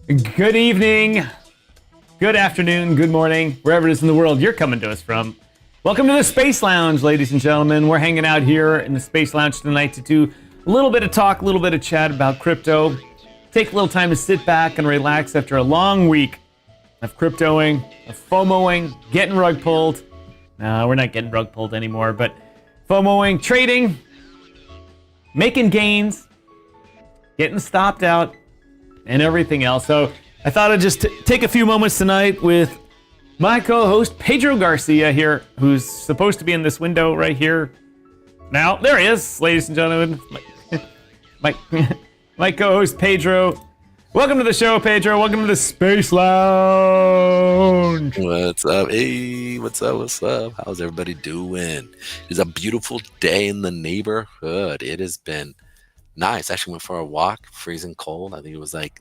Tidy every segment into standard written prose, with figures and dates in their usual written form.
Good evening, good afternoon, good morning, wherever it is in the world you're coming to us from. Welcome to the Space Lounge, ladies and gentlemen. We're hanging out here in the Space Lounge tonight to do a little bit of talk, a little bit of chat about crypto. Take a little time to sit back and relax after a long week of cryptoing, of FOMOing, getting rug pulled. No, we're not getting rug pulled anymore, but FOMOing, trading, making gains, getting stopped out, and everything else. So I thought I'd just take a few moments tonight with my co-host Pedro Garcia here, who's supposed to be in this window right here. Now, there he is, ladies and gentlemen. My co-host Pedro. Welcome to the show, Pedro. Welcome to the Space Lounge. What's up? Hey, what's up? What's up? How's everybody doing? It's a beautiful day in the neighborhood. It has been nice. Actually went for a walk, freezing cold. I think it was like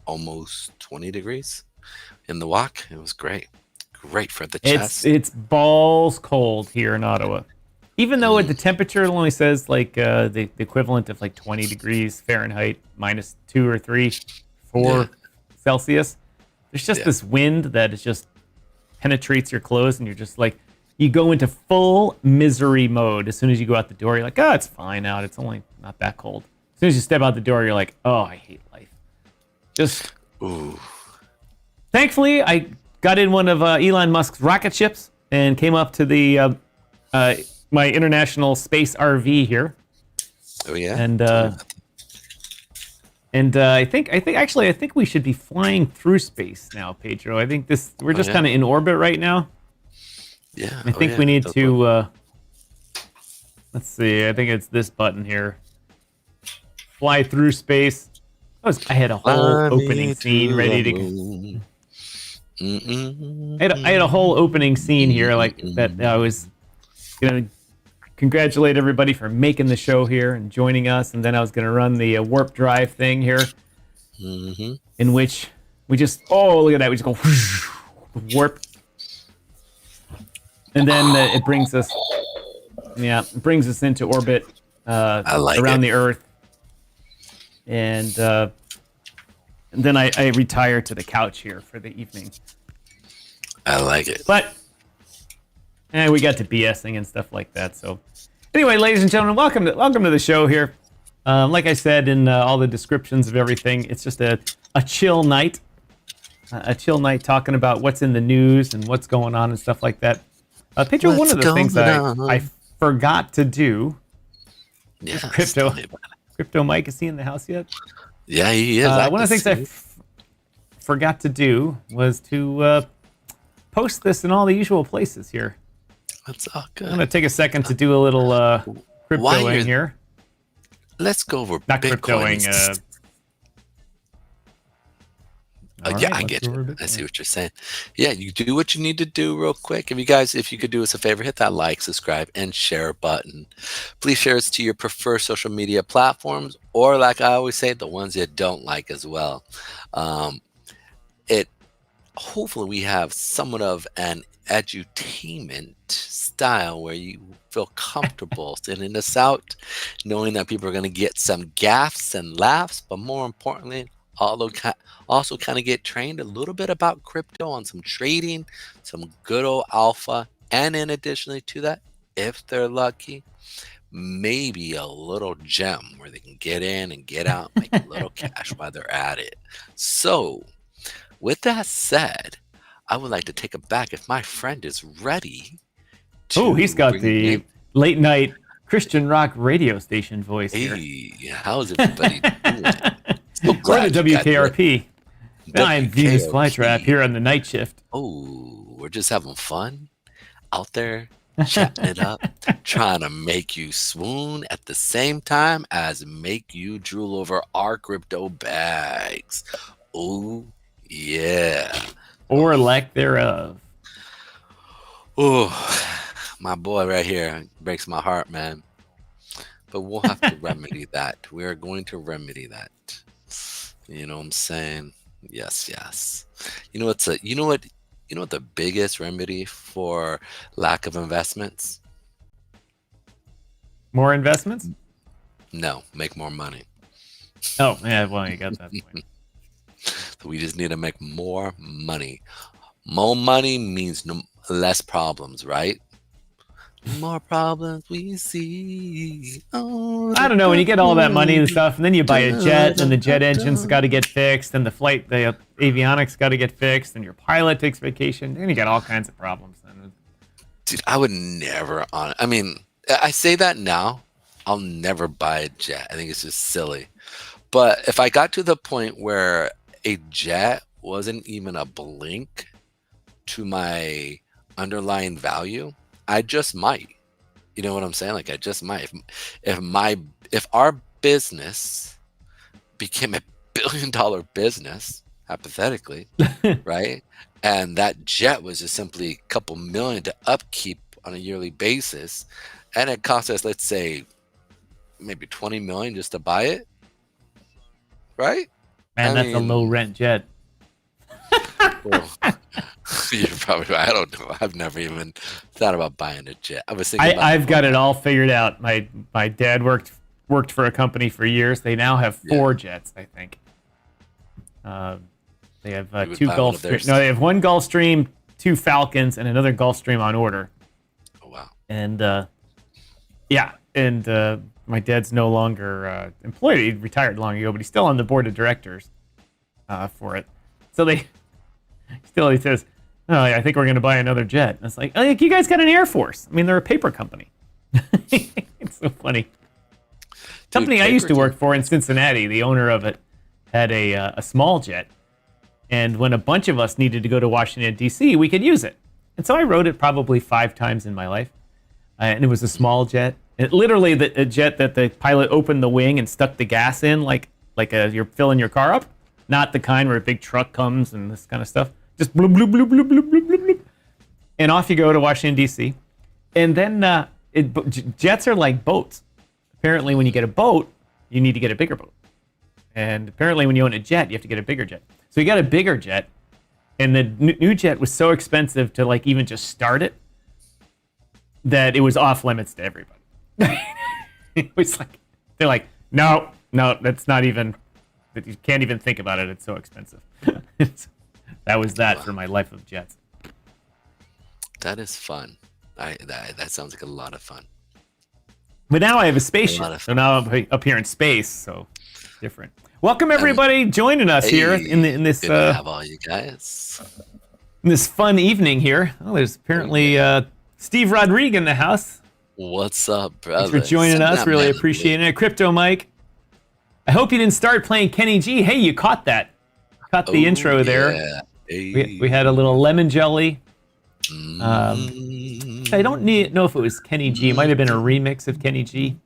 almost 20 degrees in the walk. It was great. Great for the chest. It's balls cold here in Ottawa. Even though at the temperature it only says like the equivalent of like 20 degrees Fahrenheit, minus 2 or 3, 4 Celsius. There's just this wind that is just penetrates your clothes and you're just like, you go into full misery mode as soon as you go out the door. You're like, oh, it's fine out. It's only not that cold. As soon as you step out the door, you're like, oh, I hate life. Just. Ooh. Thankfully, I got in one of Elon Musk's rocket ships and came up to the my international space RV here. Oh yeah. And I think we should be flying through space now, Pedro. I think we're just kind of in orbit right now. Yeah. I think we need to, let's see, I think it's this button here. Fly through space. I had a whole opening scene ready to go. I had a whole opening scene here like that I was going to congratulate everybody for making the show here and joining us. And then I was going to run the warp drive thing here in which we just, look at that. We just go warp. And then it brings us into orbit around the Earth. And then I retire to the couch here for the evening. I like it. But we got to BSing and stuff like that. So anyway, ladies and gentlemen, welcome to the show here. Like I said in all the descriptions of everything, it's just a chill night. A chill night talking about what's in the news and what's going on and stuff like that. Pedro, one of the things that I forgot to do. Yeah, Crypto Mike, is he in the house yet? Yeah, he is. One of the things I forgot to do was to post this in all the usual places here. That's all good. I'm going to take a second to do a little cryptoing here. Let's go over Not Bitcoin. cryptoing. Yeah, I get you. I see what you're saying. Yeah, you do what you need to do real quick. If you could do us a favor, hit that like, subscribe, and share button. Please share us to your preferred social media platforms, or like I always say, the ones you don't like as well. Hopefully we have somewhat of an edutainment style where you feel comfortable sending us out, knowing that people are going to get some gaffes and laughs, but more importantly, also kind of get trained a little bit about crypto on some trading, some good old alpha, and in addition to that, if they're lucky, maybe a little gem where they can get in and get out, make a little cash while they're at it. So with that said, I would like to take it back if my friend is ready. Oh, he's got the late night Christian rock radio station voice here. Hey, how's everybody doing? We're the WKRP. I'm Venus Flytrap here on the night shift. Oh, we're just having fun out there, chatting it up, trying to make you swoon at the same time as make you drool over our crypto bags. Oh, yeah. Or lack thereof. Oh, my boy right here breaks my heart, man. But we'll have to remedy that. We are going to remedy that. You know what I'm saying? Yes. You know what the biggest remedy for lack of investments? More investments? No, make more money. Oh, yeah, well, you got that point. So we just need to make more money. More money means less problems, right? More problems we see. Oh, I don't know, when you get all that money and stuff, and then you buy a jet, and the jet engine's got to get fixed, and the avionics got to get fixed, and your pilot takes vacation, then you got all kinds of problems. Dude, I would never I mean, I say that now. I'll never buy a jet. I think it's just silly. But if I got to the point where a jet wasn't even a blink to my underlying value, I just might. You know what I'm saying? Like I just might. If our business became a $1 billion business, hypothetically, right? And that jet was just simply a couple million to upkeep on a yearly basis, and it cost us, let's say, maybe 20 million just to buy it, right? Man, that's a low rent jet. Well, you're probably right. I don't know. I've never even thought about buying a jet. I was thinking I've got it all figured out. My dad worked for a company for years. They now have 4 jets, I think. They have 2 Gulfstream. No, they have 1 Gulfstream, 2 Falcons, and another Gulfstream on order. Oh wow! And my dad's no longer employed. He retired long ago, but he's still on the board of directors for it. So he says, "Oh, I think we're going to buy another jet." And it's like, "Oh, you guys got an Air Force. I mean, they're a paper company." It's so funny. Company I used to work for in Cincinnati, the owner of it had a small jet, and when a bunch of us needed to go to Washington D.C., we could use it. And so I rode it probably 5 times in my life, and it was a small jet. It literally a jet that the pilot opened the wing and stuck the gas in, like you're filling your car up, not the kind where a big truck comes and this kind of stuff. Just bloop bloop bloop bloop bloop bloop bloop bloop, and off you go to Washington D.C. And then jets are like boats. Apparently, when you get a boat, you need to get a bigger boat. And apparently, when you own a jet, you have to get a bigger jet. So you got a bigger jet, and the new jet was so expensive to like even just start it that it was off limits to everybody. It was like they're like, no, that's not even. You can't even think about it. It's so expensive. That was that for my life of jets. That is fun. That sounds like a lot of fun. But now I have a spaceship, so now I'm up here in space, so different. Welcome everybody joining us here in this. Good to have all you guys. In this fun evening here. Oh, there's apparently Steve Rodriguez in the house. What's up, brother? Thanks for joining us. Really appreciating it. Crypto Mike. I hope you didn't start playing Kenny G. Hey, you caught that. Caught the intro there. Hey. We had a little lemon jelly. I don't know if it was Kenny G. It might have been a remix of Kenny G.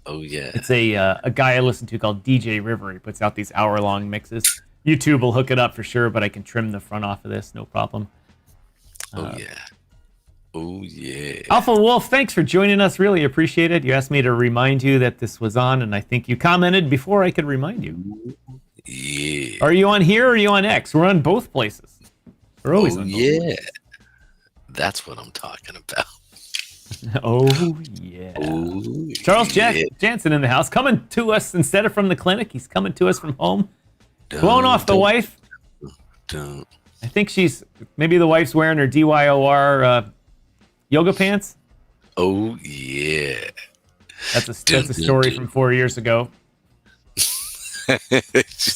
Oh yeah. It's a guy I listen to called DJ River. He puts out these hour-long mixes. YouTube will hook it up for sure, but I can trim the front off of this, no problem. Oh yeah. Oh yeah. Alpha Wolf, thanks for joining us. Really appreciate it. You asked me to remind you that this was on, and I think you commented before I could remind you. Yeah. Are you on here or are you on X? We're on both places. We're always on both places. That's what I'm talking about. Oh yeah. Oh, Charles Jansen in the house, coming to us instead of from the clinic. He's coming to us from home. Blowing off the wife. I think maybe the wife's wearing her DYOR yoga pants. Oh yeah. That's a story from 4 years ago. I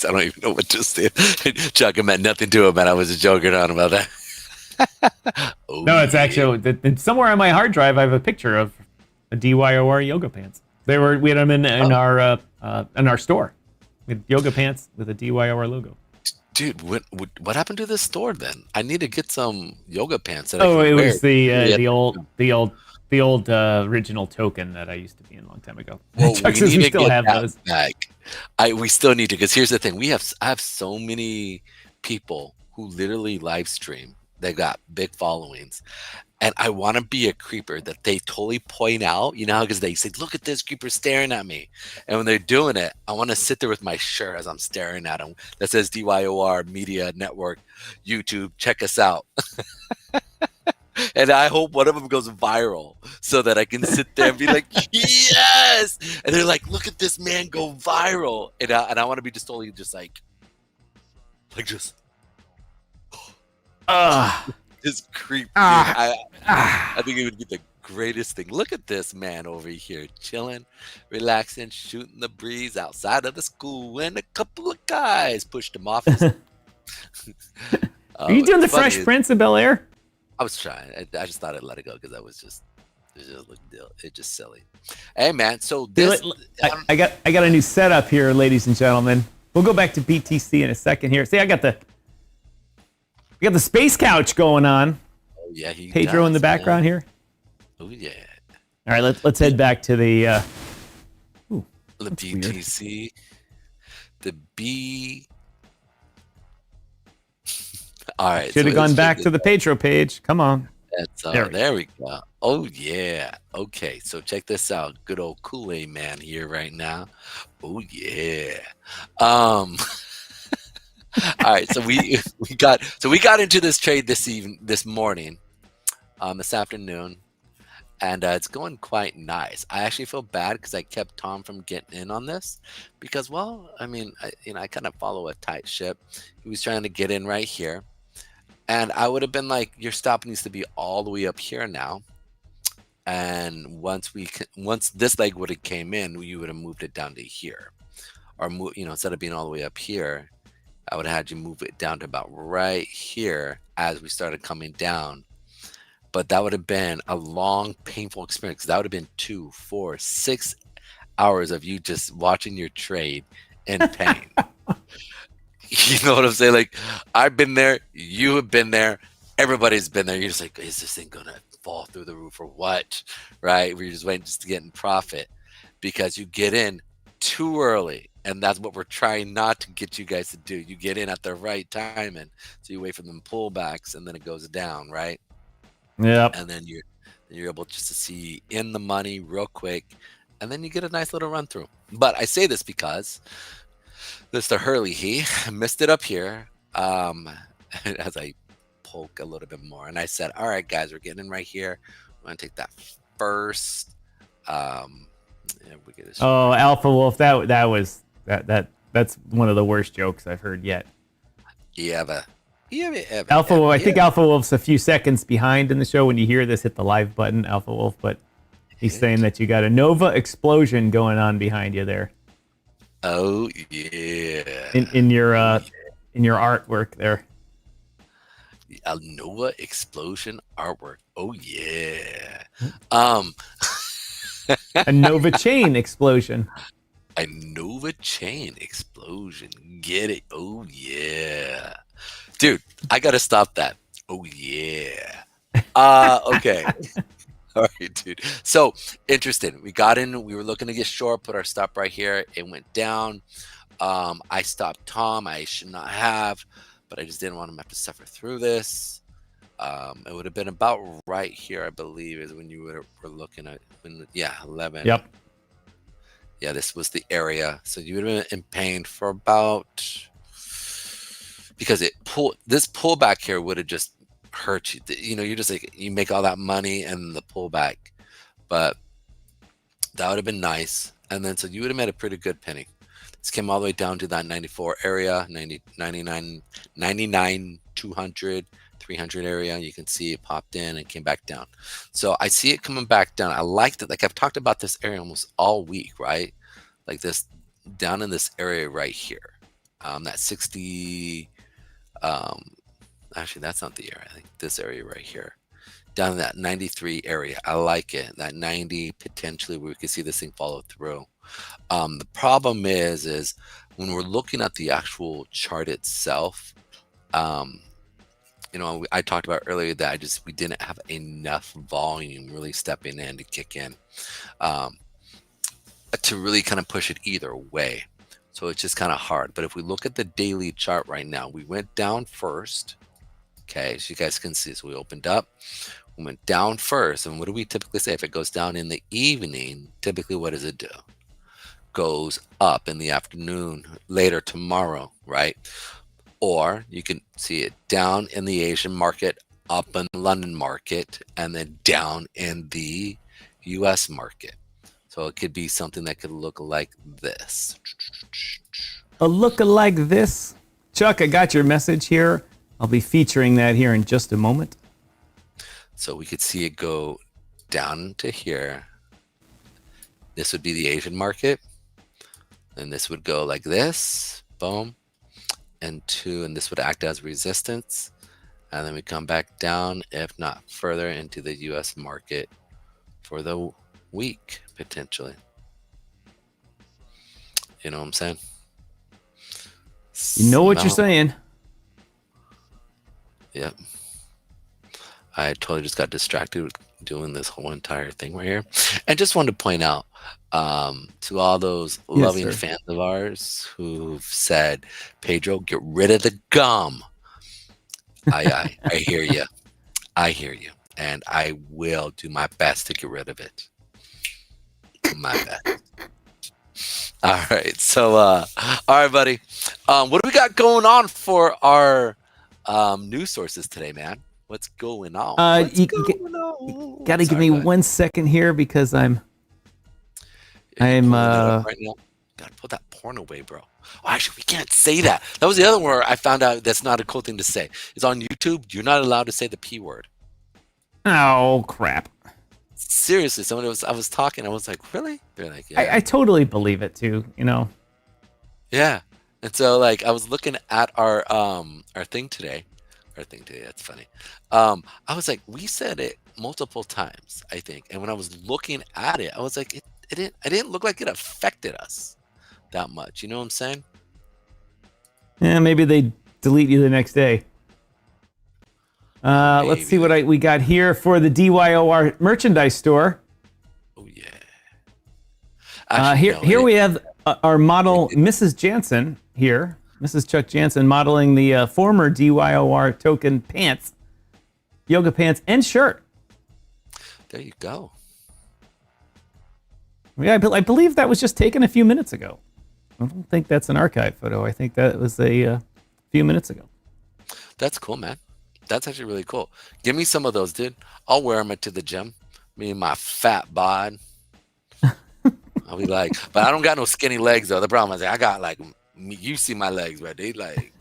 don't even know what to say. Chuck meant nothing to him, and I was just joking on about that. It's actually somewhere on my hard drive. I have a picture of a DYOR yoga pants. We had them in our store. We had yoga pants with a DYOR logo. Dude, what happened to this store then? I need to get some yoga pants. It was the old original token that I used to be in a long time ago. Well, Chuck says we still have those. We still need to, because here's the thing: I have so many people who literally live stream. They got big followings, and I want to be a creeper that they totally point out, because they say, "Look at this creeper staring at me," and when they're doing it, I want to sit there with my shirt as I'm staring at them that says DYOR Media Network, YouTube, check us out. And I hope one of them goes viral so that I can sit there and be like, yes! And they're like, look at this man go viral. And I want to be just totally just like, like just Ah, just creep. Dude, ah, I think it would be the greatest thing. Look at this man over here, chilling, relaxing, shooting the breeze outside of the school, and a couple of guys pushed him off his. Are you doing What's the funny Fresh is Prince of Bel-Air? I was trying. I just thought I'd let it go because it just looked it just silly. Hey man, so this I got a new setup here, ladies and gentlemen. We'll go back to BTC in a second here. See, I got the space couch going on. oh yeah, he Pedro in the does, background man. here. Oh yeah, All right, let's head back to the. the That's weird. BTC, the B. All right, Should have gone back to the Pedro page. Come on. That's There we there we go. Oh yeah. Okay, so check this out. Good old Kool-Aid man here right now. Oh yeah. Um. All right, so we got into this trade this morning, this afternoon, and it's going quite nice. I actually feel bad because I kept Tom from getting in on this because, well, I mean, I kind of follow a tight ship. He was trying to get in right here. And I would have been like, your stop needs to be all the way up here now. And once this leg would have came in, you would have moved it down to here, or instead of being all the way up here, I would have had you move it down to about right here as we started coming down. But that would have been a long, painful experience. That would have been 2, 4, 6 hours of you just watching your trade in pain. You know what I'm saying? Like, I've been there, you have been there, everybody's been there. You're just like, is this thing gonna fall through the roof or what? Right? We're just waiting just to get in profit because you get in too early. And that's what we're trying not to get you guys to do. You get in at the right time, and so you wait for them pullbacks, and then it goes down, right? Yep. And then you're able just to see in the money real quick, and then you get a nice little run through. But I say this because Mr. Herlihy missed it up here as I poke a little bit more. And I said, all right, guys, we're getting in right here. I'm going to take that first. Oh, Alpha Wolf, that's one of the worst jokes I've heard yet. Alpha Wolf, I think Alpha Wolf's a few seconds behind in the show. When you hear this, hit the live button, Alpha Wolf. But he's saying that you got a Nova explosion going on behind you there. Oh yeah. In your artwork there. A Nova explosion artwork. Oh yeah. A Nova chain explosion. A Nova chain explosion. Get it? Oh yeah. Dude, I gotta stop that. Oh yeah. Okay. All right, dude. So interesting. We got in. We were looking to get short. Put our stop right here. It went down. I stopped Tom. I should not have, but I just didn't want him to have to suffer through this. It would have been about right here, I believe, is when you were looking at 11. Yep. Yeah, this was the area. So you would have been in pain for about, because this pullback here would have just hurt you. You're just like, you make all that money and the pullback, but that would have been nice. And then so you would have made a pretty good penny. This came all the way down to that 94 area, 90, 99, 200, 300 area. You can see it popped in and came back down. So I see it coming back down. I liked it. Like, I've talked about this area almost all week, right? Like this, down in this area right here. That 60, actually, that's not the area. I think this area right here, down in that 93 area. I like it. That 90, potentially, where we could see this thing follow through. The problem is when we're looking at the actual chart itself, I talked about earlier that we didn't have enough volume really stepping in to kick in, to really kind of push it either way. So it's just kind of hard. But if we look at the daily chart right now, we went down first. Okay, so you guys can see. So we opened up, we went down first. And what do we typically say? If it goes down in the evening, typically what does it do? Goes up in the afternoon, later tomorrow, right? Or you can see it down in the Asian market, up in the London market, and then down in the US market. So it could be something that could look like this. A look like this? Chuck, I got your message here. I'll be featuring that here in just a moment. So we could see it go down to here. This would be the Asian market. And this would go like this, boom, and this would act as resistance. And then we come back down, if not further, into the US market for the week, potentially. You know what I'm saying? You know what you're saying. Yep. I totally just got distracted with doing this whole entire thing right here. And just wanted to point out to all those loving fans of ours who've said, Pedro, get rid of the gum. I hear you. I hear you. And I will do my best to get rid of it. My best. All right. So, all right, buddy. What do we got going on for our news sources today, man? What's going on? You got to give me 1 second here because I'm right now. Gotta put that porn away, bro. Oh, actually, we can't say that. That was the other word I found out that's not a cool thing to say. It's on YouTube. You're not allowed to say the P word. Oh, crap. Seriously, I was talking. I was like, really? They're like, yeah. I totally believe it too. You know. Yeah. And so, like, I was looking at our thing today. That's funny. I was like, we said it multiple times, I think. And when I was looking at it, I was like, it didn't look like it affected us that much. You know what I'm saying? Yeah, maybe they delete you the next day. Let's see what we got here for the DYOR merchandise store. Oh yeah. Actually, here we have our model, Mrs. Jansen here. Mrs. Chuck Jansen modeling the former DYOR token pants, yoga pants, and shirt. There you go. Yeah, I believe that was just taken a few minutes ago. I don't think that's an archive photo. I think that was a few minutes ago. That's cool, man. That's actually really cool. Give me some of those, dude. I'll wear them to the gym. Me and my fat bod. I'll be like, but I don't got no skinny legs though. The problem is I got like, you see my legs, bro. They like,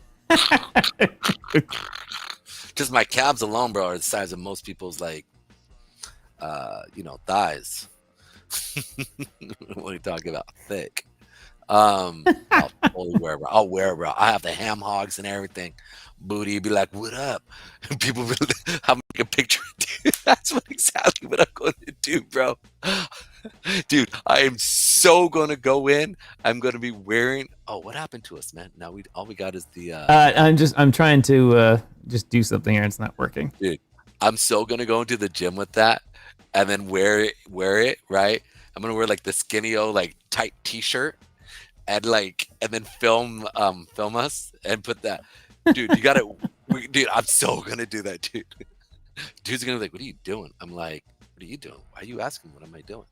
just my calves alone, bro, are the size of most people's like, thighs. What are you talking about? Thick. I'll totally wear it, bro. I'll wear it, bro. I have the ham hogs and everything. Booty be like, what up? And people will have make a picture. Dude, that's exactly what I'm going to do, bro. Dude, I am so gonna go in. I'm gonna be wearing. Oh, what happened to us, man? Now all we got is the. I'm trying to just do something here. It's not working. Dude, I'm so gonna go into the gym with that, and then wear it. Right. I'm gonna wear like the skinny like tight T-shirt, and then film us and put that. Dude, you gotta. Dude, I'm so gonna do that, dude. Dude's gonna be like, "What are you doing?" I'm like, "What are you doing? Why are you asking? What am I doing?"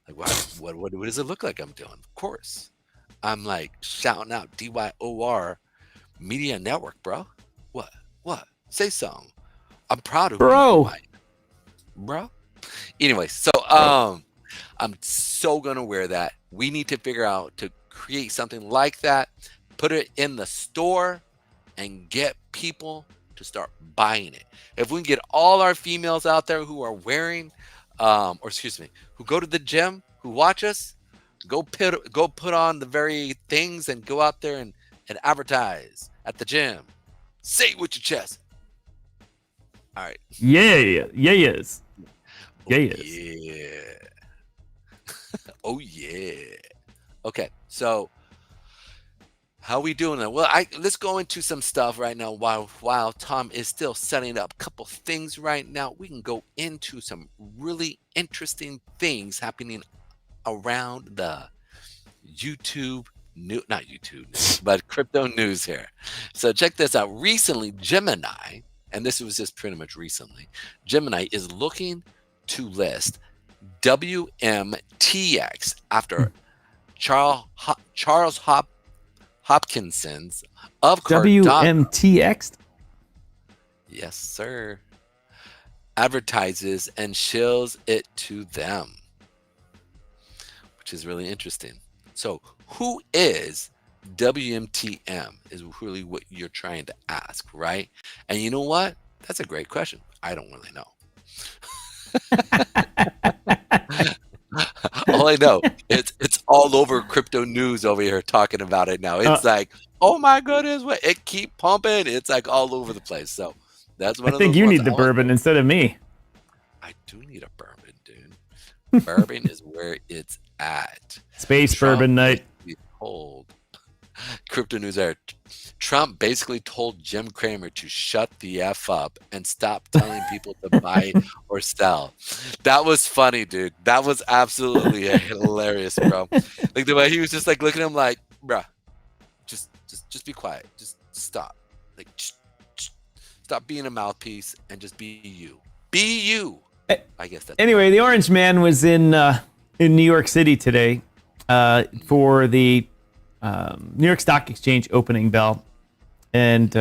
Like, what does it look like I'm doing? Of course. I'm like shouting out DYOR Media Network, bro. What? Say something. I'm proud of bro. Bro. Anyway, so I'm so gonna wear that. We need to figure out to create something like that, put it in the store, and get people to start buying it. If we can get all our females out there who are wearing who go to the gym, who watch us, go put on the very things and go out there and advertise at the gym. Say it with your chest. All right. Yes. Yeah. Oh yeah. Okay, so how we doing that? Well, let's go into some stuff right now while Tom is still setting up a couple things right now. We can go into some really interesting things happening around the not YouTube news, but crypto news here. So check this out. Recently, Gemini, and this was just pretty much recently, Gemini is looking to list WMTX after Charles Hopkinson's of Cardano. WMTX? Yes, sir. Advertises and shills it to them, which is really interesting. So who is WMTM is really what you're trying to ask, right? And you know what? That's a great question. I don't really know. All I know, it's all over crypto news over here talking about it now. It's like, oh my goodness, what it keep pumping. It's like all over the place. So that's one I of think those you ones. need the bourbon instead of me. I do need a bourbon, dude. Bourbon is where it's at. Space bourbon night. Told crypto news there. Trump basically told Jim Cramer to shut the F up and stop telling people to buy or sell. That was funny, dude. That was absolutely hilarious, bro. Like the way he was just like looking at him like, bruh, just be quiet. Just stop. Like, stop being a mouthpiece and just be you. Be you. I guess that's anyway. The Orange Man was in New York City today for the New York Stock Exchange opening bell, and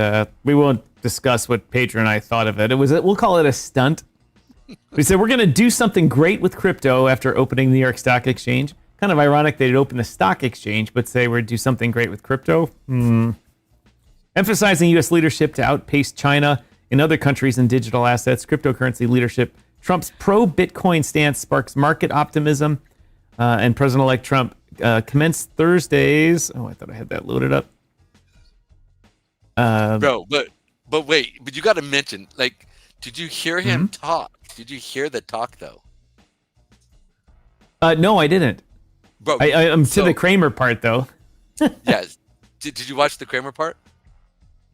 we won't discuss what Pedro and I thought of it. We'll call it a stunt. We said we're going to do something great with crypto after opening the New York Stock Exchange. Kind of ironic they'd open the stock exchange, but say we're going to do something great with crypto. Emphasizing U.S. leadership to outpace China in other countries in digital assets, cryptocurrency leadership. Trump's pro-Bitcoin stance sparks market optimism, and President-elect Trump commenced Thursdays. Oh, I thought I had that loaded up. Bro, but wait, but you got to mention, like, did you hear him talk? Did you hear the talk though? No, I didn't. Bro, I'm to the Cramer part though. Yes. Did you watch the Cramer part?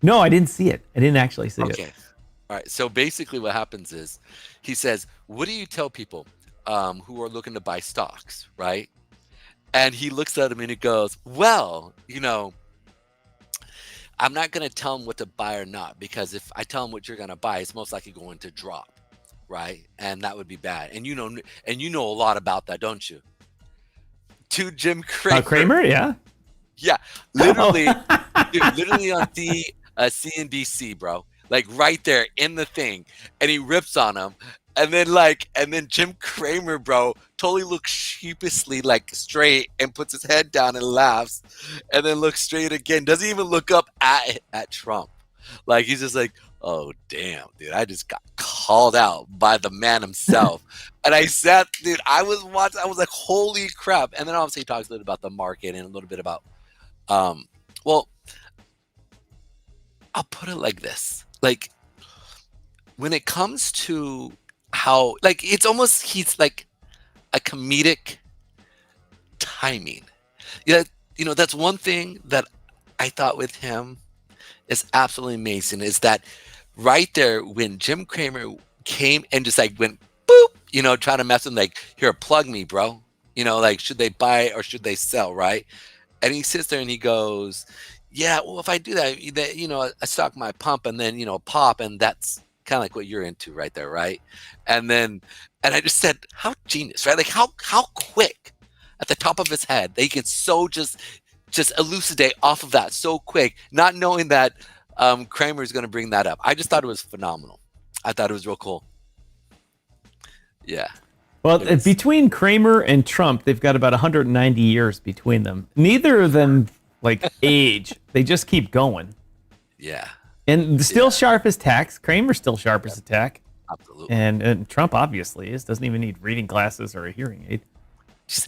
No, I didn't see it. I didn't actually see it. Okay. All right. So basically, what happens is, he says, "What do you tell people who are looking to buy stocks, right?" And he looks at him and he goes, "Well, I'm not going to tell them what to buy or not, because if I tell them what you're going to buy, it's most likely going to drop, right? And that would be bad. And you know a lot about that, don't you?" To Jim Cramer. Cramer, yeah. Yeah, literally, dude, literally on CNBC, bro. Like right there in the thing, and he rips on him, and then Jim Cramer, bro, totally looks sheepishly like straight and puts his head down and laughs, and then looks straight again. Doesn't even look up at Trump. Like he's just like, oh damn, dude, I just got called out by the man himself. And I sat, dude, I was watching. I was like, holy crap. And then obviously he talks a little about the market and a little bit about, well, I'll put it like this. Like, when it comes to how, like, it's almost, he's like a comedic timing. Yeah, that's one thing that I thought with him is absolutely amazing, is that right there when Jim Cramer came and just like went boop, trying to mess with him, like, here, plug me, bro. Like, should they buy or should they sell, right? And he sits there and he goes, yeah, well, if I do that, a stock might pump and then, pop, and that's kind of like what you're into right there, right? And I just said, how genius, right? Like how quick at the top of his head they can so just elucidate off of that so quick, not knowing that Cramer is going to bring that up. I just thought it was phenomenal. I thought it was real cool. Yeah. Well, between Cramer and Trump, they've got about 190 years between them. Neither of them age. They just keep going. Yeah. And still sharp as tacks. Cramer's still sharp as a tack. Absolutely. And Trump obviously is. Doesn't even need reading glasses or a hearing aid.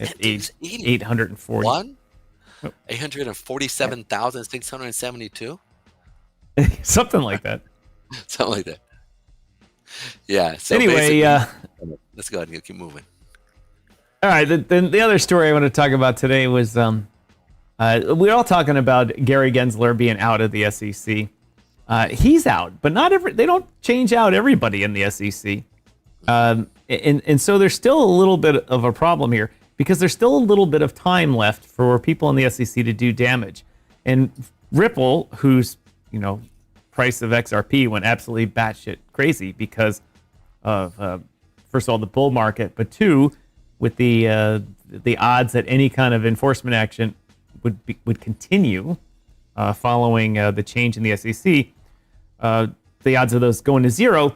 At age 840. 847,672? Something like that. Something like that. Yeah. So anyway, let's go ahead and keep moving. All right. The other story I want to talk about today was we're all talking about Gary Gensler being out of the SEC. He's out, but they don't change out everybody in the SEC. And so there's still a little bit of a problem here, because there's still a little bit of time left for people in the SEC to do damage. And Ripple, whose price of XRP went absolutely batshit crazy because of first of all the bull market, but two, with the odds that any kind of enforcement action would continue following the change in the SEC, the odds of those going to zero.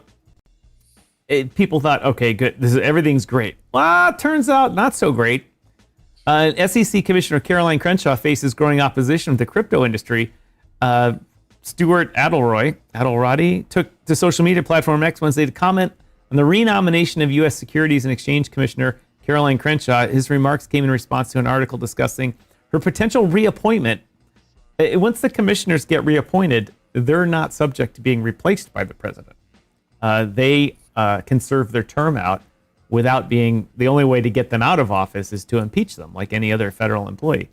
People thought, okay, good, everything's great. Well, turns out not so great. SEC Commissioner Caroline Crenshaw faces growing opposition from the crypto industry. Stuart Adelroy took to social media platform X Wednesday to comment on the renomination of U.S. Securities and Exchange Commissioner Caroline Crenshaw. His remarks came in response to an article discussing her potential reappointment. Once the commissioners get reappointed, they're not subject to being replaced by the president. They can serve their term out without being, the only way to get them out of office is to impeach them like any other federal employee.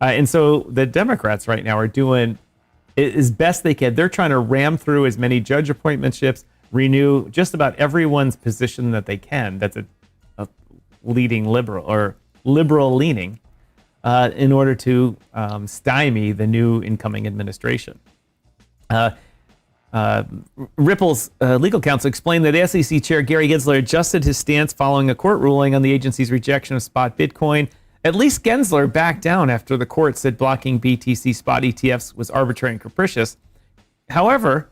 And so the Democrats right now are doing as best they can. They're trying to ram through as many judge appointmentships, renew just about everyone's position that they can. That's a leading liberal or liberal leaning in order to stymie the new incoming administration. Ripple's legal counsel explained that SEC Chair Gary Gensler adjusted his stance following a court ruling on the agency's rejection of spot Bitcoin. At least Gensler backed down after the court said blocking BTC spot ETFs was arbitrary and capricious. However,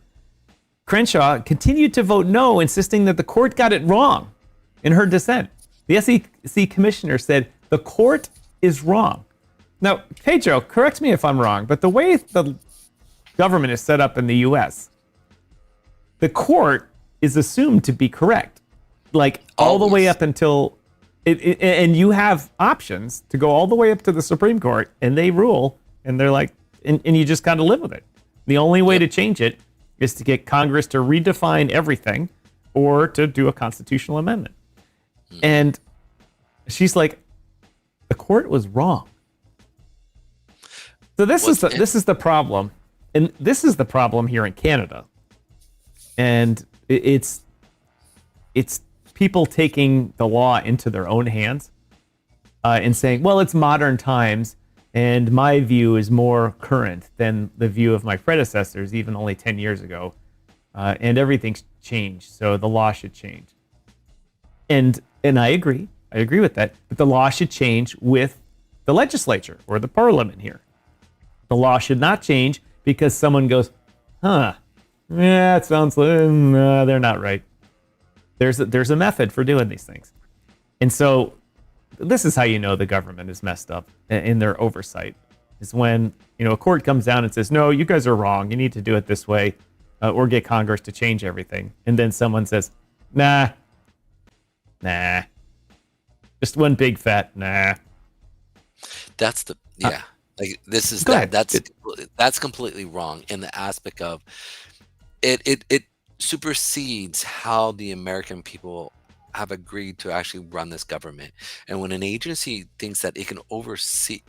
Crenshaw continued to vote no, insisting that the court got it wrong in her dissent. The SEC commissioner said the court is wrong. Now, Pedro, correct me if I'm wrong, but the way the government is set up in the U.S., the court is assumed to be correct, like all the way up until and you have options to go all the way up to the Supreme Court, and they rule, and they're like, and you just got to live with it. The only way to change it is to get Congress to redefine everything or to do a constitutional amendment. And she's like, the court was wrong. So this is the problem. And this is the problem here in Canada. And it's people taking the law into their own hands and saying, well, it's modern times, and my view is more current than the view of my predecessors, even only 10 years ago. And everything's changed, so the law should change. And I agree with that, but the law should change with the legislature or the parliament here. The law should not change because someone goes, it sounds like they're not right. There's a method for doing these things. And so this is how you know the government is messed up in their oversight, is when a court comes down and says, no, you guys are wrong, you need to do it this way, or get Congress to change everything. And then someone says, nah, just one big fat nah. That's the like this is that's completely wrong in the aspect of it supersedes how the American people have agreed to actually run this government. And when an agency thinks that it can overstep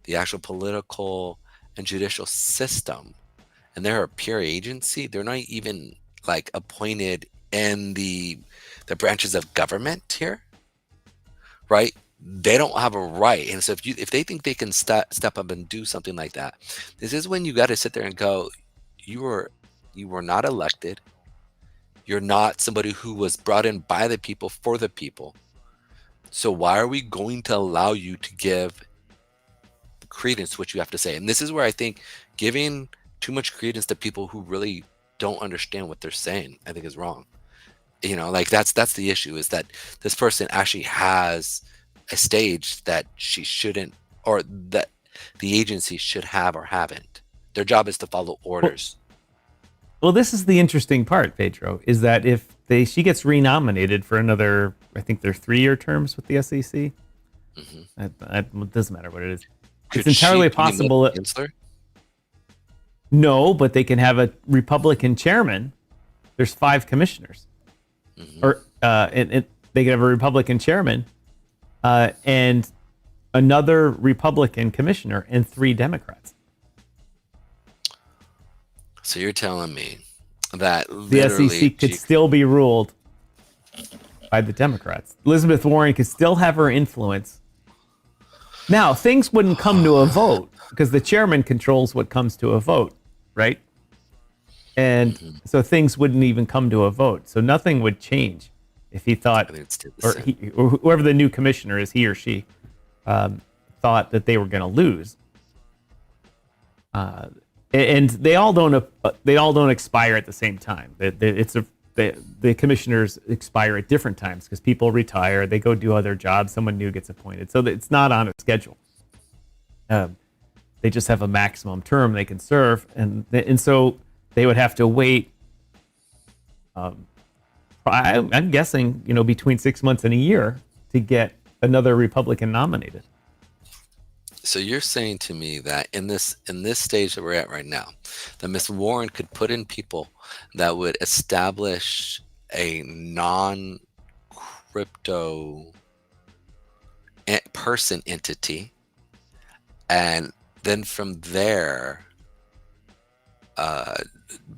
the actual political and judicial system, and they're a pure agency, they're not even like appointed in the branches of government here, right? They don't have a right. And so if they think they can step up and do something like that, this is when you got to sit there and go, you were not elected. You're not somebody who was brought in by the people for the people. So why are we going to allow you to give credence to what you have to say? And this is where I think giving too much credence to people who really don't understand what they're saying, I think is wrong. Like that's the issue, is that this person actually has a stage that she shouldn't, or that the agency should have or haven't. Their job is to follow orders. Well, this is the interesting part, Pedro, is that if she gets renominated for another, I think they're 3-year terms with the SEC. Mm-hmm. It doesn't matter what it is. It's entirely possible. No, but they can have a Republican chairman. There's 5 commissioners. Mm-hmm. Or they can have a Republican chairman and another Republican commissioner and 3 Democrats. So you're telling me that the SEC could still be ruled by the Democrats. Elizabeth Warren could still have her influence. Now, things wouldn't come to a vote because the chairman controls what comes to a vote, right? And so things wouldn't even come to a vote. So nothing would change if he thought, or whoever the new commissioner is, he or she, thought that they were going to lose. And they all don't expire at the same time. It's the commissioners expire at different times because people retire, they go do other jobs, someone new gets appointed, so that it's not on a schedule. They just have a maximum term they can serve, and so they would have to wait. I'm guessing, between 6 months and a year to get another Republican nominated. So you're saying to me that in this stage that we're at right now, that Miss Warren could put in people that would establish a non-crypto person entity, and then from there,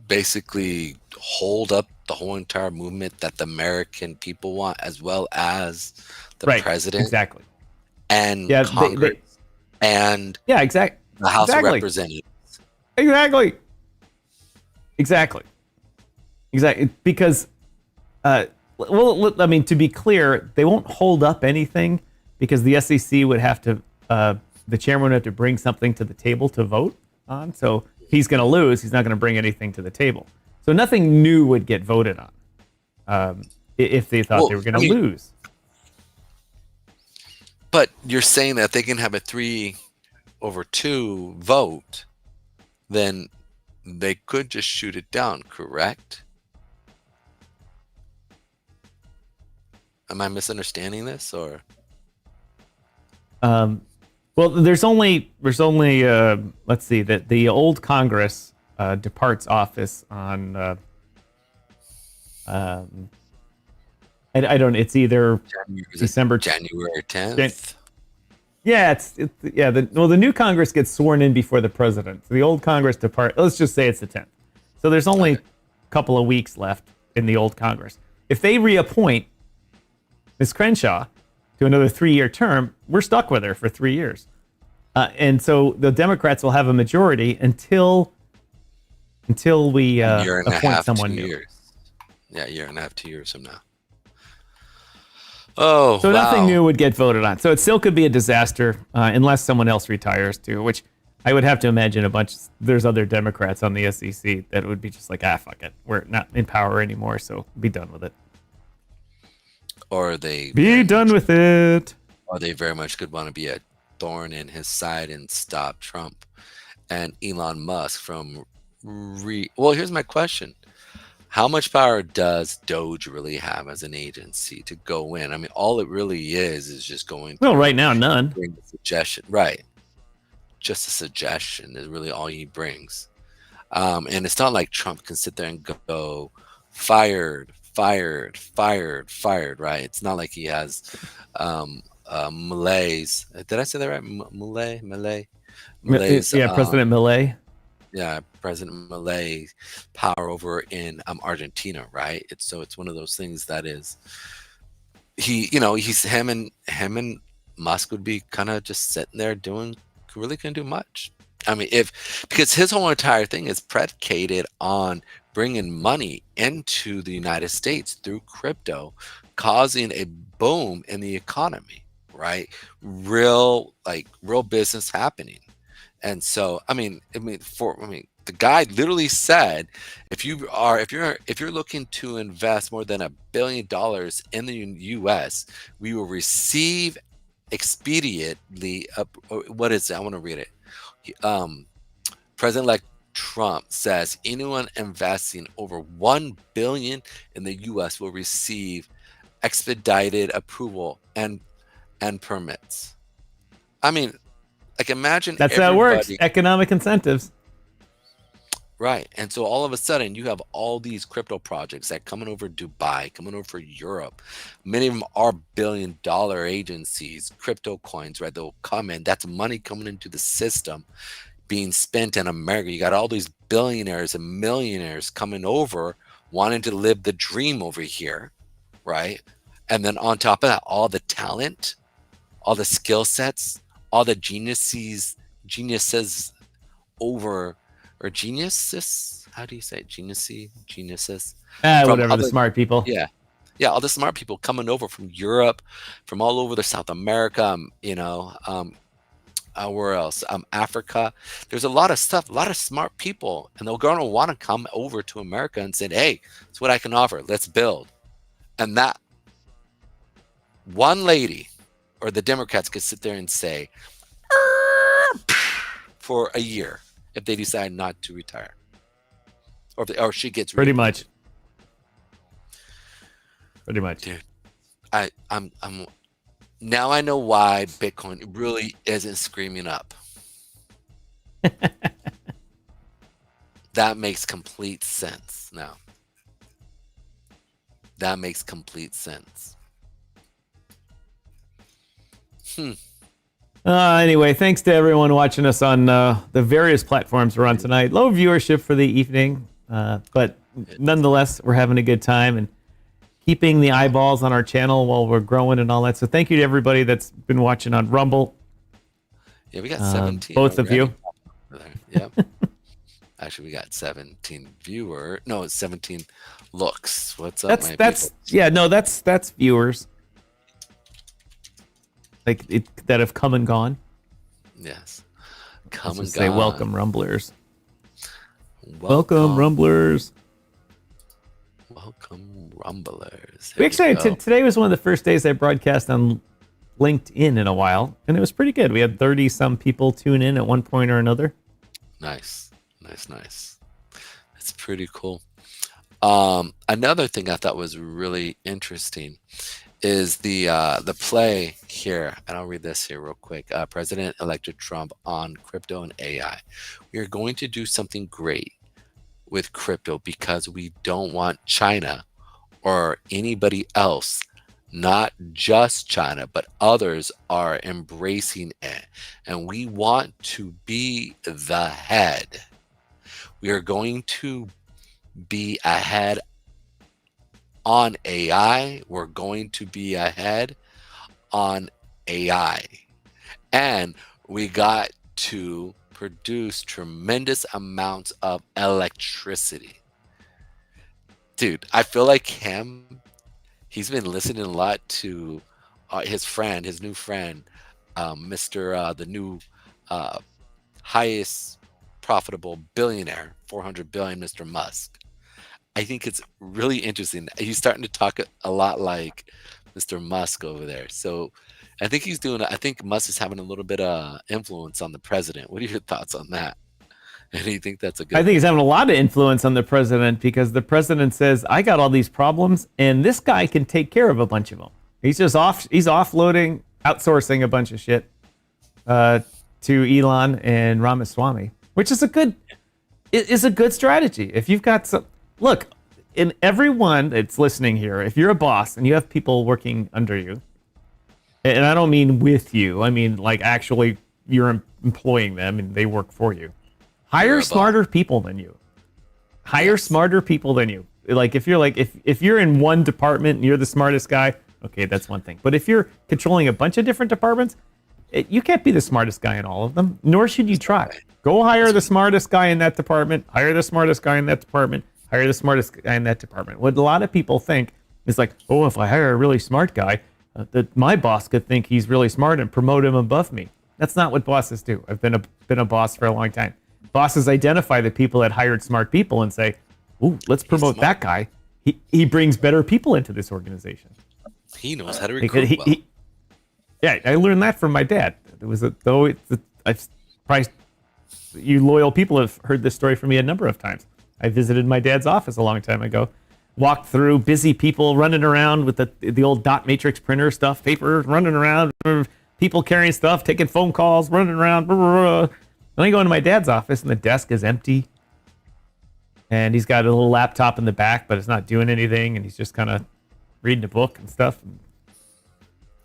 basically hold up the whole entire movement that the American people want, as well as the president, exactly, and Congress, and the House of Representatives, exactly, because, to be clear, they won't hold up anything because the SEC would have to, the chairman would have to bring something to the table to vote on. So if he's going to lose, he's not going to bring anything to the table. So nothing new would get voted on if they thought they were going to lose. But you're saying that if they can have a 3/2 vote, then they could just shoot it down, correct? Am I misunderstanding this, or? Well, there's only let's see, that the old Congress departs office on I don't. It's either January 10th. Yeah, the new Congress gets sworn in before the president. So the old Congress depart. Let's just say it's the 10th. So there's only a couple of weeks left in the old Congress. If they reappoint Ms. Crenshaw to another 3-year term, we're stuck with her for 3 years. And so the Democrats will have a majority until we appoint someone new. Yeah, a year and a half, 2 years from now. So nothing new would get voted on. So it still could be a disaster unless someone else retires too, which I would have to imagine there's other Democrats on the SEC that would be just like, fuck it. We're not in power anymore, so be done with it. Or they with it. Or they very much could want to be a thorn in his side and stop Trump and Elon Musk from Well, here's my question. How much power does Doge really have as an agency to go in? I mean, all it really is just going. Well, right now, none. Bring a suggestion, right? Just a suggestion is really all he brings, and it's not like Trump can sit there and go fired, right? It's not like he has Malays. Did I say that right? Malays. Yeah, President Milei. Yeah, President Milei power over in Argentina, right? It's one of those things that is he's him and Musk would be kind of just sitting there really couldn't do much. I mean, because his whole entire thing is predicated on bringing money into the United States through crypto, causing a boom in the economy, right? Real business happening. And so, the guy literally said, if you're looking to invest more than $1 billion in the U.S., we will receive expediently. What is it? I want to read it. President-elect Trump says anyone investing over $1 billion in the U.S. will receive expedited approval and permits. I mean, imagine that's how it works. Economic incentives. Right. And so all of a sudden you have all these crypto projects that coming over Dubai, coming over Europe. Many of them are billion-dollar agencies, crypto coins, right? They'll come in. That's money coming into the system being spent in America. You got all these billionaires and millionaires coming over wanting to live the dream over here, right? And then on top of that, all the talent, all the skill sets, all the geniuses over, or geniuses, how do you say it? Geniuses? Whatever, the smart people. Yeah, all the smart people coming over from Europe, from all over the South America, where else? Africa. There's a lot of stuff, a lot of smart people, and they're going to want to come over to America and say, hey, that's what I can offer. Let's build. And that one lady or the Democrats could sit there and say, for a year if they decide not to retire. Or she gets pretty much. Dude, I'm now I know why Bitcoin really isn't screaming up. That makes complete sense now. That makes complete sense. Anyway, thanks to everyone watching us on the various platforms we're on tonight. Low viewership for the evening, but nonetheless, we're having a good time and keeping the eyeballs on our channel while we're growing and all that. So thank you to everybody that's been watching on Rumble. Yeah, we got 17. Both of you. Yep. Actually, we got 17 viewers. No, it's 17 looks. What's up, my people? Yeah, no, that's viewers. Like that have come and gone. Yes. Come and gone. Say welcome, Rumblers. Welcome, Rumblers. Welcome, Rumblers. We actually, today was one of the first days I broadcast on LinkedIn in a while, and it was pretty good. We had 30-some people tune in at one point or another. Nice. It's pretty cool. Another thing I thought was really interesting is the play here, and I'll read this here real quick. President-elect Trump on crypto and AI. We are going to do something great with crypto because we don't want China or anybody else, not just China, but others are embracing it. And we want to be the head. We are going to be ahead on AI. We're going to be ahead on AI. And we got to produce tremendous amounts of electricity. Dude, I feel like he's been listening a lot to his new friend, the new highest profitable billionaire, 400 billion, Mr. Musk. I think it's really interesting. He's starting to talk a lot like Mr. Musk over there. So I think Musk is having a little bit of influence on the president. What are your thoughts on that? And do you think that's a good I think he's having a lot of influence on the president because the president says, I got all these problems and this guy can take care of a bunch of them. He's offloading, outsourcing a bunch of shit to Elon and Ramaswamy, which is a good strategy. If you've got look, in everyone that's listening here, if you're a boss and you have people working under you, and I don't mean with you, I mean like actually you're employing them and they work for you. Hire smarter people than you. Smarter people than you. Like if you're in one department and you're the smartest guy, okay, that's one thing. But if you're controlling a bunch of different departments, you can't be the smartest guy in all of them, nor should you try. Go hire the smartest guy in that department, hire the smartest guy in that department, hire the smartest guy in that department. What a lot of people think is like, oh, if I hire a really smart guy, that my boss could think he's really smart and promote him above me. That's not what bosses do. I've been a boss for a long time. Bosses identify the people that hired smart people and say, ooh, let's promote that guy. He brings better people into this organization. He knows how to recruit well. Yeah, I learned that from my dad. You loyal people have heard this story from me a number of times. I visited my dad's office a long time ago, walked through busy people running around with the old dot matrix printer stuff, paper running around, people carrying stuff, taking phone calls, running around. Then I go into my dad's office and the desk is empty. And he's got a little laptop in the back, but it's not doing anything. And he's just kind of reading a book and stuff. And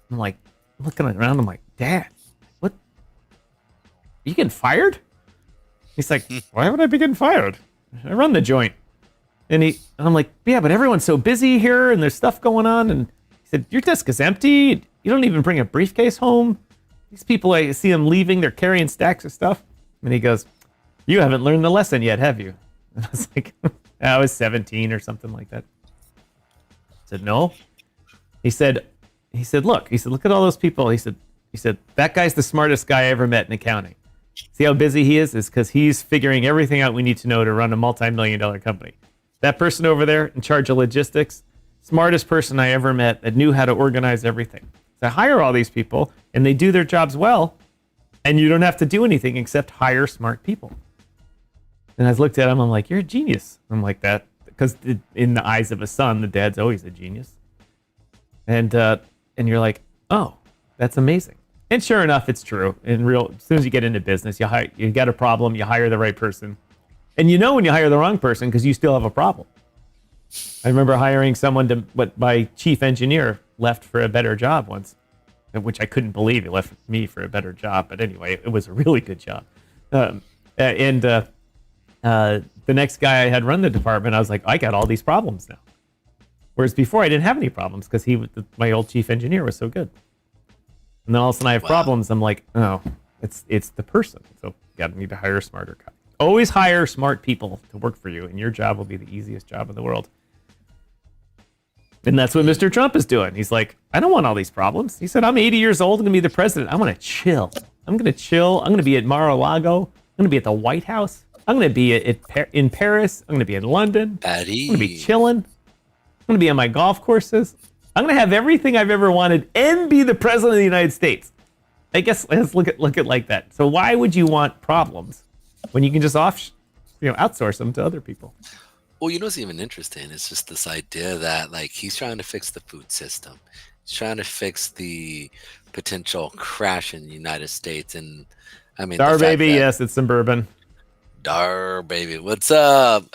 I'm like, looking around, I'm like, Dad, what? You getting fired? He's like, why would I be getting fired? I run the joint. And I'm like, yeah, but everyone's so busy here and there's stuff going on. And he said, your desk is empty. You don't even bring a briefcase home. These people, I see them leaving, they're carrying stacks of stuff. And he goes, you haven't learned the lesson yet, have you? And I was like, I was 17 or something like that. I said, no. He said, look at all those people. He said, He said, that guy's the smartest guy I ever met in accounting. See how busy he is? It's because he's figuring everything out we need to know to run a multi-million-dollar company. That person over there in charge of logistics, smartest person I ever met that knew how to organize everything. So I hire all these people, and they do their jobs well, and you don't have to do anything except hire smart people. And I looked at him, I'm like, you're a genius. I'm like that, because in the eyes of a son, the dad's always a genius. And you're like, oh, that's amazing. And sure enough, it's true. As soon as you get into business, you got a problem, you hire the right person. And you know when you hire the wrong person because you still have a problem. I remember hiring someone my chief engineer left for a better job once, which I couldn't believe he left me for a better job. But anyway, it was a really good job. The next guy I had run the department, I was like, I got all these problems now. Whereas before I didn't have any problems because my old chief engineer was so good. And then all of a sudden I have problems. I'm like, oh, it's the person. So you need to hire a smarter guy. Always hire smart people to work for you, and your job will be the easiest job in the world. And that's what Mr. Trump is doing. He's like, I don't want all these problems. He said, I'm 80 years old. I'm going to be the president. I want to chill. I'm going to be at Mar-a-Lago. I'm going to be at the White House. I'm going to be in Paris. I'm going to be in London. I'm going to be chilling. I'm going to be on my golf courses. I'm going to have everything I've ever wanted and be the president of the United States. I guess let's look at like that. So why would you want problems when you can just outsource them to other people? Well, you know what's even interesting? It's just this idea that like he's trying to fix the food system. He's trying to fix the potential crash in the United States. And I mean, Dar baby, yes, it's some bourbon. Dar baby, what's up?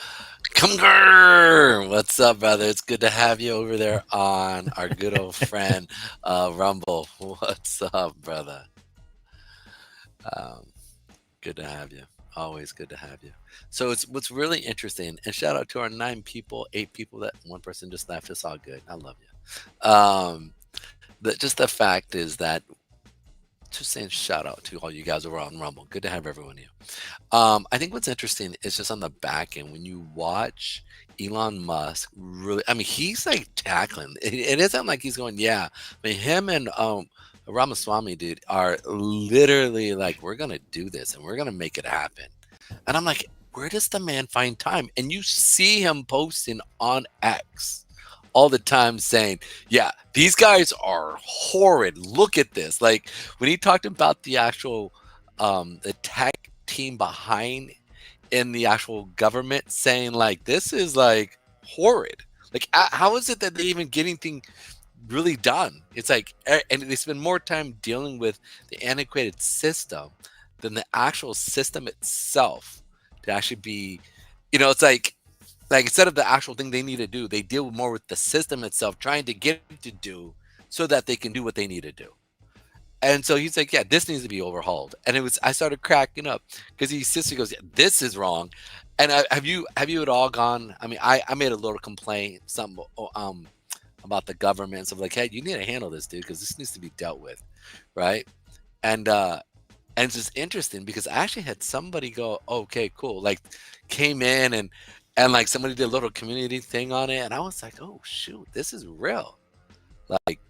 What's up, brother? It's good to have you over there on our good old friend Rumble. What's up, brother? Good to have you. Always good to have you. So what's really interesting, and shout out to our 8 people, that one person just left. It's all good. I love you. Just the fact is that, just saying shout out to all you guys over on Rumble. Good to have everyone here. I think what's interesting is just on the back end when you watch Elon Musk really, I mean, he's like tackling. It isn't like he's going, yeah. I mean, him and Ramaswamy, dude, are literally like, we're gonna do this and we're gonna make it happen. And I'm like, where does the man find time? And you see him posting on X all the time saying, yeah, these guys are horrid. Look at this. Like when he talked about the actual the tech team behind in the actual government saying like, this is like horrid. Like how is it that they even get anything really done? It's like, and they spend more time dealing with the antiquated system than the actual system itself to actually be, it's like instead of the actual thing they need to do, they deal more with the system itself, trying to get it to do so that they can do what they need to do. And so he's like, yeah, this needs to be overhauled. And I started cracking up because he goes, yeah, this is wrong. And have you at all gone? I mean, I made a little complaint, something about the government, so like, hey, you need to handle this, dude, because this needs to be dealt with, right? And it's just interesting because I actually had somebody go, okay, cool, like came in and like somebody did a little community thing on it, and I was like, oh shoot, this is real. Like,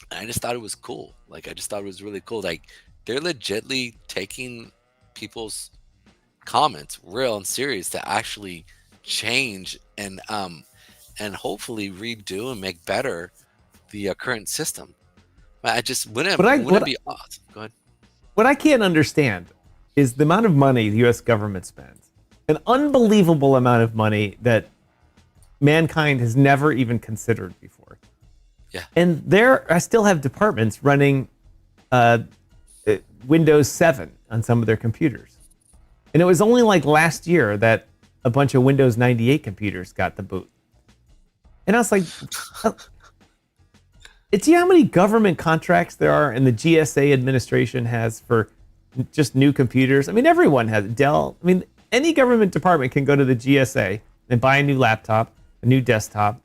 I just thought it was cool. Like, I just thought it was really cool. Like, they're legitly taking people's comments real and serious to actually change and hopefully redo and make better the current system. I just wouldn't be awesome. Go ahead. What I can't understand is the amount of money the U.S. government spends. An unbelievable amount of money that mankind has never even considered before. Yeah. And I still have departments running Windows 7 on some of their computers. And it was only like last year that a bunch of Windows 98 computers got the boot. And I was like, see how many government contracts there are and the GSA administration has for just new computers? I mean, everyone has Dell. I mean, any government department can go to the GSA and buy a new laptop, a new desktop,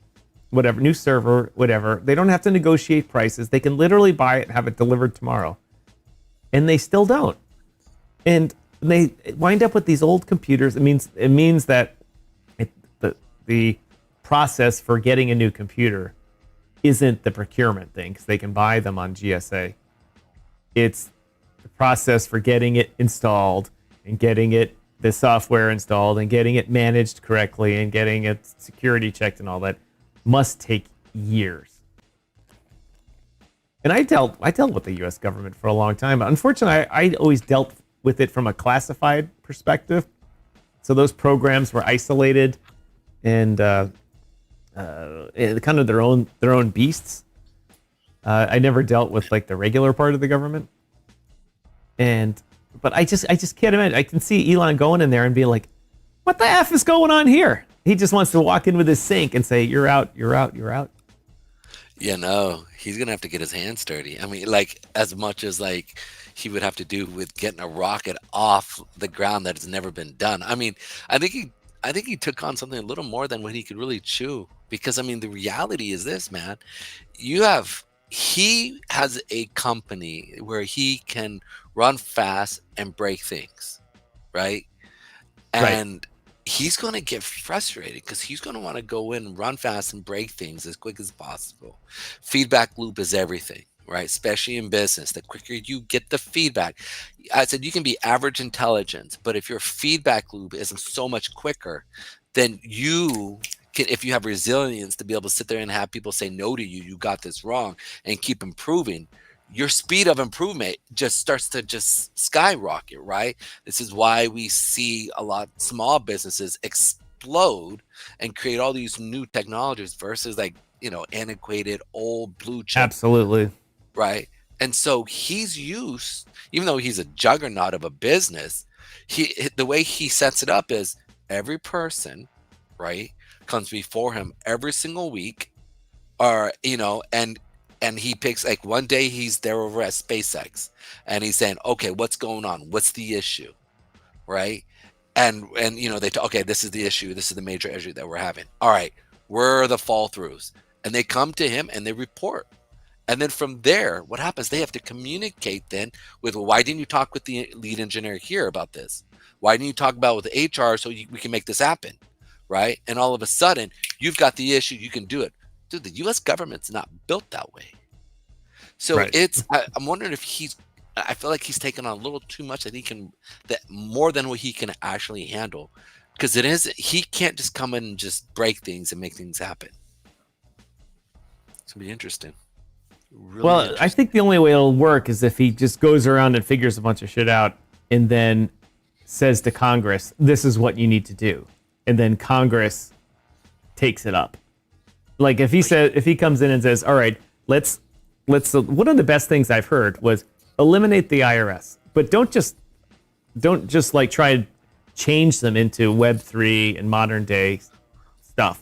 whatever, new server, whatever. They don't have to negotiate prices. They can literally buy it and have it delivered tomorrow. And they still don't. And they wind up with these old computers. It means that the process for getting a new computer isn't the procurement thing, because they can buy them on GSA. It's the process for getting it installed and getting the software installed and getting it managed correctly and getting it security checked and all that must take years. And I dealt with the U.S. government for a long time. Unfortunately, I always dealt with it from a classified perspective. So those programs were isolated and kind of their own beasts. I never dealt with like the regular part of the government, but I just can't imagine. I can see Elon going in there and be like, "What the f is going on here?" He just wants to walk in with his sink and say, "You're out, you're out, you're out." Yeah, no, he's gonna have to get his hands dirty. I mean, like as much as like he would have to do with getting a rocket off the ground that has never been done. I mean, I think he took on something a little more than what he could really chew. Because I mean, the reality is this, man. He has a company where he can run fast and break things, right? Right. And he's going to get frustrated because he's going to want to go in, run fast, and break things as quick as possible. Feedback loop is everything, right? Especially in business. The quicker you get the feedback, I said you can be average intelligence, but if your feedback loop isn't so much quicker, then you can, if you have resilience to be able to sit there and have people say no to you, you got this wrong, and keep improving, your speed of improvement just starts to just skyrocket, right? This is why we see a lot of small businesses explode and create all these new technologies versus like, antiquated old blue chip. Absolutely. Right. And so he's used, even though he's a juggernaut of a business, the way he sets it up is every person, right, comes before him every single week, or and he picks, like, one day he's there over at SpaceX and he's saying, okay, what's going on? What's the issue? Right. And they talk, okay, this is the issue. This is the major issue that we're having. All right. Where are the fall throughs? And they come to him and they report. And then from there, what happens? They have to communicate then with, well, why didn't you talk with the lead engineer here about this? Why didn't you talk about it with the HR so we can make this happen? Right. And all of a sudden, you've got the issue. You can do it. Dude, the U.S. government's not built that way. So Right. I'm wondering if I feel like he's taken on a little too much that more than what he can actually handle. Because he can't just come in and just break things and make things happen. It's going to be interesting. Really Well, interesting. I think the only way it'll work is if he just goes around and figures a bunch of shit out and then says to Congress, this is what you need to do. And then Congress takes it up. Like if he comes in and says, all right, let's one of the best things I've heard was eliminate the IRS, but don't just like try to change them into Web3 and modern day stuff.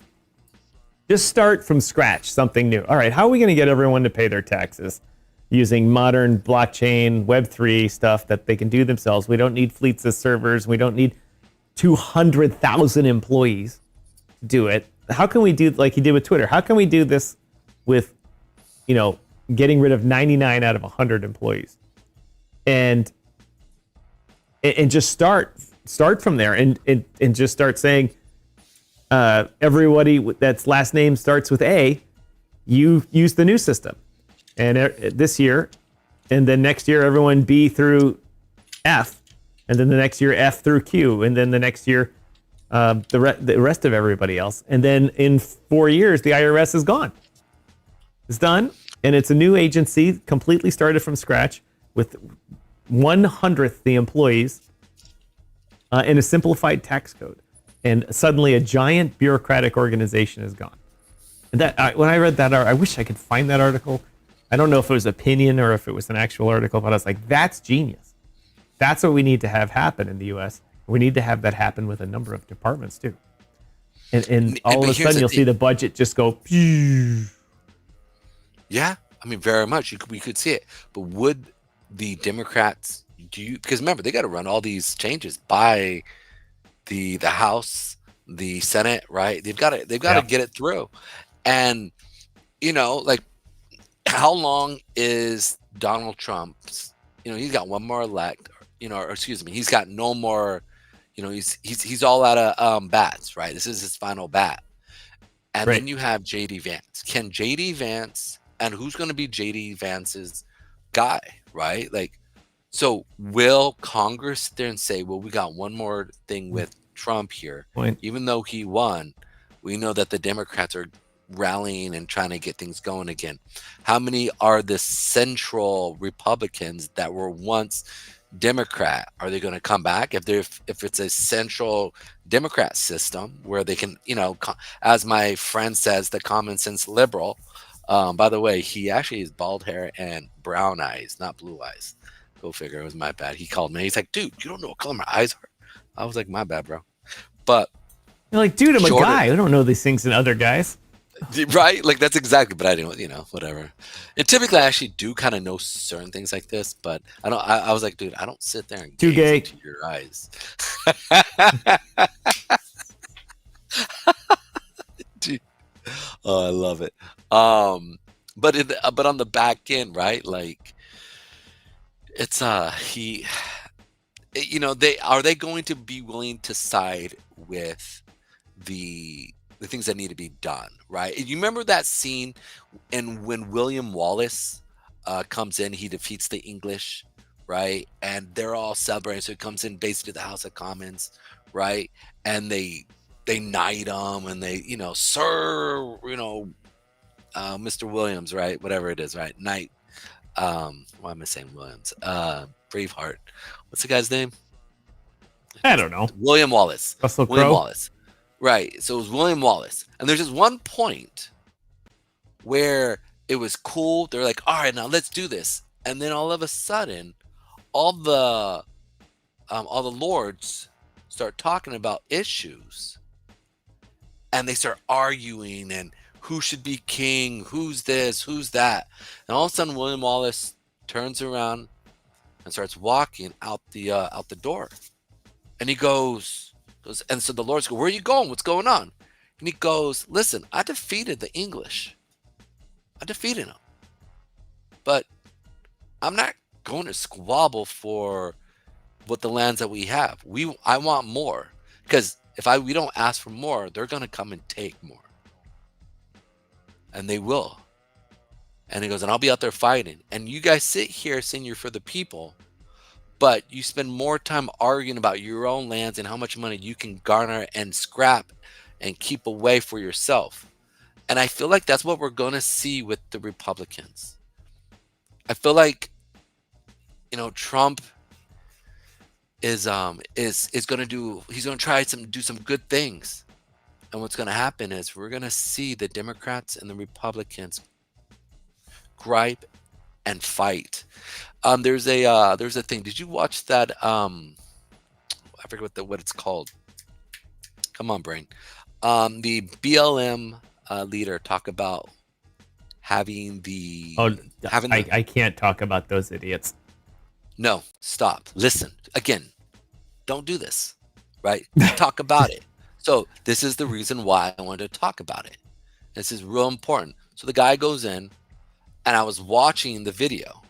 Just start from scratch, something new. All right, how are we going to get everyone to pay their taxes using modern blockchain, Web3 stuff that they can do themselves? We don't need fleets of servers. We don't need 200,000 employees to do it. How can we do like he did with Twitter? How can we do this with, getting rid of 99 out of 100 employees? And just start from there and just start saying, everybody that's last name starts with A, you use the new system. And this year, and then next year, everyone B through F, and then the next year F through Q, and then the next year the rest of everybody else. And then in 4 years, the IRS is gone. It's done, and it's a new agency, completely started from scratch with 1/100th the employees and a simplified tax code. And suddenly a giant bureaucratic organization is gone. And when I read that, I wish I could find that article. I don't know if it was opinion or if it was an actual article, but I was like, that's genius. That's what we need to have happen in the U.S. We need to have that happen with a number of departments too. And all of a sudden you'll see the budget just go. Yeah, I mean, very much. We could see it. But would the Democrats because remember, they got to run all these changes by the House, the Senate, right? They've got to get it through. And like, how long is Donald Trump's, he's got one more elect, or excuse me, he's got no more, he's all out of bats, right? This is his final bat. And then you have JD Vance. Can JD Vance, and who's going to be JD Vance's guy, right? Like, so will Congress sit there and say, well, we got one more thing with Trump here, Point. even though he won, we know that the Democrats are rallying and trying to get things going again. How many are the central Republicans that were once Democrat? Are they going to come back if it's a central Democrat system where they can, as my friend says, the common sense liberal. By the way, he actually has bald hair and brown eyes, not blue eyes. Go figure. It was my bad. He called me. He's like, dude, you don't know what color my eyes are. I was like, my bad, bro. But You're like, dude, I'm a Jordan- guy. I don't know these things in other guys. right? Like, that's exactly. But I didn't, whatever. And typically, I actually do kind of know certain things like this, but I don't. I was like, dude, I don't sit there and Too gaze gay. into your eyes. Dude. Oh, I love it. But on the back end, right? Like, it's they going to be willing to side with the things that need to be done, right? You remember that scene and when William Wallace comes in, he defeats the English, right? And they're all celebrating. So he comes in basically to the House of Commons, right? And they knight him and they, sir, Mr. Williams, right? Whatever it is, right? Knight. Why am I saying Williams? Braveheart. What's the guy's name? I don't know. William Wallace. Russell William Crowe. Wallace. Right. So it was William Wallace. And there's just one point where it was cool. They're like, all right, now let's do this. And then all of a sudden, all the lords start talking about issues. And they start arguing and who should be king, who's this, who's that. And all of a sudden, William Wallace turns around and starts walking out the door. And he goes, and so the lords go, where are you going? What's going on? And he goes, listen, I defeated the English. I defeated them. But I'm not going to squabble for what the lands that we have. I want more. Because if we don't ask for more, they're going to come and take more. And they will. And he goes, and I'll be out there fighting. And you guys sit here saying you're for the people, but you spend more time arguing about your own lands and how much money you can garner and scrap and keep away for yourself. And I feel like that's what we're going to see with the Republicans. I feel like, Trump is going to he's going to try do some good things. And what's going to happen is we're going to see the Democrats and the Republicans gripe and fight. There's a thing. Did you watch that? I forget what it's called. Come on, brain. The BLM leader talk about having the. I can't talk about those idiots. No, stop. Listen again. Don't do this. Right? Talk about it. So this is the reason why I wanted to talk about it. This is real important. So the guy goes in, and I was watching the video,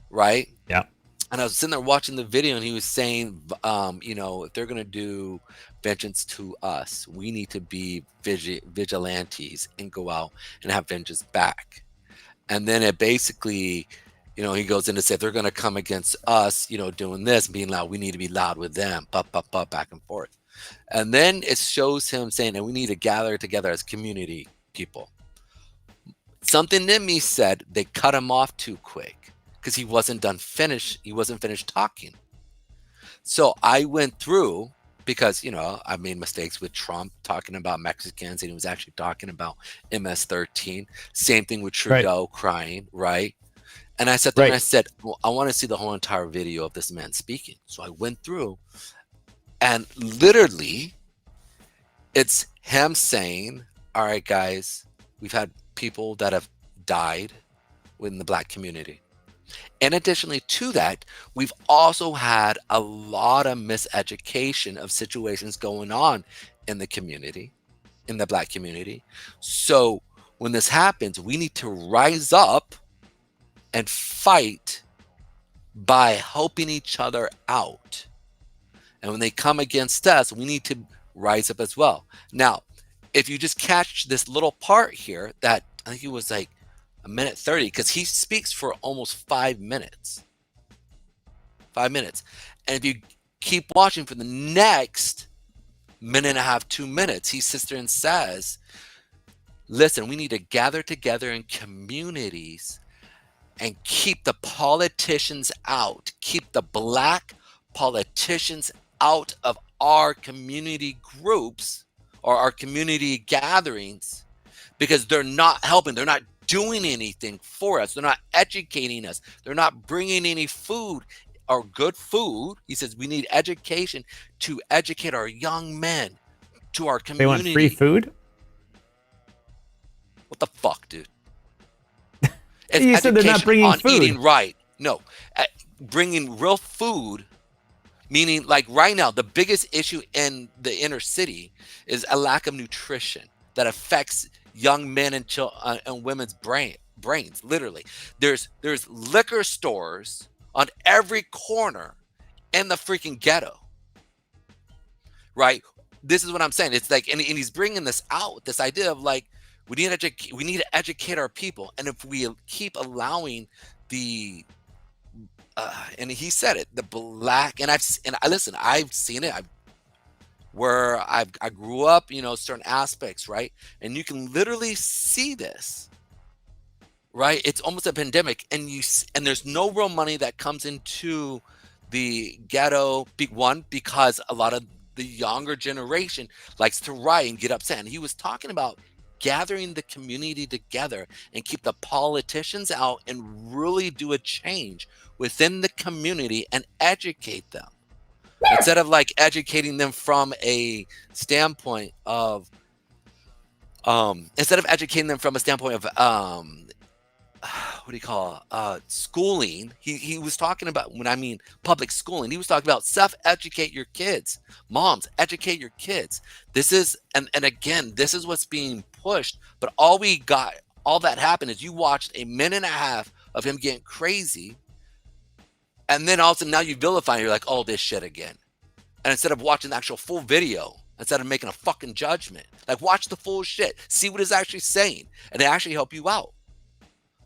right? Yeah. And I was sitting there watching the video, and he was saying, if they're going to do vengeance to us, we need to be vigilantes and go out and have vengeance back. And then it basically, he goes in to say, if they're going to come against us, doing this, being loud, we need to be loud with them, back and forth. And then it shows him saying that we need to gather together as community people. Something in me said they cut him off too quick because he wasn't finished talking. So I went through because, I made mistakes with Trump talking about Mexicans, and he was actually talking about MS-13. Same thing with Trudeau crying, right? And I sat there and I said, well, I want to see the whole entire video of this man speaking. So I went through, and literally it's him saying, all right, guys, we've had people that have died within the Black community. And additionally to that, we've also had a lot of miseducation of situations going on in the community, in the Black community. So when this happens, we need to rise up and fight by helping each other out. And when they come against us, we need to rise up as well. Now, if you just catch this little part here, that I think it was like a minute 30, because he speaks for almost 5 minutes. 5 minutes. And if you keep watching for the next minute and a half, 2 minutes, he sits there and says, listen, we need to gather together in communities and keep the politicians out, keep the black politicians out of our community groups or our community gatherings, because they're not helping. They're not doing anything for us. They're not educating us. They're not bringing any food or good food. He says we need education to educate our young men to our community. They want free food? What the fuck, dude? It's you said they're not bringing on food. Eating right. No, bringing real food, meaning like right now, the biggest issue in the inner city is a lack of nutrition that affects young men and women's brains. Literally, there's liquor stores on every corner in the freaking ghetto. Right? This is what I'm saying. It's like, and he's bringing this out, this idea of like, we need to educate our people, and if we keep allowing the, and he said it, the black, and I've seen it. I grew up, certain aspects, right, and you can literally see this, right? It's almost a pandemic, and there's no real money that comes into the ghetto. One, because a lot of the younger generation likes to riot and get upset, and he was talking about gathering the community together and keep the politicians out and really do a change within the community and educate them, instead of like educating them from a standpoint of schooling. He was talking about, when I mean public schooling, he was talking about self-educate your kids. Moms, educate your kids. This is, and again, this is what's being pushed. But all that happened is you watched a minute and a half of him getting crazy, and then all of a sudden now you vilify, you're like, oh, this shit again. And instead of watching the actual full video, instead of making a fucking judgment, like watch the full shit, see what it's actually saying, and it actually help you out.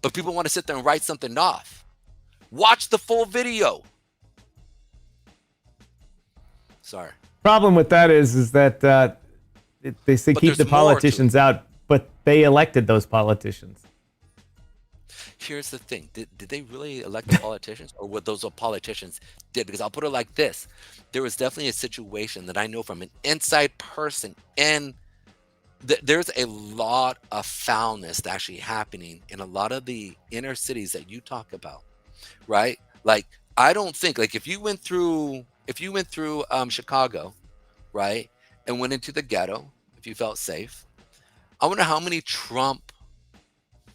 But people want to sit there and write something off. Watch the full video. Sorry. Problem with that is that they say keep the politicians out, but they elected those politicians. Here's the thing. Did they really elect the politicians, or what those politicians did? Because I'll put it like this. There was definitely a situation that I know from an inside person, and there's a lot of foulness actually happening in a lot of the inner cities that you talk about, right? Like, I don't think, like, if you went through Chicago, right, and went into the ghetto, if you felt safe, I wonder how many Trump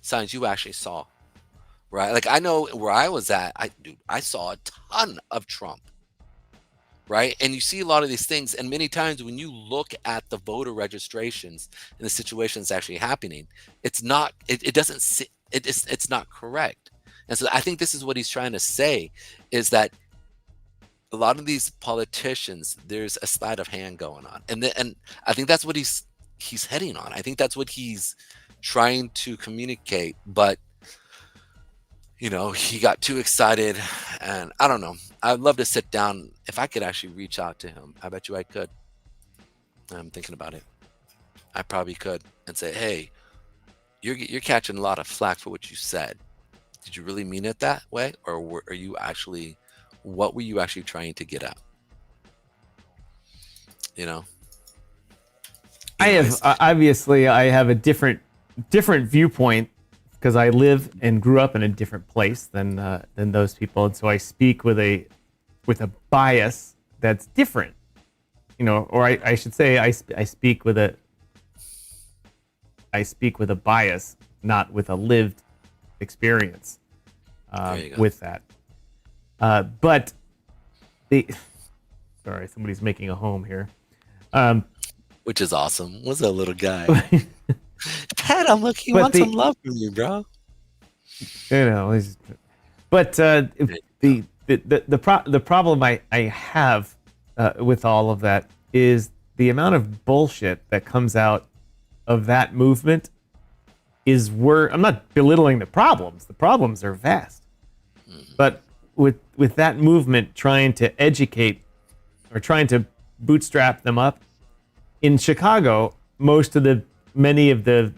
signs you actually saw, right? Like, I know where I was at, I saw a ton of Trump, right? And you see a lot of these things, and many times when you look at the voter registrations and the situation that's actually happening, it's not correct. And so I think this is what he's trying to say, is that a lot of these politicians, there's a sleight of hand going on, and I think that's what he's heading on. I think that's what he's trying to communicate, but he got too excited, and I don't know. I'd love to sit down. If I could actually reach out to him, I bet you I could. I'm thinking about it. I probably could, and say, hey, you're catching a lot of flack for what you said. Did you really mean it that way, or what were you actually trying to get at? I have I have a different viewpoint, because I live and grew up in a different place than those people, and so I speak with a bias that's different, or I should say I speak with a bias, not with a lived experience with that. But sorry, somebody's making a home here. Which is awesome. What's that little guy? Pat, I'm looking. He wants some love from you, bro. But the problem I have with all of that is the amount of bullshit that comes out of that movement I'm not belittling the problems. The problems are vast. But with that movement trying to educate or trying to bootstrap them up in Chicago, many of the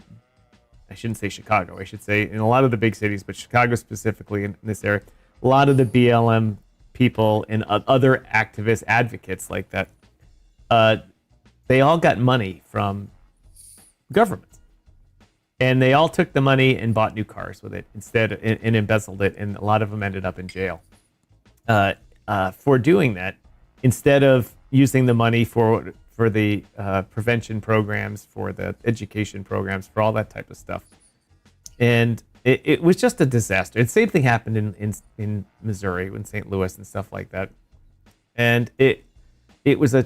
I shouldn't say Chicago, I should say in a lot of the big cities, but Chicago specifically in this area, a lot of the BLM people and other activist advocates like that, they all got money from governments. And they all took the money and bought new cars with it instead and embezzled it. And a lot of them ended up in jail for doing that instead of using the money for the prevention programs, for the education programs, for all that type of stuff. And it was just a disaster. The same thing happened in Missouri, in St. Louis and stuff like that. And it was a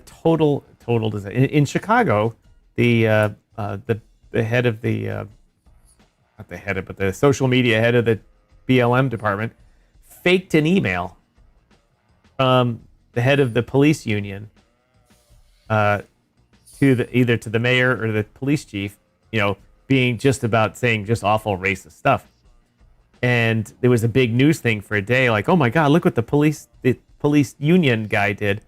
total disaster. In Chicago, the head of the social media head of the BLM department faked an email from the head of the police union to either to the mayor or the police chief, being saying just awful racist stuff. And there was a big news thing for a day, like, oh my God, look what the police union guy did.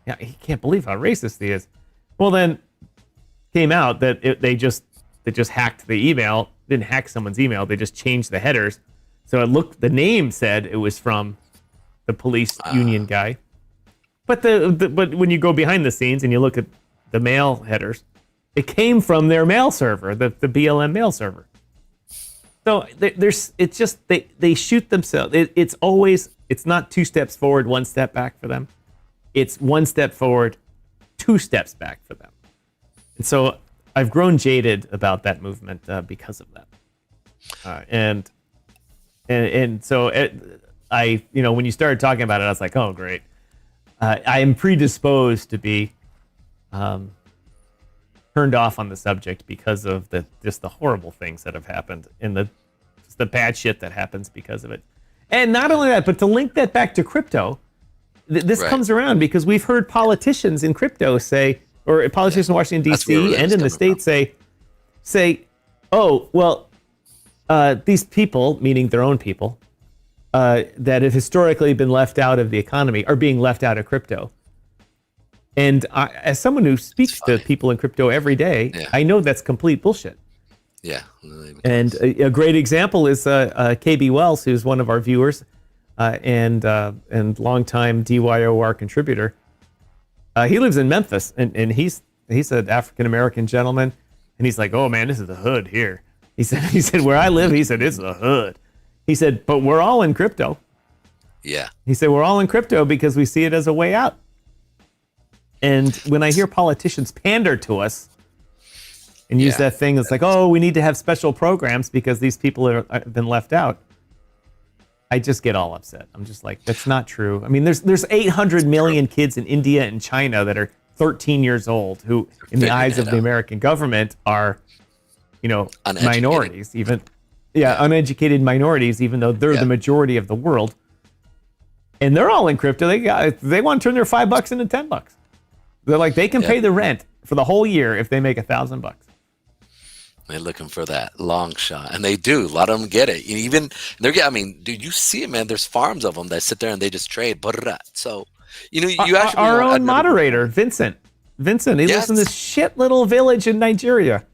Yeah, he can't believe how racist he is. Well, then came out that they just hacked the email, didn't hack someone's email, they just changed the headers. So the name said it was from the police union guy. But but when you go behind the scenes and you look at the mail headers, it came from their mail server, the BLM mail server. So they shoot themselves. It's not 2 steps forward, 1 step back for them. It's 1 step forward, 2 steps back for them. And so I've grown jaded about that movement because of that. And so when you started talking about it, I was like, oh, great. I am predisposed to be turned off on the subject because of the horrible things that have happened and the bad shit that happens because of it. And not only that, but to link that back to crypto, this comes around because we've heard politicians in crypto say, or politicians in Washington, D.C. and in the States say, oh, well, these people, meaning their own people, that have historically been left out of the economy are being left out of crypto. And as someone who speaks to people in crypto every day, I know that's complete bullshit. Yeah. And a great example is KB Wells, who's one of our viewers and longtime DYOR contributor. He lives in Memphis, and he's an African-American gentleman. And he's like, oh, man, this is the hood here. He said, where I live, he said, it's the hood. He said, but we're all in crypto. Yeah. He said, we're all in crypto because we see it as a way out. And when I hear politicians pander to us and use that thing, it's like, oh, we need to have special programs because these people have been left out. I just get all upset. I'm just like, that's not true. I mean, there's 800 million kids in India and China that are 13 years old who, in the eyes of the American government, are, minorities, even. Yeah, uneducated minorities, even though they're the majority of the world. And they're all in crypto. They want to turn their $5 into $10. They're like, they can pay the rent for the whole year if they make $1,000. They're looking for that long shot, and they do. A lot of them get it. Dude, you see it, man. There's farms of them that sit there and they just trade. So, our own moderator, Vincent, he lives in this shit little village in Nigeria.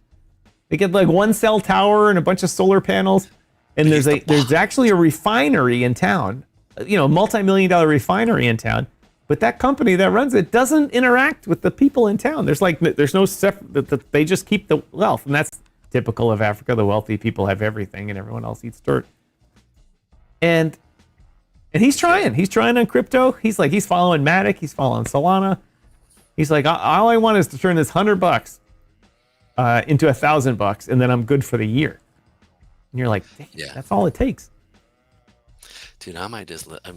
They get like 1 cell tower and a bunch of solar panels, and there's actually a refinery in town, a multi-million-dollar refinery in town. But that company that runs it doesn't interact with the people in town. There's no separate. They just keep the wealth, and that's typical of Africa. The wealthy people have everything, and everyone else eats dirt. And he's trying. He's trying on crypto. He's following Matic. He's following Solana. He's like, all I want is to turn this $100 into $1,000, and then I'm good for the year. And you're like, that's all it takes. Dude,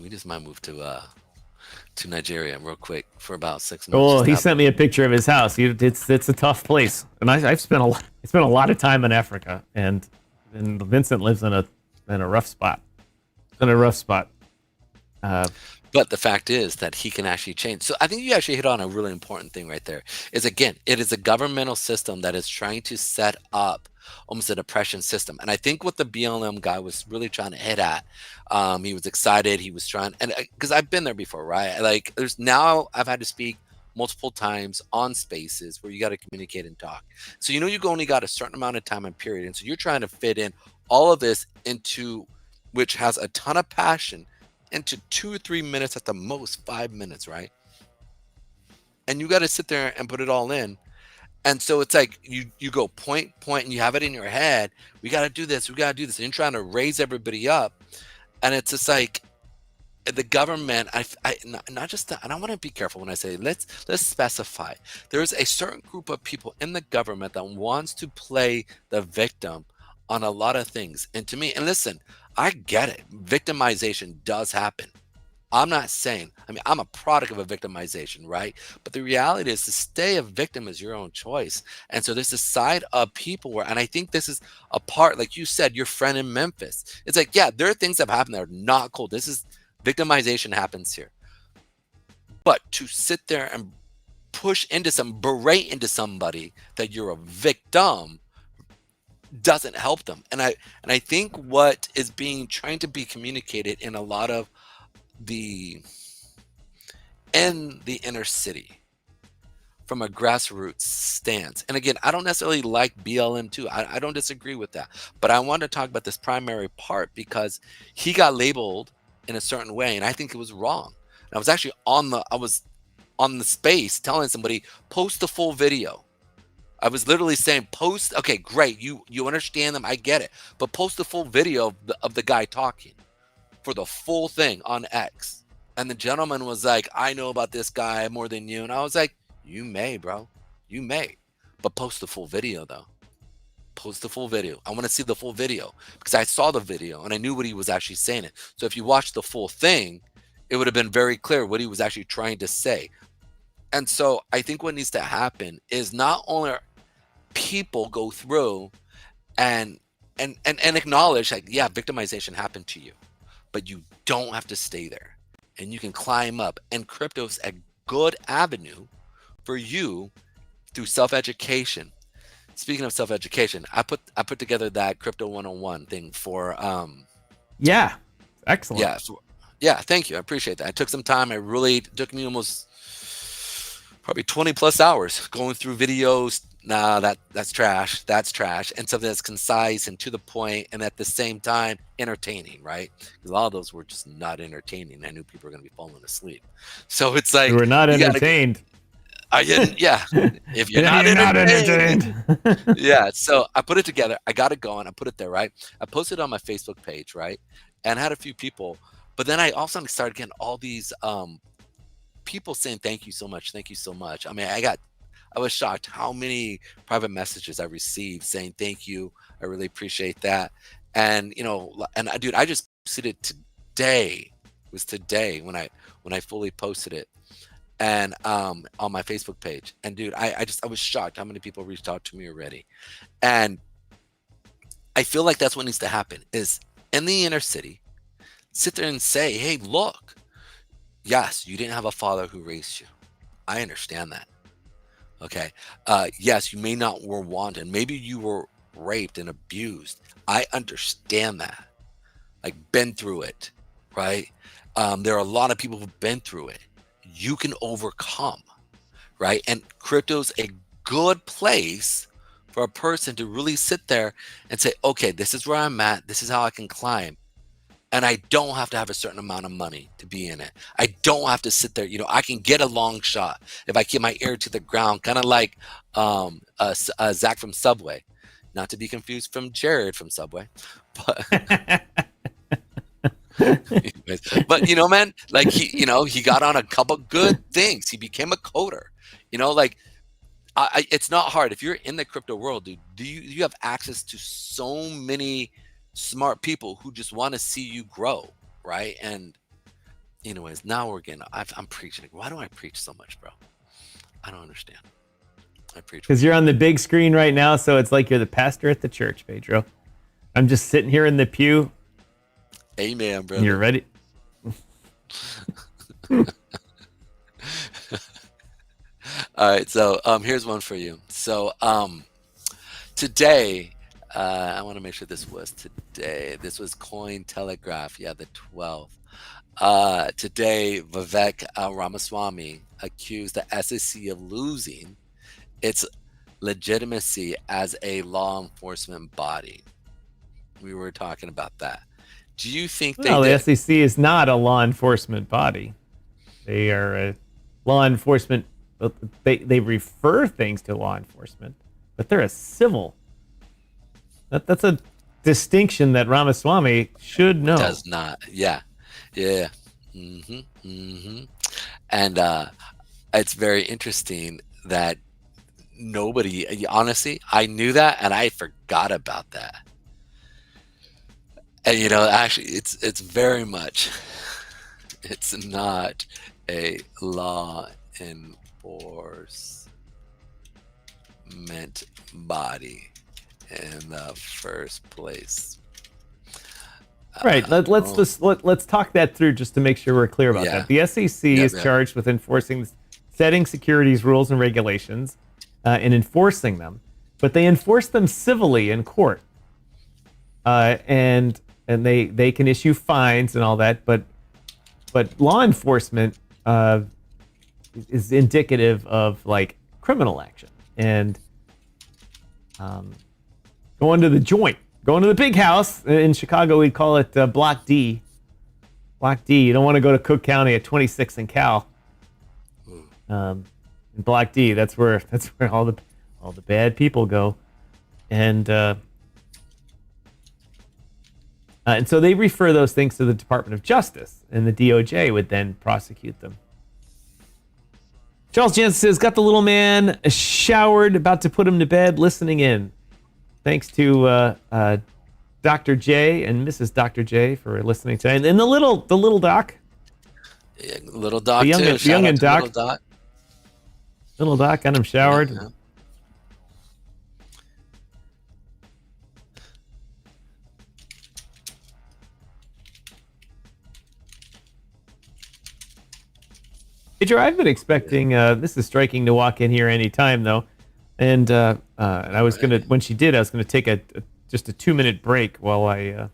we just might move to Nigeria real quick for about 6 months. Oh, he sent me a picture of his house. It's a tough place, and I've spent a lot of time in Africa, and Vincent lives in a rough spot. But the fact is that he can actually change. So I think you actually hit on a really important thing right there. Is again, it is a governmental system that is trying to set up almost a depression system. And I think what the BLM guy was really trying to hit at, he was excited. He was trying, and because I've been there before, right? Like I've had to speak multiple times on spaces where you got to communicate and talk. So, you only got a certain amount of time and period. And so you're trying to fit in all of this into, which has a ton of passion, into 2 or 3 minutes, at the most 5 minutes, right? And you got to sit there and put it all in. And so it's like you go point, and you have it in your head. We got to do this. We got to do this. And you're trying to raise everybody up. And it's just like the government, not just that, and I want to be careful when I say, let's specify. There's a certain group of people in the government that wants to play the victim on a lot of things. And to me, and listen, I get it. Victimization does happen. I'm not saying, I'm a product of a victimization, right? But the reality is, to stay a victim is your own choice. And so there's a side of people where, and I think this is a part, like you said, your friend in Memphis. It's like, yeah, there are things that happen that are not cool. Victimization happens here. But to sit there and berate into somebody that you're a victim doesn't help them. And I think what is trying to be communicated in a lot of in the inner city from a grassroots stance. And again, I don't necessarily like BLM too. I don't disagree with that. But I want to talk about this primary part because he got labeled in a certain way, and I think it was wrong. And I was actually on the space telling somebody, post the full video. I was literally saying, post, okay, great, you understand them, I get it, but post the full video of the guy talking for the full thing on X. And the gentleman was like, I know about this guy more than you. And I was like, you may, bro, you may, but post the full video though. Post the full video. I want to see the full video because I saw the video and I knew what he was actually saying it. So if you watch the full thing, it would have been very clear what he was actually trying to say. And so I think what needs to happen is not only people go through and acknowledge, like, yeah, victimization happened to you, but you don't have to stay there, and you can climb up. And crypto's a good avenue for you through self-education. Speaking of self-education, I put together that Crypto 101 thing for Yeah, excellent. Yeah, thank you. I appreciate that. I took some time. It took me almost probably 20 plus hours going through videos. Nah, that's trash. That's trash. And something that's concise and to the point, and at the same time entertaining, right? Because a lot of those were just not entertaining. I knew people were going to be falling asleep. So it's like, you were not entertained. I didn't. Yeah. If you're not entertained. Yeah. So I put it together. I got it going. I put it there, right? I posted it on my Facebook page, right? And had a few people. But then I also started getting all these people saying, thank you so much. Thank you so much. I mean, I was shocked how many private messages I received saying, thank you. I really appreciate that. And, dude, I just posted it today. It was today when I fully posted it. And on my Facebook page. And dude, I was shocked how many people reached out to me already. And I feel like that's what needs to happen is in the inner city, sit there and say, hey, look, yes, you didn't have a father who raised you. I understand that. Okay. Yes, you may not were wanted. Maybe you were raped and abused. I understand that. Like, been through it, right? There are a lot of people who've been through it. You can overcome, right? And crypto's a good place for a person to really sit there and say, okay, this is where I'm at. This is how I can climb. And I don't have to have a certain amount of money to be in it. I don't have to sit there. I can get a long shot if I keep my ear to the ground, kind of like Zach from Subway, not to be confused from Jared from Subway. But but man, like he got on a couple good things. He became a coder. It's not hard if you're in the crypto world, dude. You have access to so many smart people who just want to see you grow, right? And anyways, now I'm preaching. Why do I preach so much, bro? I don't understand. I preach because you're on the big screen right now, so it's like you're the pastor at the church, Pedro. I'm just sitting here in the pew. Amen, brother. You're ready. All right, so here's one for you. So today, I want to make sure this was today. This was Cointelegraph. Yeah, the 12th. Today, Vivek Ramaswamy accused the SEC of losing its legitimacy as a law enforcement body. We were talking about that. Do you think they Well, the did? SEC is not a law enforcement body. They are a law enforcement. They refer things to law enforcement, but they're a civil. That's a distinction that Ramaswamy should know. Does not. Yeah. Yeah. And it's very interesting that nobody, honestly, I knew that and I forgot about that. And actually, it's very much, it's not a law enforcement body in the first place. Right. Let's talk that through just to make sure we're clear about that. The SEC is charged with enforcing, setting securities rules and regulations, and enforcing them, but they enforce them civilly in court, and they can issue fines and all that. But law enforcement is indicative of like criminal action and going to the joint. Going to the big house. In Chicago, we'd call it Block D. Block D. You don't want to go to Cook County at 26th and Cal. In Block D, that's where all the bad people go, and so they refer those things to the Department of Justice, and the DOJ would then prosecute them. Charles Jansen says, got the little man showered, about to put him to bed, listening in. Thanks to Dr. J and Mrs. Dr. J for listening today. And the little doc. Yeah, little doc, the young, too. The young and doc. Little doc. Little doc got him showered. Yeah. Pedro, I've been expecting, this is striking to walk in here anytime, though. And I was going to, when she did, I was going to take just a 2-minute break while I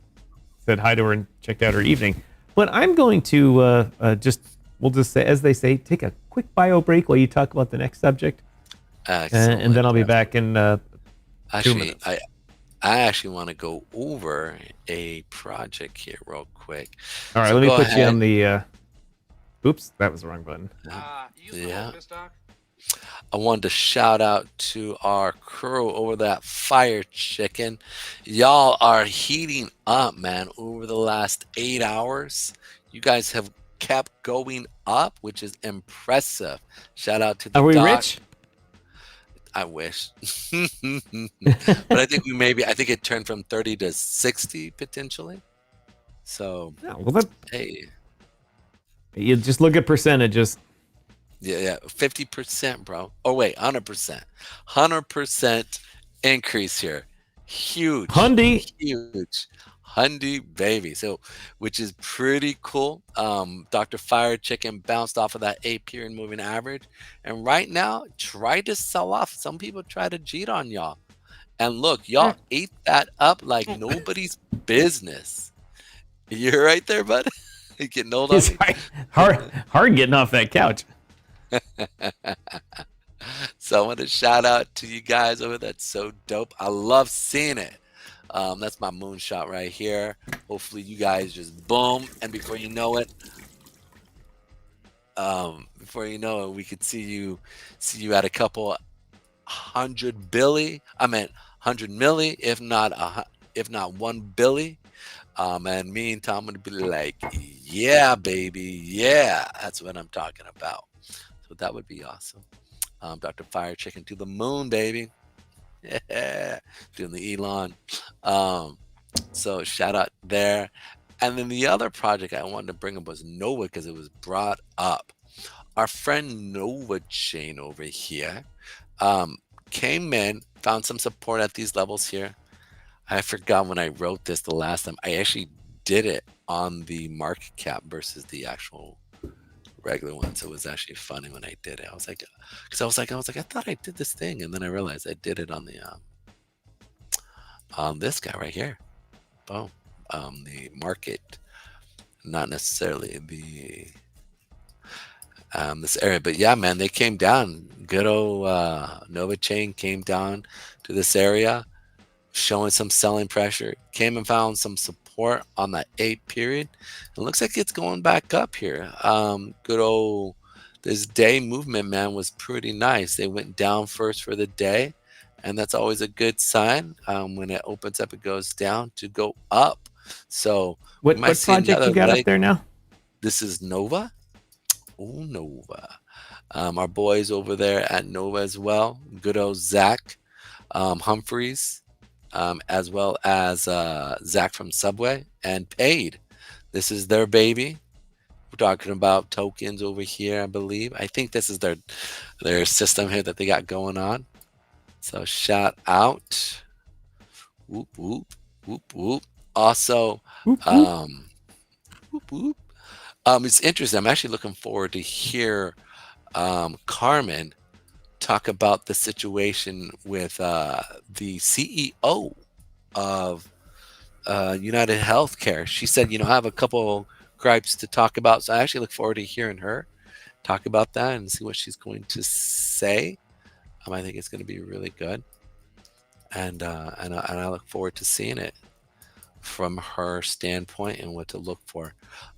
said hi to her and checked out her evening. But I'm going to we'll just say, as they say, take a quick bio break while you talk about the next subject. And then I'll be back in 2 minutes. I actually want to go over a project here real quick. All right, so let me put you on the, oops, that was the wrong button. Yeah. I wanted to shout out to our crew over that Fire Chicken. Y'all are heating up, man, over the last 8 hours. You guys have kept going up, which is impressive. Shout out to the Are we doc. rich? I wish. But I think I think it turned from 30 to 60 potentially. So, hey. You just look at percentages. Yeah, 50%, bro. Oh wait, 100%. 100% increase here. Huge. Huge. Hundy baby. So, which is pretty cool. Dr. Fire Chicken bounced off of that 8-period moving average. And right now, try to sell off. Some people try to cheat on y'all. And look, y'all ate that up like nobody's business. You're right there, bud. You getting old on me? Hard getting off that couch. So I want to shout out to you guys over. That's so dope. I love seeing it. That's my moonshot right here. Hopefully you guys just boom, and before you know it, we could see you at a couple 100 billy. I meant 100 milli, if not 1 billy. And me and Tom would be like, yeah, baby, yeah, that's what I'm talking about. So that would be awesome. Dr. Fire Chicken to the moon, baby. Yeah, doing the Elon. So shout out there. And then the other project I wanted to bring up was Nova, because it was brought up. Our friend Nova Chain over here came in, found some support at these levels here. I forgot when I wrote this the last time. I actually did it on the market cap versus the actual regular one. So it was actually funny when I did it. I was like, I thought I did this thing, and then I realized I did it on the on this guy right here. Boom. The market, not necessarily the this area, but yeah, man, they came down. Good old Nova Chain came down to this area, showing some selling pressure. Came and found some support on that 8 period. It looks like it's going back up here. Good old this day movement, man, was pretty nice. They went down first for the day, and that's always a good sign. When it opens up, it goes down to go up. So we What might see project another you got up leg. there now? This is Nova. Oh, Nova. Our boys over there at Nova as well. Good old Zach Humphreys, as well as Zach from Subway and Paid. This is their baby. We're talking about tokens over here, I believe. I think this is their system here that they got going on. So shout out. Whoop, whoop, whoop, whoop. Also, Whoop, whoop. whoop, whoop. It's interesting. I'm actually looking forward to hear Carmen talk about the situation with the CEO of United Healthcare. She said, I have a couple gripes to talk about. So I actually look forward to hearing her talk about that and see what she's going to say. I think it's going to be really good. And I look forward to seeing it from her standpoint and what to look for.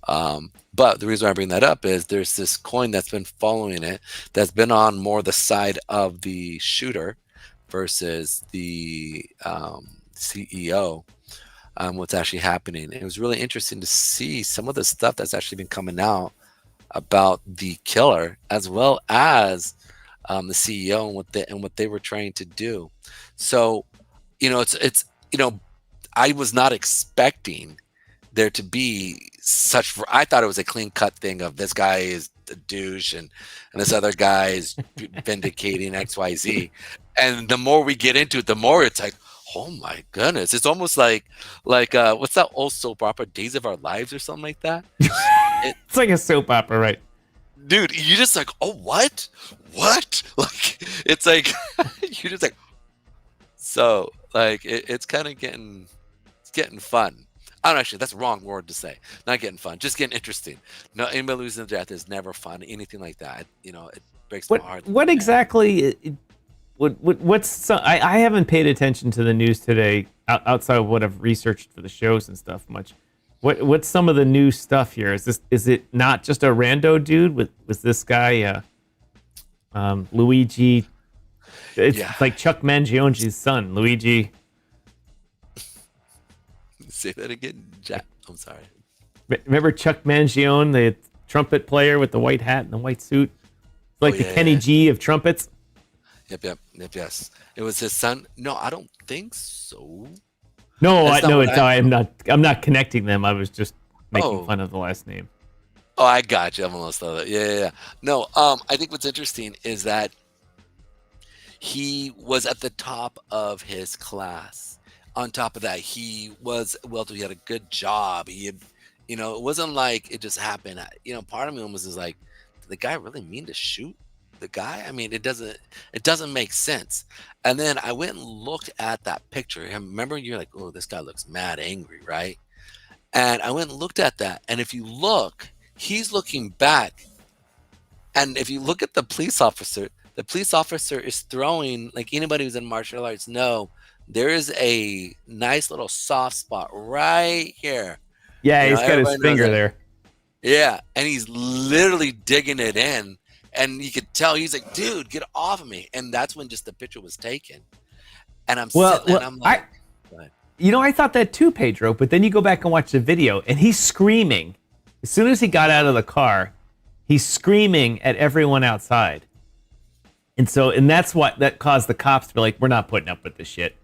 But the reason I bring that up is there's this coin that's been following it that's been on more the side of the shooter versus the CEO. What's actually happening. It was really interesting to see some of the stuff that's actually been coming out about the killer as well as the CEO and what they were trying to do. So, it's I was not expecting there to be such. I thought it was a clean cut thing of this guy is a douche and this other guy is vindicating XYZ. And the more we get into it, the more it's like, oh my goodness! It's almost like what's that old soap opera, Days of Our Lives or something like that? It's like a soap opera, right? Dude, you just like, oh what? Like it's like you're just like. So like it's kind of getting fun. I don't actually, that's the wrong word to say. Not getting fun, just getting interesting. No, anybody losing their death is never fun. Anything like that, it breaks my heart. What exactly? What's I haven't paid attention to the news today outside of what I've researched for the shows and stuff much. What's some of the new stuff here? Is it not just a rando dude? Was this guy Luigi? It's like Chuck Mangione's son, Luigi. Say that again, Jack. I'm sorry. Remember Chuck Mangione, the trumpet player with the white hat and the white suit? It's like the Kenny G of trumpets. Yep, yes. It was his son. No, I don't think so. No, I'm not connecting them. I was just making fun of the last name. Oh, I got you. I'm almost that. Yeah. No, I think what's interesting is that he was at the top of his class. On top of that, he had a good job. He had, it wasn't like it just happened. Part of me almost is like, did the guy really mean to shoot the guy? I mean, it doesn't make sense. And then I went and looked at that picture. Remember, you're like, oh, this guy looks mad angry, right? And I went and looked at that. And if you look, he's looking back. And if you look at the police officer is throwing, like anybody who's in martial arts know, there is a nice little soft spot right here. Yeah, he's got his finger there. Yeah, and he's literally digging it in. And you could tell he's like, dude, get off of me. And that's when just the picture was taken. And I'm sitting there and I'm like, I thought that too, Pedro, but then you go back and watch the video and he's screaming. As soon as he got out of the car, he's screaming at everyone outside. And that's what that caused the cops to be like, we're not putting up with this shit.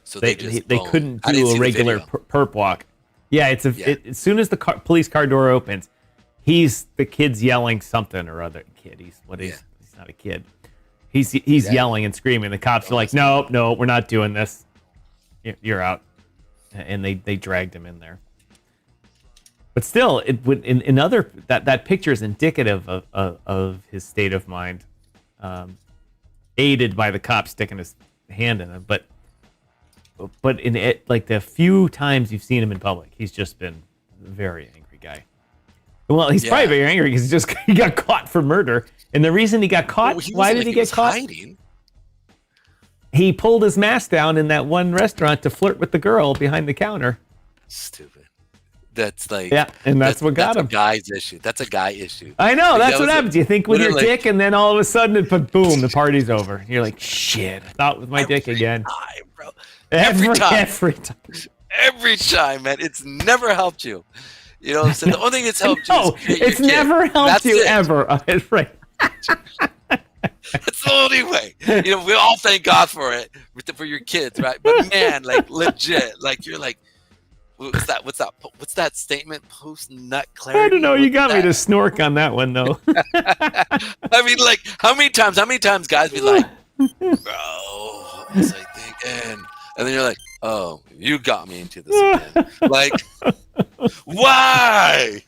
So they couldn't do a regular perp walk. Yeah, as soon as the police car door opens, the kid's yelling something or other. He's not a kid. He's yelling and screaming. The cops are like, no, we're not doing this. You're out. And they dragged him in there. But still, it would that picture is indicative of his state of mind, aided by the cop sticking his hand in him. But but in it, like the few times you've seen him in public, he's just been a very angry guy. Well, he's probably very angry because he got caught for murder. And the reason he got caught, why did he get caught? Hiding. He pulled his mask down in that one restaurant to flirt with the girl behind the counter. Stupid. That's like and that's what got him. That's a guy's issue. That's a guy issue. I know. Like, that's what happens. You think with your dick, and then all of a sudden, boom, the party's over. You're like, shit. I thought with my dick again. Time, bro. Every time. Every time, man. It's never helped you. You know what I'm saying? The only thing it's helped you is it's never helped you ever. Right. That's the only way. You know, we all thank God for it, for your kids, right? But man, like legit, like you're like, what's that statement? Post nut clarity. I don't know. You got me to snork on that one though. I mean, like, how many times guys be like, bro, what was I thinking? And then you're like, oh, you got me into this again. Like, why?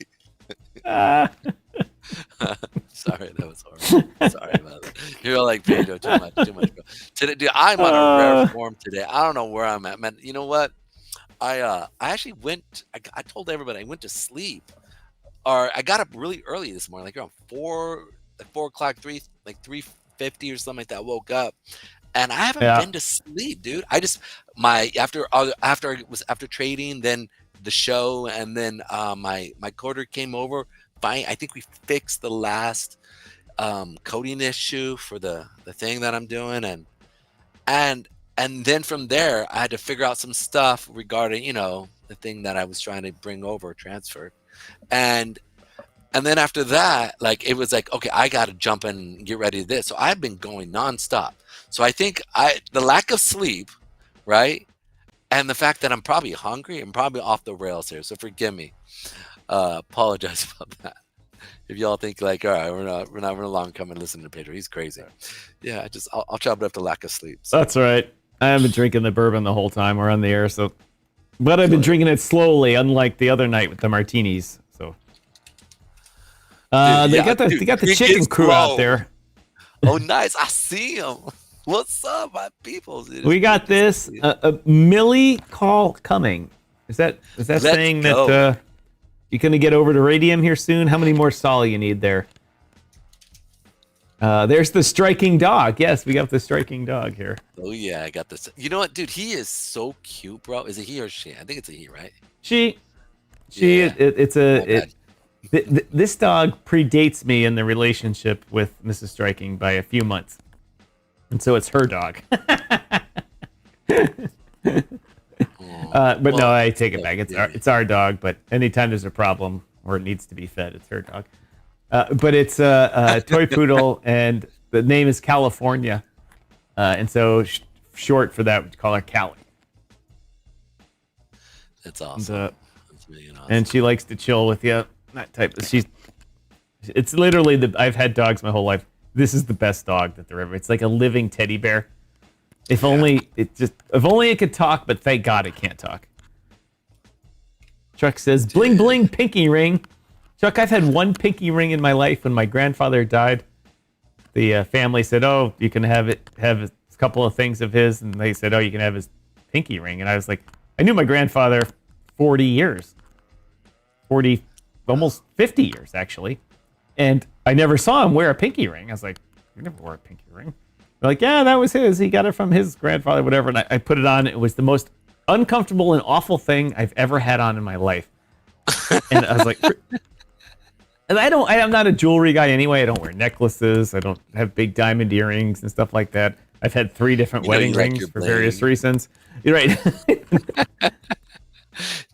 Sorry, that was horrible. Sorry about that. You're like, Pedro, too much, bro. Today, dude, I'm on a rare form today. I don't know where I'm at, man. You know what? I actually went. I told everybody I went to sleep, or I got up really early this morning, like around 4 o'clock, 3:50 or something like that. I woke up, and I haven't been to sleep, dude. I just after trading, then the show, and then my quarter came over. Fine, I think we fixed the last coding issue for the thing that I'm doing, and then from there I had to figure out some stuff regarding, you know, the thing that I was trying to bring over, transfer, and then after that, like, it was like, okay, I got to jump and get ready to this. So I've been going nonstop. So I think the lack of sleep, right, and the fact that I'm probably hungry, I'm probably off the rails here. So forgive me. Apologize about that. If y'all think like, all right, we're not long come and listen to Pedro, he's crazy. Yeah, I'll chop it up to lack of sleep. So. That's right. I haven't been drinking the bourbon the whole time we're on the air, but I've been drinking it slowly, unlike the other night with the martinis. So they got the chicken crew out there. Oh, nice! I see them. What's up, my people? We got this Millie call coming. Is that saying that you're gonna get over to Radium here soon? How many more Sol you need there? There's the striking dog. Yes, we got the striking dog here. Oh yeah, I got this. You know what, dude? He is so cute, bro. Is it he or she? I think it's a he, right? She. Yeah. This dog predates me in the relationship with Mrs. Striking by a few months, and so it's her dog. But no, I take it back. It's our dog. But anytime there's a problem or it needs to be fed, it's her dog. But it's a toy poodle, and the name is California, and so short for that, we call her Callie. That's awesome. That's really awesome. And she likes to chill with you. That type. It's literally I've had dogs my whole life. This is the best dog that there ever. It's like a living teddy bear. If only it could talk, but thank God it can't talk. Chuck says, "Bling bling pinky ring." Chuck, I've had one pinky ring in my life. When my grandfather died, the family said, "Oh, you can have a couple of things of his," and they said, "Oh, you can have his pinky ring." And I was like, I knew my grandfather 40 years, almost 50 years actually, and I never saw him wear a pinky ring. I was like, "You never wore a pinky ring?" They're like, "Yeah, that was his. He got it from his grandfather, whatever." And I put it on. It was the most uncomfortable and awful thing I've ever had on in my life. And I was like, and I'm not a jewelry guy anyway. I don't wear necklaces. I don't have big diamond earrings and stuff like that. I've had 3 different wedding rings for various reasons. You're right.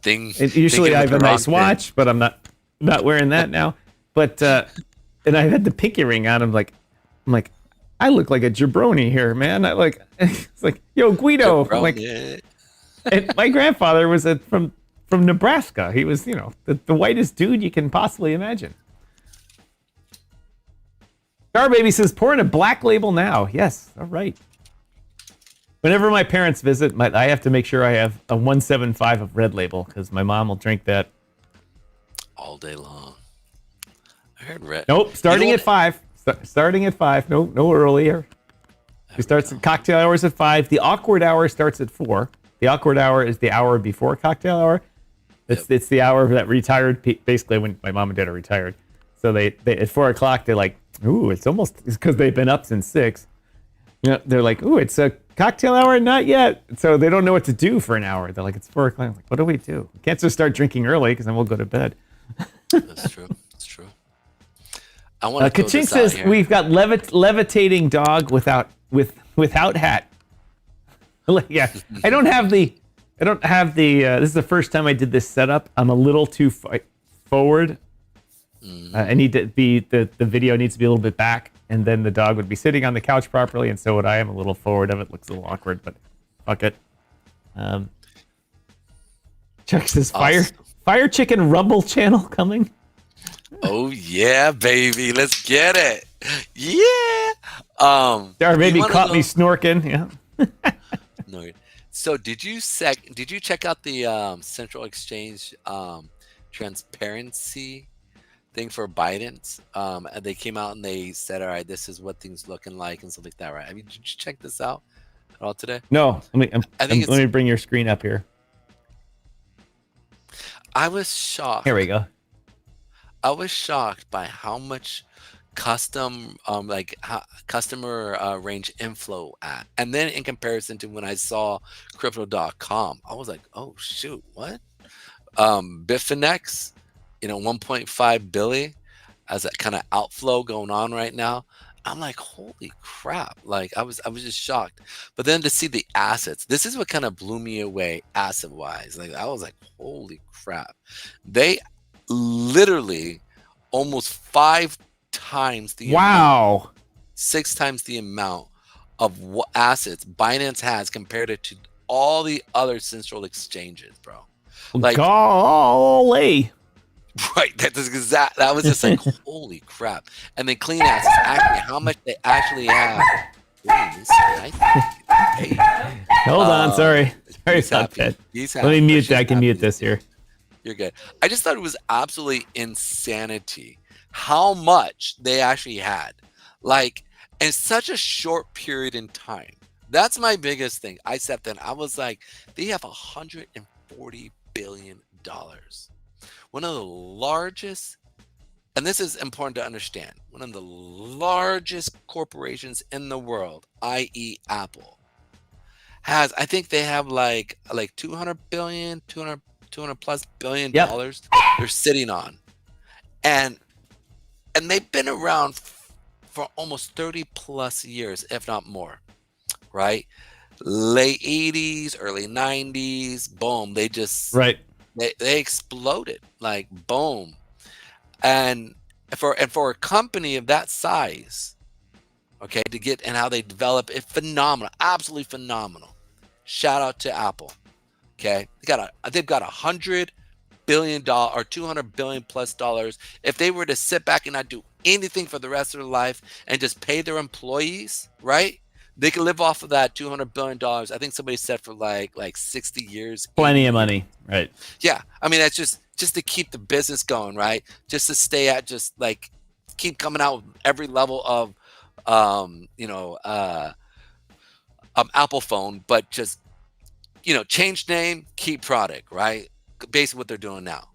Usually I have a nice watch, but I'm not wearing that now. But and I had the pinky ring on. I'm like, I look like a jabroni here, man. It's like, yo, Guido. And my grandfather was from Nebraska. He was, the whitest dude you can possibly imagine. Star Baby says, pouring a black label now. Yes, all right. Whenever my parents visit, I have to make sure I have a 175 of Red Label because my mom will drink that all day long. I heard red. Nope, starting at 5. Starting at 5. No earlier. She starts at cocktail hours at 5. The awkward hour starts at 4. The awkward hour is the hour before cocktail hour. It's the hour that retired, basically when my mom and dad are retired. So they at 4 o'clock, they're like, ooh, it's because they've been up since 6. They're like, ooh, it's a cocktail hour? Not yet. So they don't know what to do for an hour. They're like, it's 4 o'clock. I'm like, what do we do? We can't just start drinking early because then we'll go to bed. That's true. That's true. I want to Kachink says we've got levitating dog without hat. Yeah, I don't have the. This is the first time I did this setup. I'm a little too forward. I need to be the video needs to be a little bit back, and then the dog would be sitting on the couch properly, and so would I. I'm a little forward of it. Looks a little awkward, but fuck it. Chuck says fire chicken rumble channel coming. Oh yeah, baby, let's get it. Yeah. Or maybe caught me snorking. Yeah. No. So did you check out the Central Exchange transparency thing for Binance? And they came out and they said, all right, this is what things looking like and stuff like that, right? I mean, did you check this out at all today? No. Let me bring your screen up here. I was shocked. Here we go. I was shocked by how much customer range inflow at, and then in comparison to when I saw crypto.com, I was like, oh shoot, what? Bitfinex, 1.5 billion as that kind of outflow going on right now. I'm like, holy crap. Like I was just shocked. But then to see the assets, this is what kind of blew me away asset wise. Like I was like, holy crap. They literally almost 5 times the amount, 6 times the amount of what assets Binance has compared it to all the other central exchanges, bro. Like, golly. Right, that was just like holy crap. And then clean assets, actually how much they actually have. Hold on, sorry about that. Let me mute that. I can mute this here. You're good. I just thought it was absolutely insanity how much they actually had, like in such a short period in time. That's my biggest thing. I sat there and I was like, they have $140 billion. One of the largest, and this is important to understand, one of the largest corporations in the world, i.e. Apple, has, I think they have like 200 plus billion dollars they're sitting on. And they've been around for almost 30 plus years, if not more, right? Late 80s, early 90s, boom, they just they exploded, like boom. And for a company of that size, okay, to get and how they develop it, phenomenal, absolutely phenomenal. Shout out to Apple. Okay, they've got $100 billion or $200 billion plus dollars. If they were to sit back and not do anything for the rest of their life and just pay their employees, right? They could live off of that $200 billion. I think somebody said for like 60 years. Plenty of money, right? Yeah, I mean that's just to keep the business going, right? Just to stay at, just like keep coming out with every level of Apple phone, but just change name, keep product, right? Basically what they're doing now.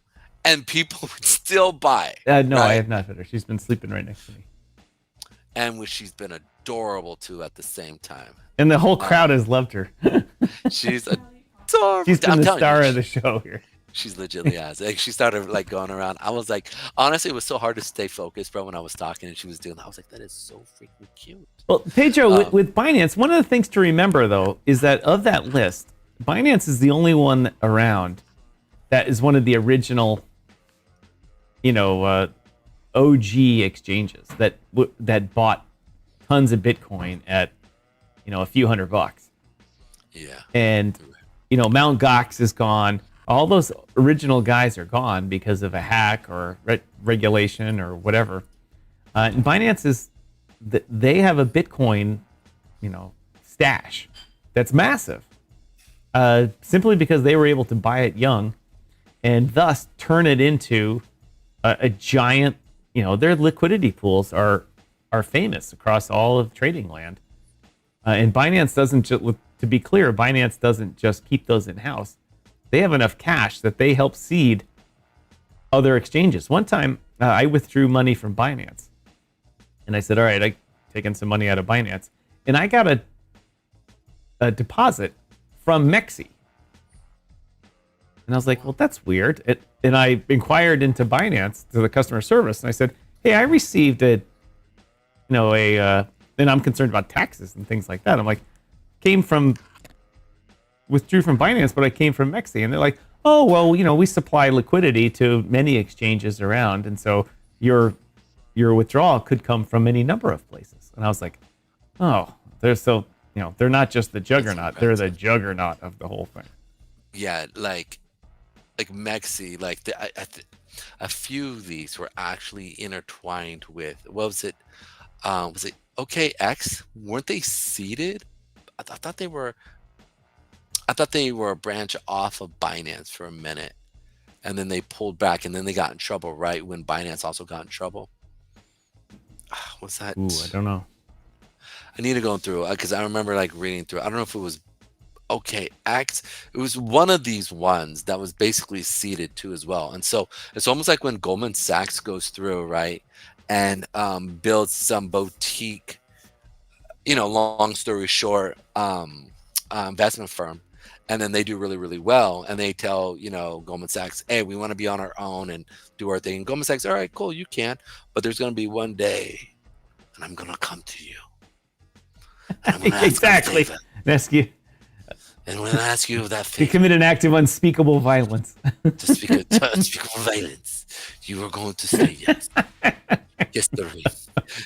And people would still buy. No, right? I have not met her. She's been sleeping right next to me. And she's been adorable too at the same time. And the whole crowd has loved her. She's adorable. She's been the star of the show here. She's legitimately has. Like, she started like going around. I was like, honestly, it was so hard to stay focused, bro, when I was talking and she was doing that. I was like, that is so freaking cute. Well, Pedro, with Binance, one of the things to remember though is that of that list, Binance is the only one around that is one of the original, OG exchanges that bought tons of Bitcoin at, a few $100. Yeah. And, Mt. Gox is gone. All those original guys are gone because of a hack or regulation or whatever. And Binance they have a Bitcoin, stash that's massive. Simply because they were able to buy it young and thus turn it into a giant, their liquidity pools are famous across all of trading land. And Binance doesn't to be clear, Binance doesn't just keep those in-house. They have enough cash that they help seed other exchanges. One time, I withdrew money from Binance. And I said, all right, I'm taking some money out of Binance. And I got a deposit from Mexi. And I was like, well, that's weird. And I inquired into Binance to the customer service, and I said, hey, I received and I'm concerned about taxes and things like that. I'm like, withdrew from Binance, but I came from Mexi. And they're like, oh, well, we supply liquidity to many exchanges around. And so your withdrawal could come from any number of places. And I was like, oh, they're not just the juggernaut. They're the juggernaut of the whole thing. Yeah, like Mexi, a few of these were actually intertwined with, what was it? Was it OKX? Weren't they seeded? I thought they were a branch off of Binance for a minute, and then they pulled back, and then they got in trouble, right? When Binance also got in trouble. What's that? Ooh, I don't know. I need to go through because I remember reading through. I don't know if it was OKX. It was one of these ones that was basically seeded too as well. And so it's almost like when Goldman Sachs goes through, right, and builds some boutique, long story short, investment firm, and then they do really, really well, and they tell Goldman Sachs, hey, we want to be on our own and do our thing. And Goldman Sachs, all right, cool, you can, but there's going to be one day, and I'm going to come to you. And I'm gonna exactly. Ask you. And I'm going to ask you that favor. You commit an act of unspeakable violence. To speak of unspeakable violence, you are going to say yes. History.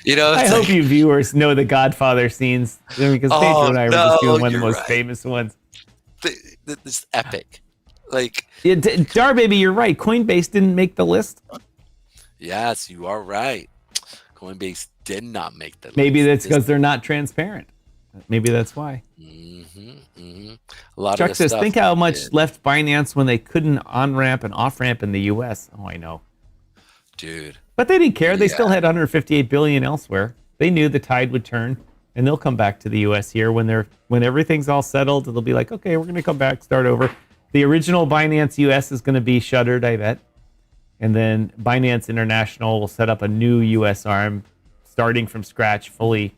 I hope you viewers know the Godfather scenes, because Pedro and I were just doing one of the most famous ones. This epic. Jar Baby, you're right. Coinbase didn't make the list. Yes, you are right. Coinbase did not make the list. Maybe that's because they're not transparent. Maybe that's why. A lot Chuck of says, stuff think how much left Binance when they couldn't on-ramp and off-ramp in the U.S. Oh, I know. Dude. But they didn't care. They still had 158 billion elsewhere. They knew the tide would turn, and they'll come back to the U.S. here when everything's all settled. They'll be like, okay, we're going to come back, start over. The original Binance U.S. is going to be shuttered, I bet. And then Binance International will set up a new U.S. arm, starting from scratch, fully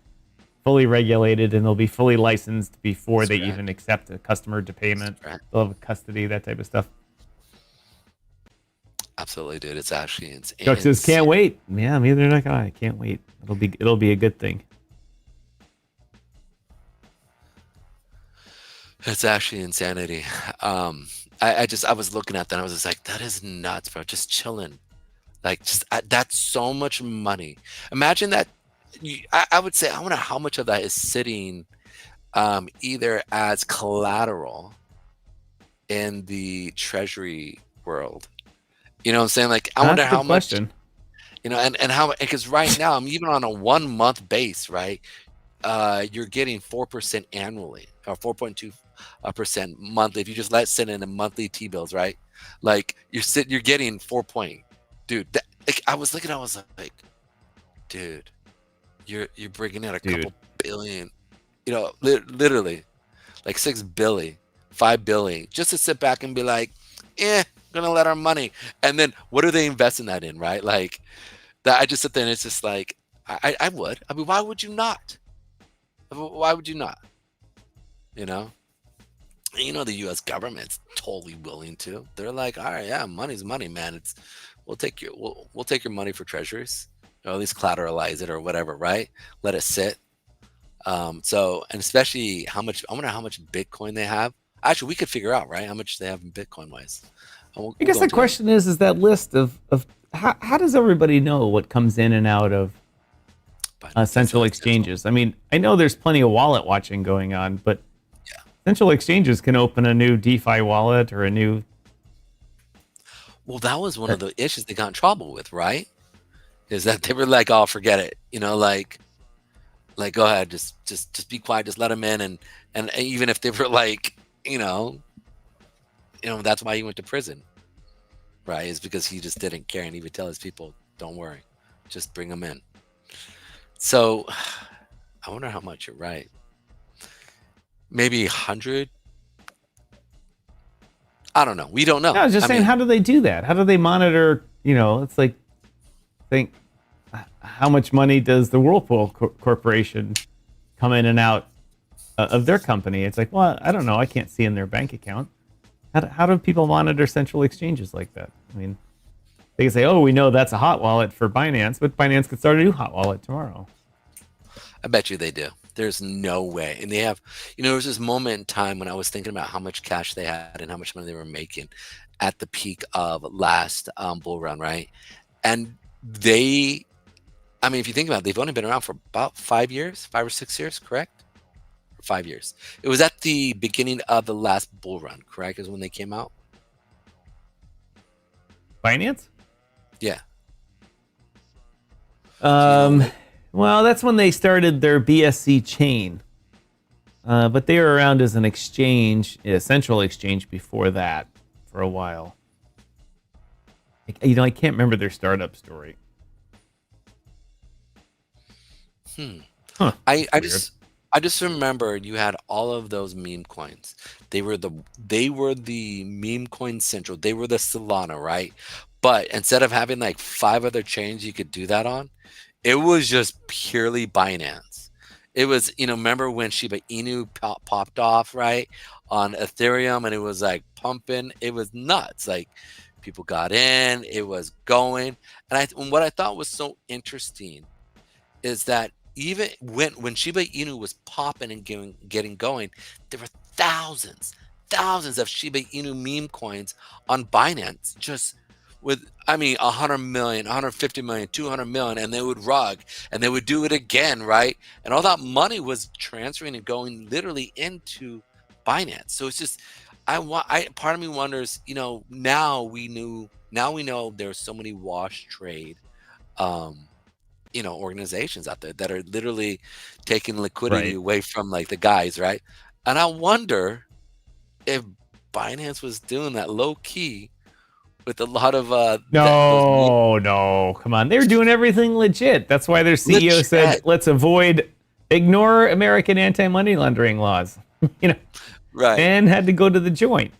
regulated, and they'll be fully licensed before they even accept a customer to payment. They'll have custody, that type of stuff. Absolutely, dude. It's actually insane. Chuck says, can't wait. Yeah, neither do I. Can't wait. It'll be a good thing. It's actually insanity. I was looking at that and I was just like, that is nuts, bro. Just chilling. That's so much money. Imagine that. I would say, I wonder how much of that is sitting either as collateral in the treasury world. You know what I'm saying? I wonder how much, and how, because right now I'm even on a 1 month base, right? You're getting 4% annually, or 4.2% monthly. If you just let sit in a monthly T-bills, right? You're getting 4 point, dude. I was looking, I was like, dude, you're bringing in a couple billion, literally, 6 billion, 5 billion, just to sit back and be like, gonna let our money, and then what do they invest in that in, right? That. I just sit there and it's just like, I would. I mean, why would you not? Why would you not? The U.S. government's totally willing to. They're like, all right, yeah, money's money, man. We'll take your money for treasuries, or at least collateralize it or whatever, right? Let it sit. And especially I wonder how much Bitcoin they have. Actually, we could figure out, right, how much they have in Bitcoin wise. I guess the question is that list of how does everybody know what comes in and out of central exchanges? I mean, I know there's plenty of wallet watching going on, but central exchanges can open a new DeFi wallet or a new. Well, that was one of the issues they got in trouble with, right? Is that they were like, "Oh, forget it," go ahead, just be quiet, just let them in, and even if they were that's why he went to prison, right? Is because he just didn't care, and he would tell his people, "Don't worry, just bring them in." So, I wonder how much you're right. maybe 100. I don't know. We don't know. No, I was just saying, how do they do that? How do they monitor? It's like, think, how much money does the Whirlpool Corporation come in and out of their company? It's like, well, I don't know. I can't see in their bank account. How do people monitor central exchanges like that? I mean, they can say, oh, we know that's a hot wallet for Binance, but Binance could start a new hot wallet tomorrow. I bet you they do. There's no way. And they have, there was this moment in time when I was thinking about how much cash they had and how much money they were making at the peak of last bull run, right? And if you think about it, they've only been around for about 5 years, 5 or 6 years, correct? 5 years. It was at the beginning of the last bull run, correct? Is when they came out? Binance? Yeah. Well, that's when they started their BSC chain. But they were around as an exchange, a central exchange before that for a while. I can't remember their startup story. Huh. I just remember you had all of those meme coins. They were the meme coin central. They were the Solana, right? But instead of having like 5 other chains you could do that on, it was just purely Binance. It was, remember when Shiba Inu popped off, right, on Ethereum, and it was like pumping. It was nuts. Like people got in, it was going. And what I thought was so interesting is that even when Shiba Inu was popping and getting going, there were thousands of Shiba Inu meme coins on Binance, just with 100 million, 150 million, 200 million, and they would rug and they would do it again, right? And all that money was transferring and going literally into Binance. So it's just, part of me wonders, now we know there's so many wash trade organizations out there that are literally taking liquidity away from like the guys, right? And I wonder if Binance was doing that low key with a lot of no, come on. They were doing everything legit. That's why their CEO said, let's ignore American anti-money laundering laws. Right. And had to go to the joint.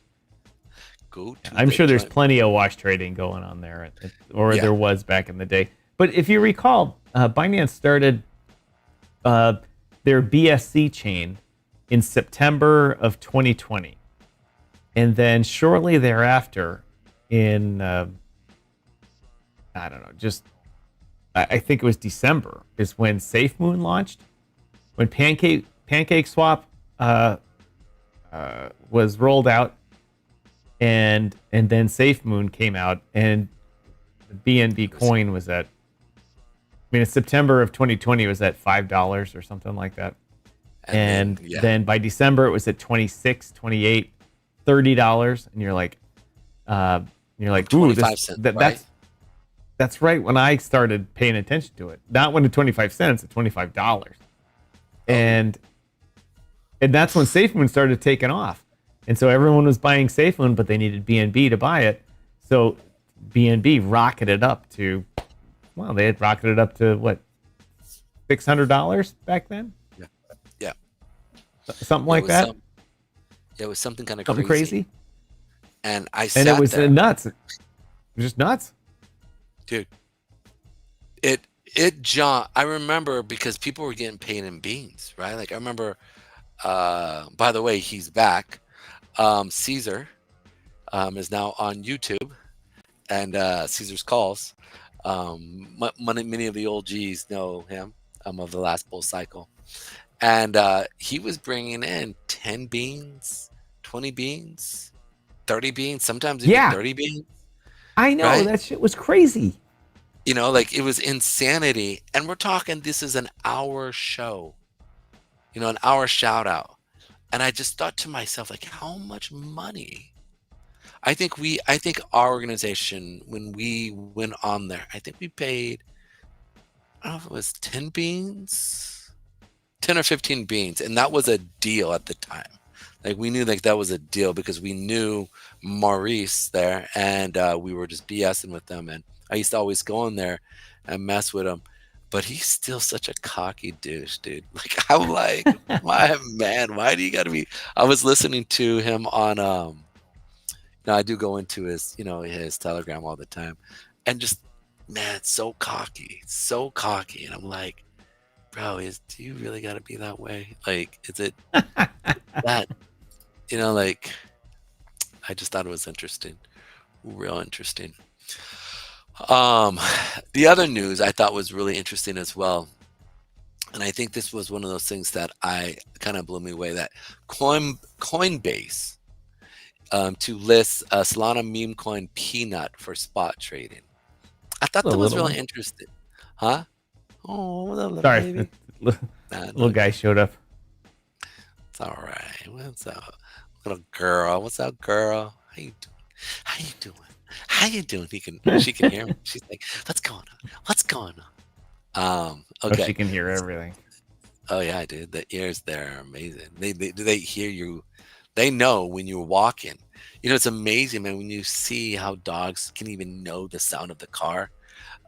I'm sure there's plenty of wash trading going on there, there was back in the day. But if you recall, Binance started their BSC chain in September of 2020. And then shortly thereafter, in, I think it was December, is when SafeMoon launched. When PancakeSwap was rolled out, and then SafeMoon came out, and the BNB coin was at, in September of 2020, it was at $5 or something like that. And then by December, it was at $26, $28, $30. And you're like, ooh, 25 cents, right? That's right when I started paying attention to it. Not when at 25 cents, at $25. And that's when SafeMoon started taking off. And so everyone was buying SafeMoon, but they needed BNB to buy it. So BNB rocketed up to, they had rocketed up to what, $600 back then? Yeah. Something like that? It was something kind of something crazy. And it was nuts. It was just nuts. Dude. John, I remember because people were getting paid in beans, right? Like I remember, by the way, he's back. Caesar is now on YouTube, and Caesar's Calls. Many of the old G's know him of the last bull cycle. And he was bringing in 10 beans, 20 beans, 30 beans, sometimes even 30 beans. I know, right? That shit was crazy. Like it was insanity. And we're talking, this is an hour show, an hour shout out. And I just thought to myself, like, how much money? I think our organization, when we went on there, I think we paid, I don't know if it was 10 beans, 10 or 15 beans. And that was a deal at the time. Like we knew like that was a deal because we knew Maurice there, and we were just BSing with them. And I used to always go in there and mess with him. but he's still such a cocky douche, dude. Like I'm like, why, man? Why do you gotta be? I was listening to him on now I do go into his his Telegram all the time, and just man, so cocky, and I'm like, bro, do you really gotta be that way? Like, is it that like I just thought it was interesting, real interesting. The other news I thought was really interesting as well, and I think this was one of those things that I kind of blew me away, that Coinbase to list Solana meme coin Peanut for spot trading. I thought that was really interesting. Huh? Oh, what up, little Sorry, baby? little guy showed up. It's all right. What's up, little girl? What's up, girl? How you doing? How you doing? How you doing? She can hear me. She's like, what's going on? What's going on? Okay. Oh, she can hear everything. Oh yeah, dude. The ears there are amazing. They hear you. They know when you're walking. It's amazing, man, when you see how dogs can even know the sound of the car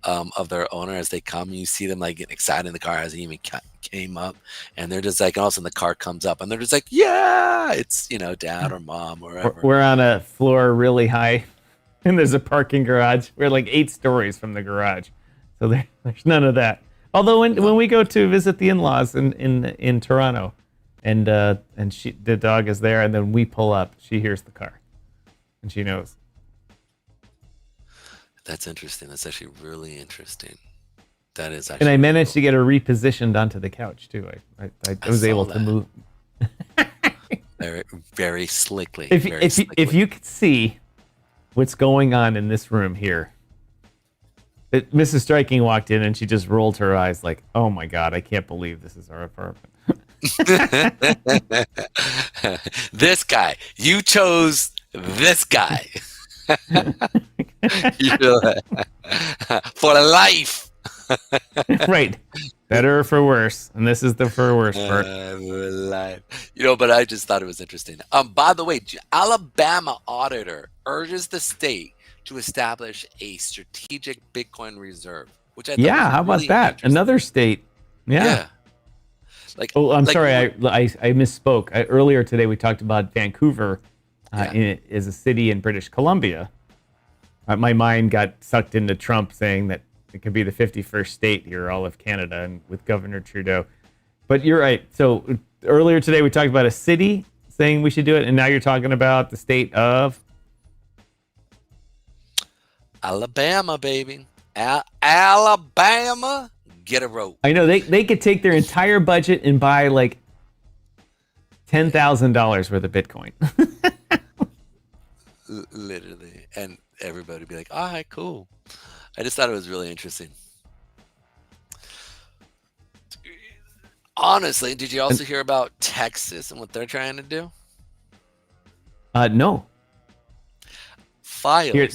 of their owner as they come. And you see them like getting excited in the car as it even came up, and they're just like, all of a sudden the car comes up, and they're just like, yeah, it's dad or mom or whatever. We're on a floor really high, and there's a parking garage. We're like 8 stories from the garage, so there's none of that. Although when we go to visit the in-laws in Toronto, and the dog is there, and then we pull up, she hears the car, and she knows. That's interesting. That's actually really interesting. That is actually. And I really managed cool. to get her repositioned onto the couch too. I was able to move. Very, very slickly. If you could see what's going on in this room here, Mrs. Striking walked in and she just rolled her eyes like, "Oh my God, I can't believe this is our apartment." This guy, you chose this guy. For life. Right. Better or for worse. And this is the for worse part. Life. But I just thought it was interesting. By the way, Alabama auditor urges the state to establish a strategic Bitcoin reserve, which I thought was how about really that? Another state. Yeah. Like, I'm sorry, I misspoke. Earlier today we talked about Vancouver is a city in British Columbia. My mind got sucked into Trump saying that it could be the 51st state here, all of Canada, and with Governor Trudeau. But you're right. So earlier today we talked about a city saying we should do it, and now you're talking about the state of Alabama, baby. Alabama, get a rope. I know they could take their entire budget and buy like $10,000 worth of Bitcoin. Literally, and everybody would be like, all right, cool. I just thought it was really interesting. Honestly, did you also hear about Texas and what they're trying to do? No. Files. Here,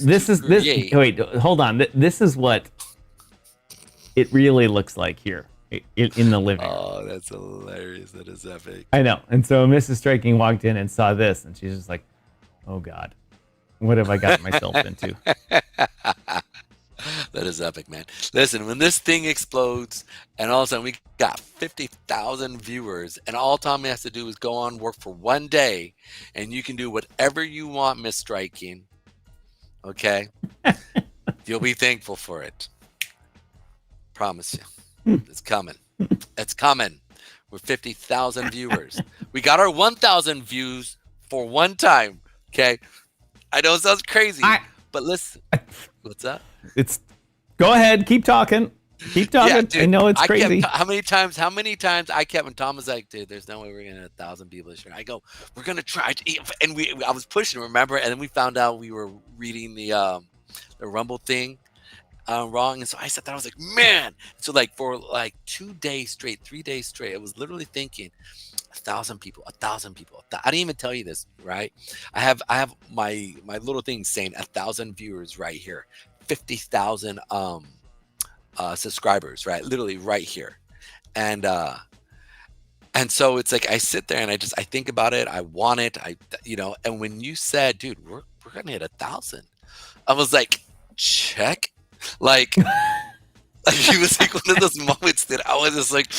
wait, hold on. This is what it really looks like here in the living room. Oh, that's hilarious. That is epic. I know. And so Mrs. Striking walked in and saw this, and she's just like, oh God, what have I gotten myself into? That is epic, man. Listen, when this thing explodes and all of a sudden we got 50,000 viewers and all Tommy has to do is go on work for one day and you can do whatever you want, Miss Striking. Okay? You'll be thankful for it. Promise you. It's coming. It's coming. We're 50,000 viewers. We got our 1,000 views for one time. Okay? I know it sounds crazy, but listen. What's up? Go ahead, keep talking. Keep talking. Yeah, dude, I know it's crazy. How many times I kept, and Tom was like, dude, there's no way we're gonna have 1,000 people this year. I go, we're gonna try, and I was pushing, remember, and then we found out we were reading the Rumble thing wrong, and so I sat there, I was like, man. So like for like 2 days straight, 3 days straight, I was literally thinking 1,000 people, 1,000 people. I didn't even tell you this, right? I have my little thing saying 1,000 viewers right here, 50,000 subscribers, right? Literally right here. And so it's like I sit there and I think about it. I want it. And when you said, dude, we're gonna hit 1,000, I was like, check. Like Like he was like one of those moments that I was just like,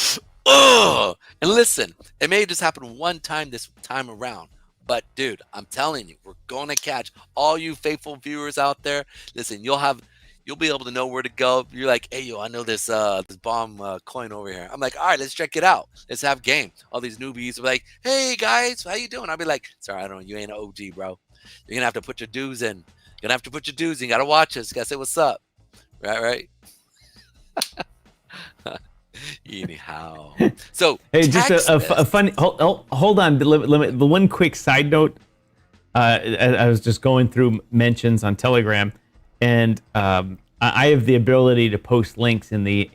oh. And listen, it may just happen one time this time around. But dude, I'm telling you, we're gonna catch all you faithful viewers out there. Listen, you'll be able to know where to go. You're like, hey yo, I know this bomb coin over here. I'm like, all right, let's check it out. Let's have game. All these newbies are like, hey guys, how you doing? I'll be like, sorry, I don't. You ain't an OG, bro. You're gonna have to put your dues in. You're gonna have to put your dues in. You gotta watch us. You gotta say what's up. Right. Anyhow, so Hey, just a funny. Hold on. The one quick side note. I was just going through mentions on Telegram, and I have the ability to post links in the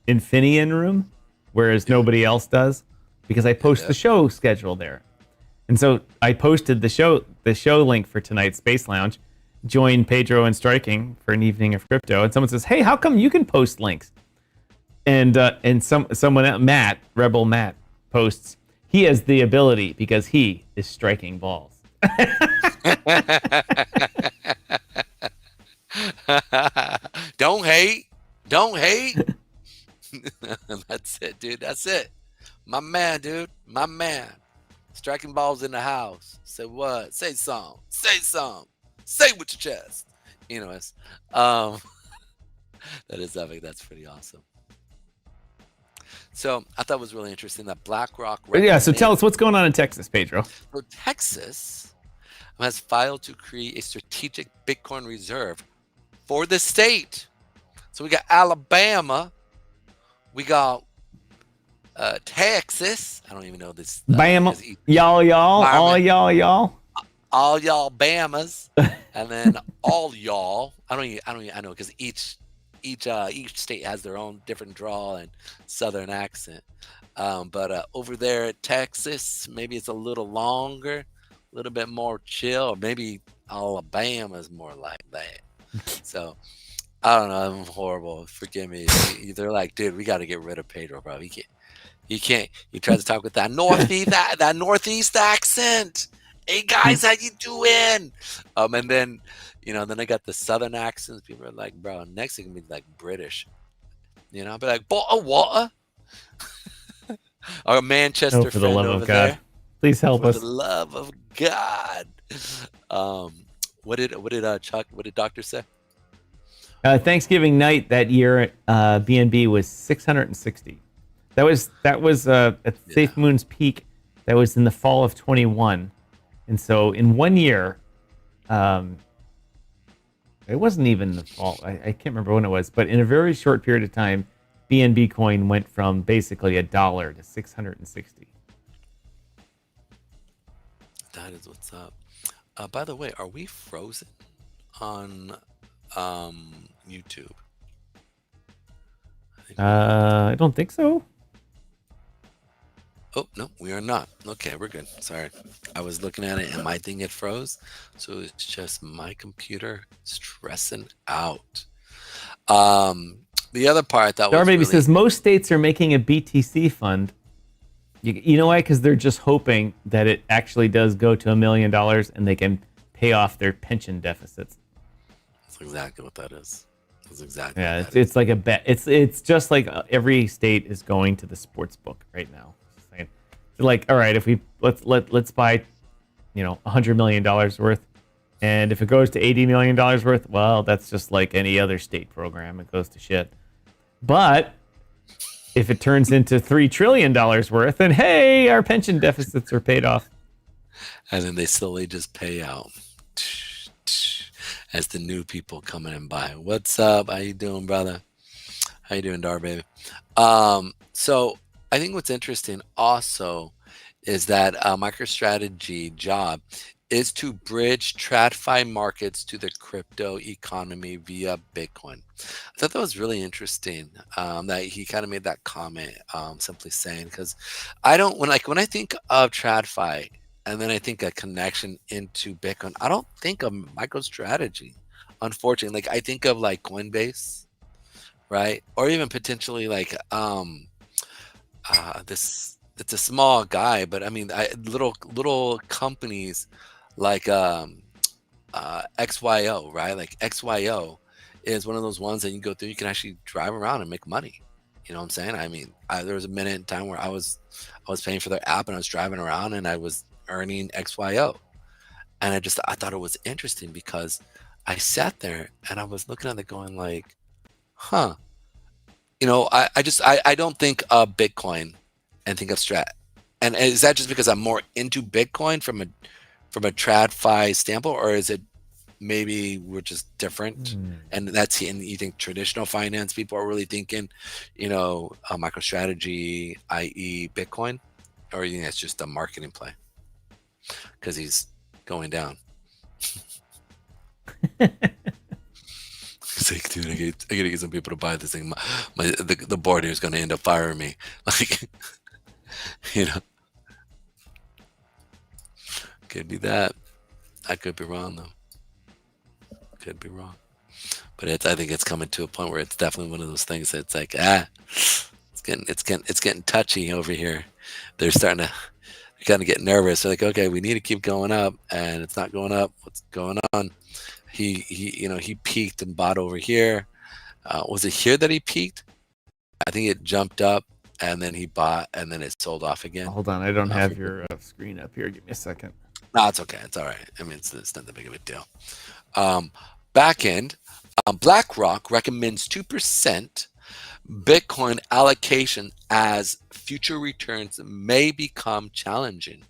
Infinian room, whereas nobody else does, because I post the show schedule there. And so I posted the show link for tonight's Space Lounge. Join Pedro and Striking for an evening of crypto. And someone says, "Hey, how come you can post links?" And someone else, Matt, Rebel Matt, posts, "He has the ability because he is striking balls." Don't hate. That's it, dude. That's it. My man, dude. My man. Striking balls in the house. Say what? Say some. Say some. Say it with your chest. Anyways, that is epic. That's pretty awesome. So I thought it was really interesting that BlackRock. Yeah. So tell us what's going on in Texas, Pedro. So Texas has filed to create a strategic Bitcoin reserve for the state. So we got Alabama, we got Texas. I don't even know this. Bama, y'all, all y'all Bamas, and then all y'all. I know because each state has their own different drawl and southern accent. But over there at Texas, maybe it's a little longer, a little bit more chill, or maybe Alabama is more like that. So I don't know. I'm horrible. Forgive me. They're like, dude, we got to get rid of Pedro, bro. He can't. He tries to talk with that northeast accent. Hey guys, how you doing? And then, then I got the southern accents. People are like, bro, next thing can be like British. I'll be like, bottle of water. Our Manchester for the friend love over of God, there. please help us. For the love of God. What did Doctor say? Thanksgiving night that year, BNB was 660. That was at Safe Moon's peak. That was in the fall of 21. And so in 1 year, it wasn't even the fall. I can't remember when it was, but in a very short period of time, BNB coin went from basically $1 to 660. That is what's up. By the way, are we frozen on YouTube? I don't think so. Oh, no, we are not. Okay, we're good. Sorry. I was looking at it and my thing had froze. So it's just my computer stressing out. The other part that DYOR Baby really... says most states are making a BTC fund. You know why? Because they're just hoping that it actually does go to $1 million and they can pay off their pension deficits. That's exactly what that is. That's exactly. Yeah, it's like a bet. It's just like every state is going to the sports book right now. Saying, like, all right, if we let's buy, $100 million worth, and if it goes to $80 million worth, well, that's just like any other state program. It goes to shit. But if it turns into $3 trillion worth, then hey, our pension deficits are paid off. And then they slowly just pay out as the new people come in and buy. What's up? How you doing, brother? How you doing, DYOR Baby? So I think what's interesting also is that MicroStrategy job is to bridge TradFi markets to the crypto economy via Bitcoin. I thought that was really interesting that he kind of made that comment, simply saying, because when I think of TradFi and then I think a connection into Bitcoin, I don't think of MicroStrategy, unfortunately. Like I think of like Coinbase, right? Or even potentially like this, it's a small guy, but I mean, little companies like XYO, right? Like XYO is one of those ones that you go through, you can actually drive around and make money. You know what I'm saying? I mean, there was a minute in time where I was paying for their app and I was driving around and I was earning XYO. And I thought it was interesting because I sat there and I was looking at it going like, huh. You know, I don't think of Bitcoin and think of Strat. And is that just because I'm more into Bitcoin from a TradFi standpoint, or is it maybe we're just different? And you think traditional finance people are really thinking, you know, MicroStrategy, i.e. Bitcoin, or you think it's just a marketing play because he's going down? It's like, dude, I gotta get some people to buy this thing. The board here is gonna end up firing me. Like, you know, could be that. I could be wrong though. Could be wrong. But I think it's coming to a point where it's definitely one of those things that's like, it's getting touchy over here. They're starting to kind of get nervous. They're like, okay, we need to keep going up, and it's not going up. What's going on? He peaked and bought over here. Was it here that he peaked? I think it jumped up and then he bought and then it sold off again. Hold on, I don't have your screen up here. Give me a second. No, it's okay. It's all right. I mean, it's not that big of a deal. Back end, BlackRock recommends 2% Bitcoin allocation as future returns may become challenging.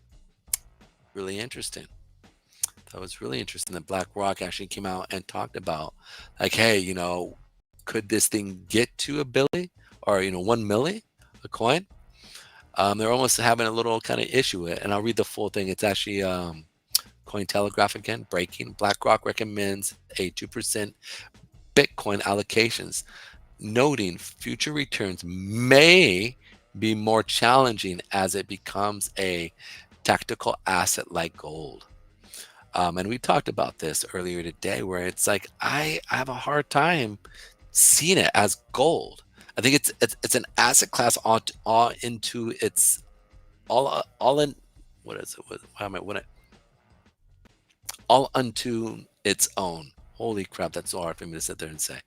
Really interesting. That was really interesting that BlackRock actually came out and talked about, like, hey, you know, could this thing get to a billy or, you know, 1 milli a coin? They're almost having a little kind of issue with it. And I'll read the full thing. It's actually Cointelegraph again, breaking. BlackRock recommends a 2% Bitcoin allocations, noting future returns may be more challenging as it becomes a tactical asset like gold. And we talked about this earlier today, where it's like I have a hard time seeing it as gold. I think it's an asset class all into its all in what is it? All unto its own. Holy crap, that's so hard for me to sit there and say.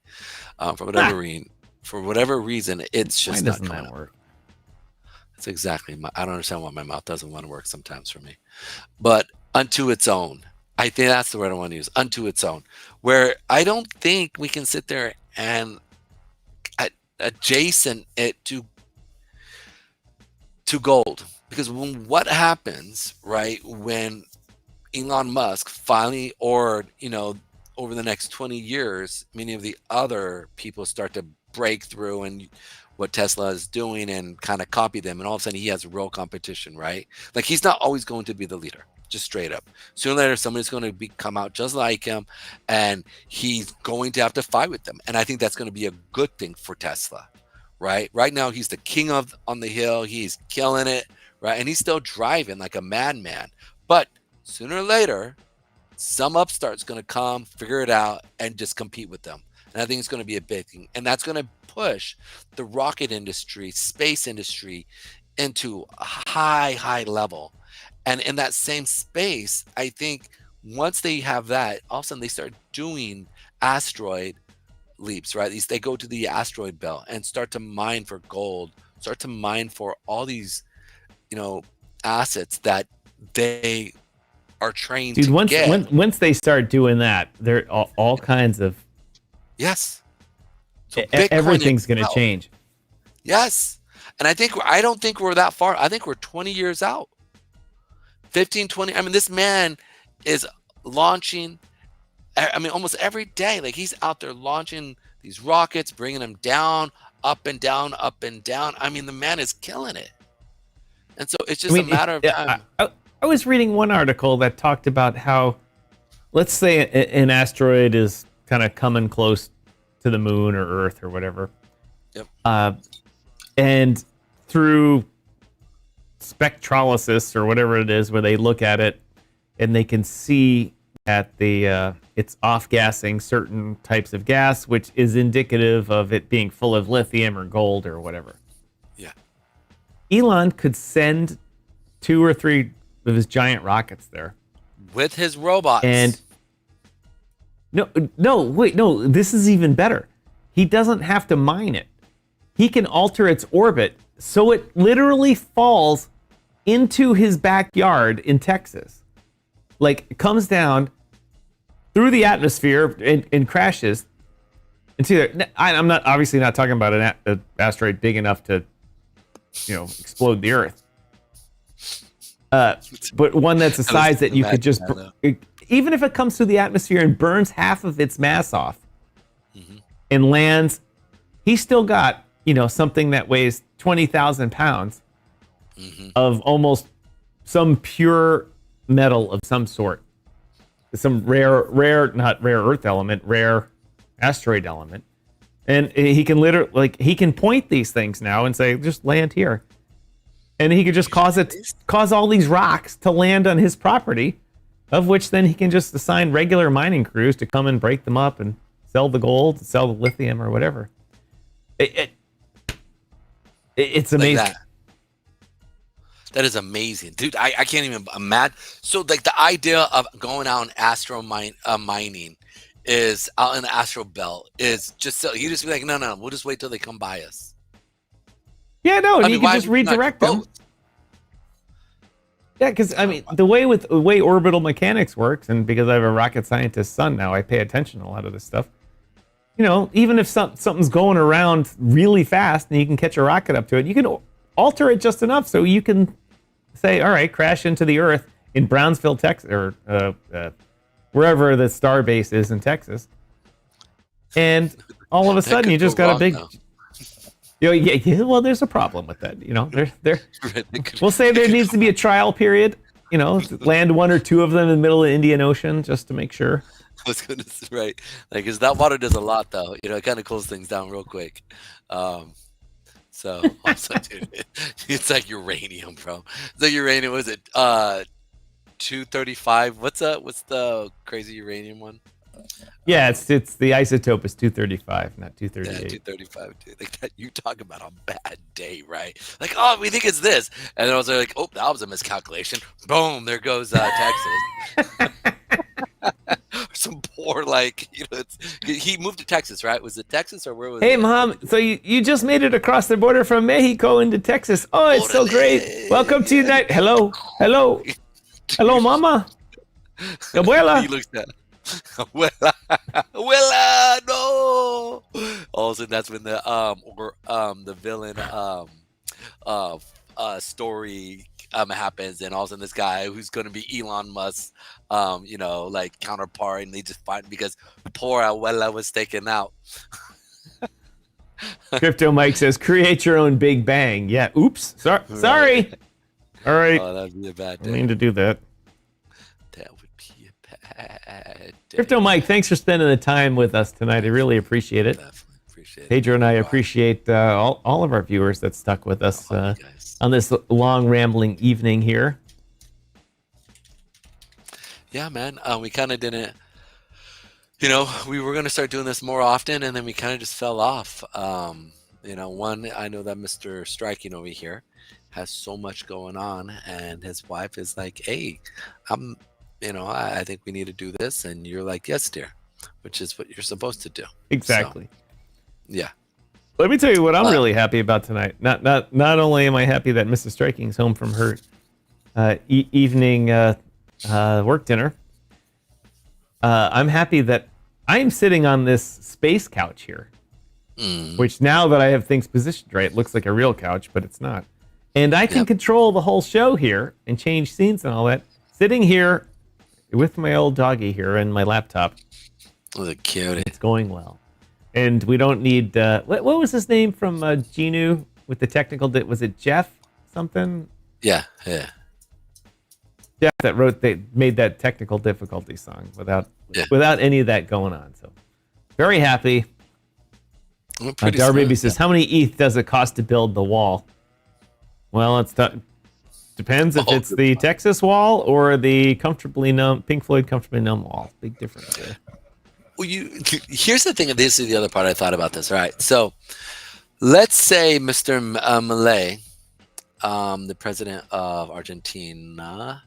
For whatever reason, it's just Why not doesn't coming that up. work? That's exactly. I don't understand why my mouth doesn't want to work sometimes for me. But unto its own. I think that's the word I want to use. Unto its own. Where I don't think we can sit there and adjacent it to gold, because what happens, right, when Elon Musk finally, or you know, over the next 20 years, many of the other people start to break through and what Tesla is doing and kind of copy them, and all of a sudden he has real competition, right? Like, he's not always going to be the leader, just straight up. Sooner or later, somebody's going to come out just like him, and he's going to have to fight with them. And I think that's going to be a good thing for Tesla, right? Right now, he's the king on the hill. He's killing it, right? And he's still driving like a madman. But sooner or later, some upstart's going to come, figure it out, and just compete with them. And I think it's going to be a big thing. And that's going to push the rocket industry, space industry into a high level. And in that same space, I think once they have that, all of a sudden they start doing asteroid leaps, right? They go to the asteroid belt and start to mine for gold, start to mine for all these, you know, assets that they are trained to get. Once they start doing that, there are all kinds of Yes. So everything's going to change. Yes. And I don't think we're that far. I think we're 20 years out. 15, 20. I mean, this man is launching, I mean, almost every day. Like, he's out there launching these rockets, bringing them down, up and down, up and down. I mean, the man is killing it. And so it's just a matter of time. I was reading one article that talked about how, let's say an asteroid is kind of coming close to the moon or Earth or whatever. Yep. And through spectrolysis or whatever it is, where they look at it and they can see that it's off-gassing certain types of gas, which is indicative of it being full of lithium or gold or whatever. Yeah. Elon could send 2 or 3 of his giant rockets there with his robots, and No. This is even better. He doesn't have to mine it. He can alter its orbit so it literally falls into his backyard in Texas. Like, it comes down through the atmosphere and crashes. And see, I'm not obviously not talking about an asteroid big enough to, explode the Earth. But one that's the size that you could just, even if it comes through the atmosphere and burns half of its mass off and lands, he's still got, something that weighs 20,000 pounds of almost some pure metal of some sort. Some rare, not rare earth element, rare asteroid element. And he can literally, he can point these things now and say, just land here. And he could just cause all these rocks to land on his property, of which then he can just assign regular mining crews to come and break them up and sell the gold, sell the lithium or whatever. It's amazing. Like that is amazing, dude. I can't even imagine. So like the idea of going out and mining is out in the astral belt is just so you just be like, no, we'll just wait till they come by us. Yeah, no, and you can just redirect them. Yeah, because the way orbital mechanics works, and because I have a rocket scientist son now, I pay attention to a lot of this stuff. Even if something's going around really fast and you can catch a rocket up to it, you can alter it just enough so you can say, all right, crash into the Earth in Brownsville, Texas, or wherever the star base is in Texas, and all of a sudden you just got a big. Yeah. Well, there's a problem with that. We'll say there needs to be a trial period. Land one or two of them in the middle of the Indian Ocean just to make sure. I was gonna say, right, like, because that water does a lot, though. It kind of cools things down real quick. So also, dude, it's like uranium, bro. It's like uranium. Was it 235? What's the crazy uranium one? Yeah, it's the isotope is 235, not 238. Yeah, 235, dude. Like that, you talk about a bad day, right? Like, oh, we think it's this, and then I was like, oh, that was a miscalculation. Boom, there goes Texas. Some poor, he moved to Texas, right? Was it Texas or where was it? Hey, Mom, so you just made it across the border from Mexico into Texas. Oh, it's so great. Welcome to United. Hello, Mama. Abuela. He looks at Abuela, no. All of a sudden, that's when the villain story happens, and all of a sudden this guy who's going to be Elon Musk counterpart, and they just fight because poor Abuela was taken out. Crypto Mike says, create your own Big Bang. Yeah, oops, sorry. All right, oh, that'd be a bad day. I mean to do that. That would be a bad day. Crypto Mike, thanks for spending the time with us tonight. I really appreciate it. Definitely appreciate it. Pedro and I appreciate all of our viewers that stuck with us on this long rambling evening here. Yeah, man. We kind of didn't, we were going to start doing this more often, and then we kind of just fell off. One, I know that Mr. Striking over here has so much going on, and his wife is like, hey, I think we need to do this. And you're like, yes, dear, which is what you're supposed to do. Exactly. So, yeah. Let me tell you what I'm really happy about tonight. Not only am I happy that Mrs. Striking's home from her evening work dinner, I'm happy that I am sitting on this space couch here, which now that I have things positioned right, it looks like a real couch, but it's not. And I can control the whole show here and change scenes and all that. Sitting here with my old doggy here and my laptop. Oh, cute. It's going well. And we don't need, what was his name from Genu with the technical, was it Jeff something? Yeah. Jeff that made that technical difficulty song without any of that going on. So very happy. Dar Baby says, how many ETH does it cost to build the wall? Well, depends if it's the Texas wall or the Pink Floyd Comfortably Numb wall. Big difference there. Well, here's the thing. This is the other part I thought about this. Right. So let's say Mr. Milei, the president of Argentina,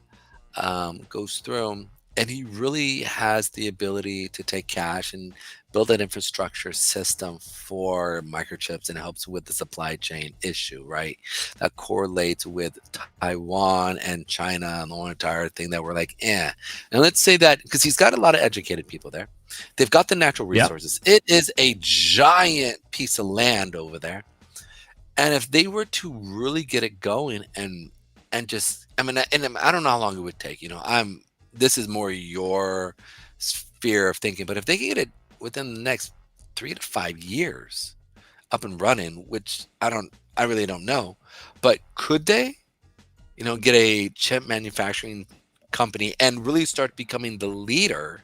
goes through and he really has the ability to take cash and build an infrastructure system for microchips, and helps with the supply chain issue, right? That correlates with Taiwan and China and the whole entire thing that we're like, eh. And let's say that because he's got a lot of educated people there. They've got the natural Yep. resources. It is a giant piece of land over there. And if they were to really get it going and just, I mean, and I don't know how long it would take. This is more your sphere of thinking, but if they can get it within the next 3 to 5 years up and running, which I really don't know, but could they, get a chip manufacturing company and really start becoming the leader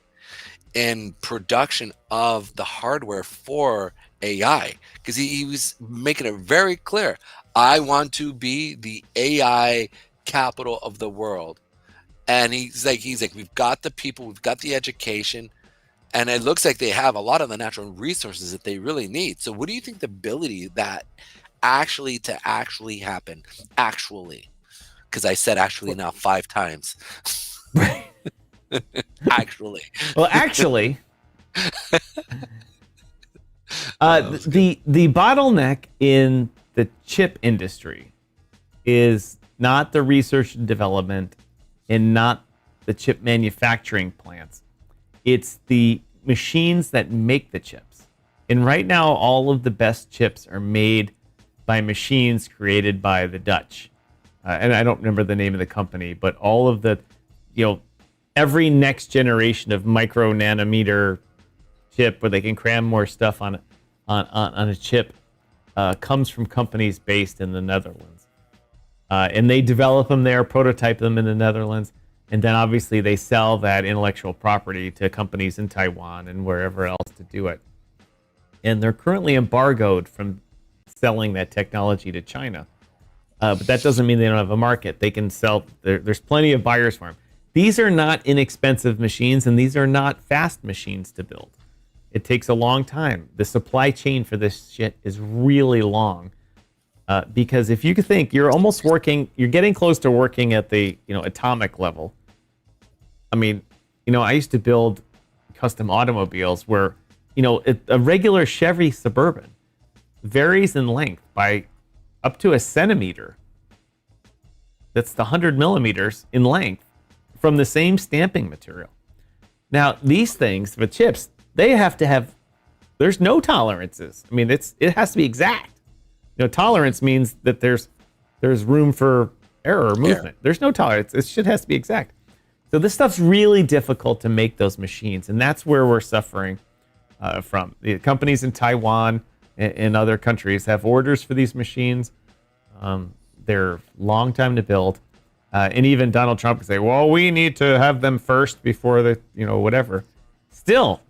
in production of the hardware for AI? Because he was making it very clear. I want to be the AI capital of the world. And he's like, we've got the people, we've got the education, and it looks like they have a lot of the natural resources that they really need. So what do you think the ability that actually happen, actually, because I said actually now 5 times. Right. Actually. Well, actually, That the bottleneck in the chip industry is not the research and development and not the chip manufacturing plants. It's the machines that make the chips. And right now, all of the best chips are made by machines created by the Dutch. And I don't remember the name of the company, but all of the, every next generation of micro nanometer chip where they can cram more stuff on a chip comes from companies based in the Netherlands. And they develop them there, prototype them in the Netherlands, and then obviously they sell that intellectual property to companies in Taiwan and wherever else to do it. And they're currently embargoed from selling that technology to China. But that doesn't mean they don't have a market. They can sell, there's plenty of buyers for them. These are not inexpensive machines, and these are not fast machines to build. It takes a long time. The supply chain for this shit is really long. Because if you could think, you're getting close to working at the atomic level. I mean, I used to build custom automobiles where, a regular Chevy Suburban varies in length by up to a centimeter. That's the 100 millimeters in length from the same stamping material. Now, these things, the chips, they have to have, there's no tolerances. I mean, it has to be exact. Tolerance means that there's room for error or movement. Yeah. There's no tolerance. It shit has to be exact. So this stuff's really difficult to make those machines, and that's where we're suffering from. The companies in Taiwan and other countries have orders for these machines. They're a long time to build. And even Donald Trump can say, well, we need to have them first before the, whatever. Still,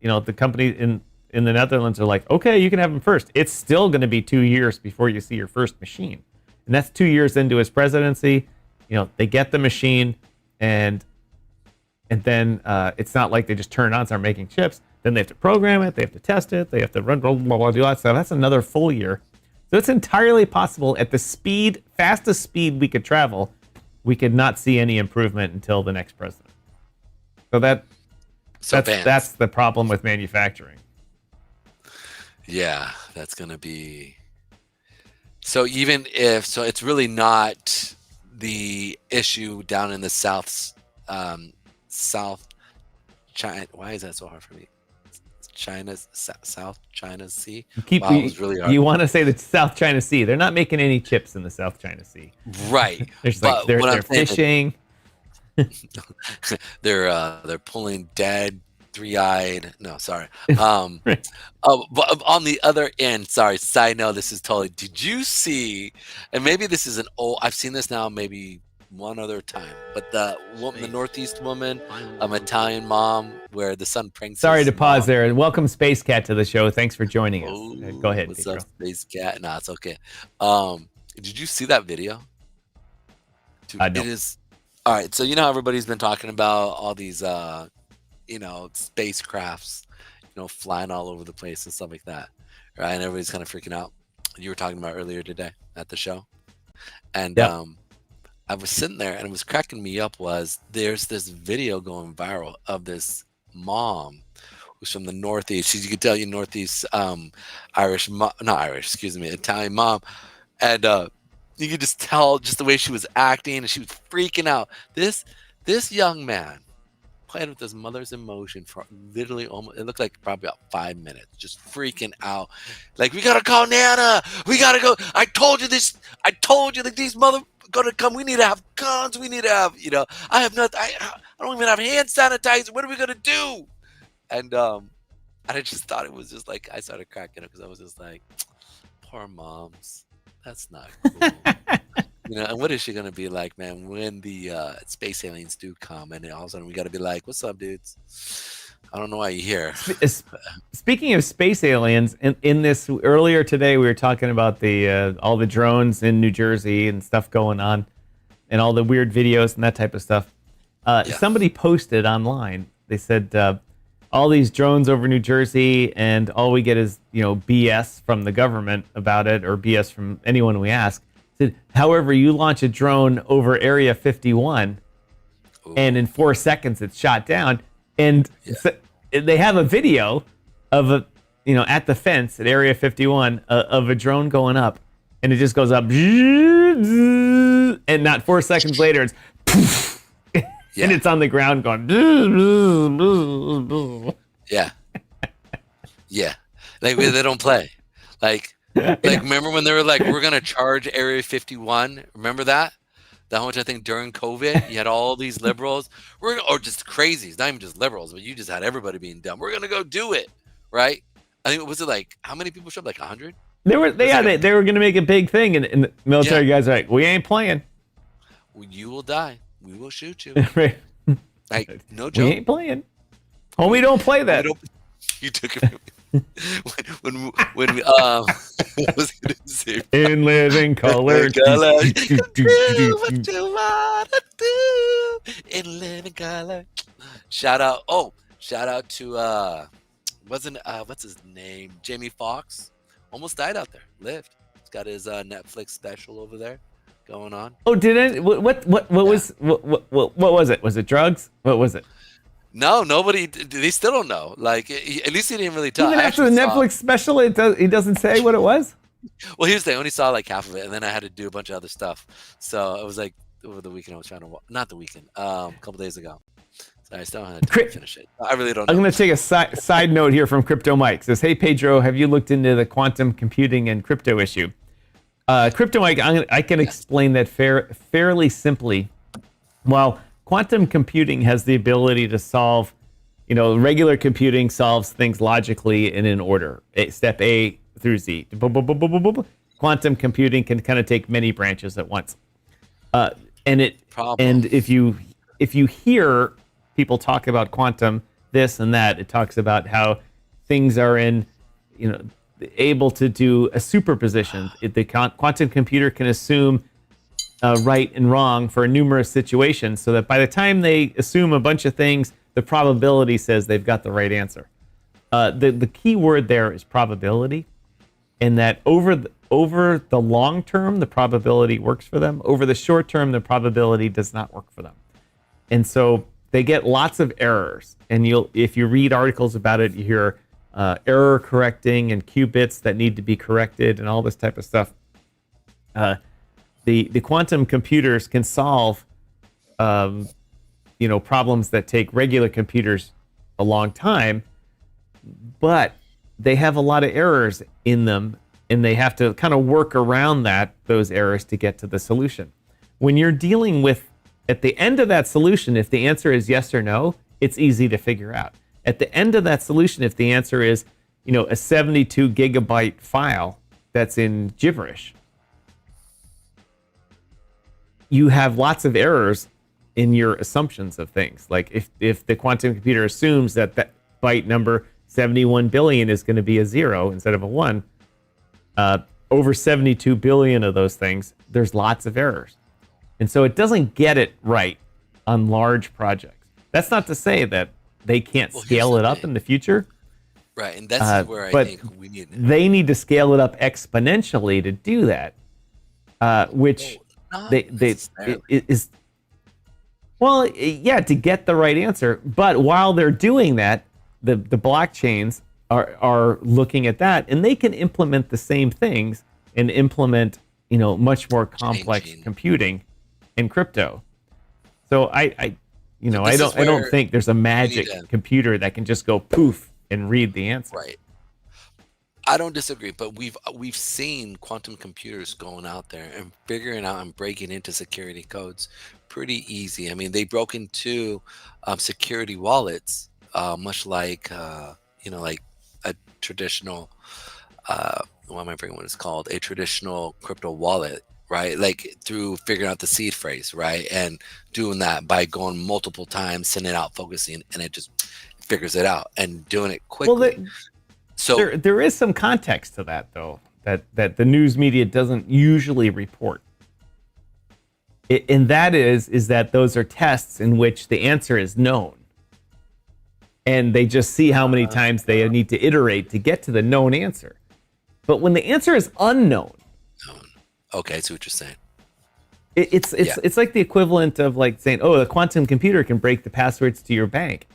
the company in the Netherlands are like, okay, you can have them first. It's still going to be 2 years before you see your first machine. And that's 2 years into his presidency. They get the machine, and then it's not like they just turn it on and start making chips. Then they have to program it, they have to test it, they have to run, blah, blah, blah, do all that stuff. That's another full year. So it's entirely possible at the fastest speed we could travel, we could not see any improvement until the next president. So that's the problem with manufacturing. Yeah, that's going to be. So even if, so it's really not the issue down in the South China. Why is that so hard for me? South China Sea. Wow, it was really hard. You want to say the South China Sea? They're not making any chips in the South China Sea. Right. They're fishing. They're pulling dead, three-eyed. No, sorry. But on the other end, sorry. Side note: this is totally. Did you see? And maybe this is an old. I've seen this now, maybe one other time, but the Northeast woman, Italian mom, where the son pranks. Sorry to pause there, and welcome Space Cat to the show. Thanks for joining us. Go ahead. What's up, Space Cat? No, it's okay. Did you see that video? Dude, no. It is all right. So everybody's been talking about all these spacecrafts, flying all over the place and stuff like that, right? And everybody's kind of freaking out. You were talking about earlier today at the show, and yep. I was sitting there and it was cracking me up was there's this video going viral of this mom who's from the Northeast. She's, you could tell you Northeast Irish, not Irish, excuse me, Italian mom. And you could just tell just the way she was acting and she was freaking out. This young man playing with his mother's emotion for literally almost, it looked like probably about 5 minutes, just freaking out. Like, we gotta call Nana. We gotta go. I told you that these mother gonna come. We need to have guns. We need to have, I have nothing. I don't even have hand sanitizer. What are we gonna do? And I just thought it was just like, I started cracking up because I was just like, poor moms. That's not cool. And what is she gonna be like, man, when the space aliens do come, and all of a sudden we gotta be like, "What's up, dudes? I don't know why you're here." Speaking of space aliens, in this earlier today, we were talking about the all the drones in New Jersey and stuff going on, and all the weird videos and that type of stuff. Somebody posted online. They said all these drones over New Jersey, and all we get is BS from the government about it, or BS from anyone we ask. However, you launch a drone over Area 51, and in 4 seconds it's shot down. And so they have a video of at the fence at Area 51 of a drone going up, and it just goes up, and not 4 seconds later it's poof, and it's on the ground going. Yeah. Like, they don't play. Like, remember when they were like, we're going to charge Area 51? Remember that? That much, I think, during COVID, you had all these liberals, or just crazies, not even just liberals, but you just had everybody being dumb. We're going to go do it, right? I think, was it like, how many people showed up? Like 100? They were going to make a big thing, and the military guys are like, we ain't playing. Well, you will die. We will shoot you. Right. Like, no joke. We ain't playing. Homie, don't play that. You took it from me. when we what was I gonna say? In living color. Do what you wanna do in living color. Shout out to what's his name? Jamie Foxx. Almost died out there. Lived. He's got his Netflix special over there going on. Oh, did it? What was it? Was it drugs? What was it? No, nobody. They still don't know. Like, at least he didn't really tell. Even after the Netflix special, he doesn't say what it was. Well, here's the thing. I only saw like half of it, and then I had to do a bunch of other stuff. So it was like over the weekend. I was trying to not the weekend. A couple days ago. So I still had to finish it. I really don't know. I'm going to take a side note here from Crypto Mike. Says, hey Pedro, have you looked into the quantum computing and crypto issue? Crypto Mike, I can explain that fairly simply. Well, quantum computing has the ability to solve, regular computing solves things logically and in order, step A through Z. Quantum computing can kind of take many branches at once. And if you hear people talk about quantum this and that, it talks about how things are able to do a superposition. The quantum computer can assume right and wrong for numerous situations, so that by the time they assume a bunch of things, the probability says they've got the right answer. The key word there is probability, and that over the long term, the probability works for them. Over the short term, the probability does not work for them. And so they get lots of errors. And if you read articles about it, you hear error correcting and qubits that need to be corrected and all this type of stuff. The quantum computers can solve, problems that take regular computers a long time, but they have a lot of errors in them, and they have to kind of work around those errors to get to the solution. When you're dealing with, at the end of that solution, if the answer is yes or no, it's easy to figure out. At the end of that solution, if the answer is, a 72 gigabyte file that's in gibberish, you have lots of errors in your assumptions of things. Like if the quantum computer assumes that byte number 71 billion is going to be a 0 instead of a 1, over 72 billion of those things, there's lots of errors. And so it doesn't get it right on large projects. That's not to say that they can't scale it up in the future. Right, and that's where I think we need it. They need to scale it up exponentially to do that, which Not they necessarily. it is well, yeah, to get the right answer. But while they're doing that, the blockchains are looking at that, and they can implement the same things and implement, much more complex Changing. computing in crypto. So I So I this is don't where think there's a you need magic to, computer that can just go poof and read the answer. right. I don't disagree, but we've seen quantum computers going out there and figuring out and breaking into security codes pretty easy. I mean, they broke into security wallets, much like like a traditional. Why am I forgetting what it's called? A traditional crypto wallet, right? Like through figuring out the seed phrase, right, and doing that by going multiple times, sending out, focusing, and it just figures it out and doing it Well, quickly. So there is some context to that, though, that the news media doesn't usually report. And that is that those are tests in which the answer is known. And they just see how many times they need to iterate to get to the known answer. But when the answer is unknown, okay, I see what you're saying. it's like the equivalent of like saying, oh, the quantum computer can break the passwords to your bank.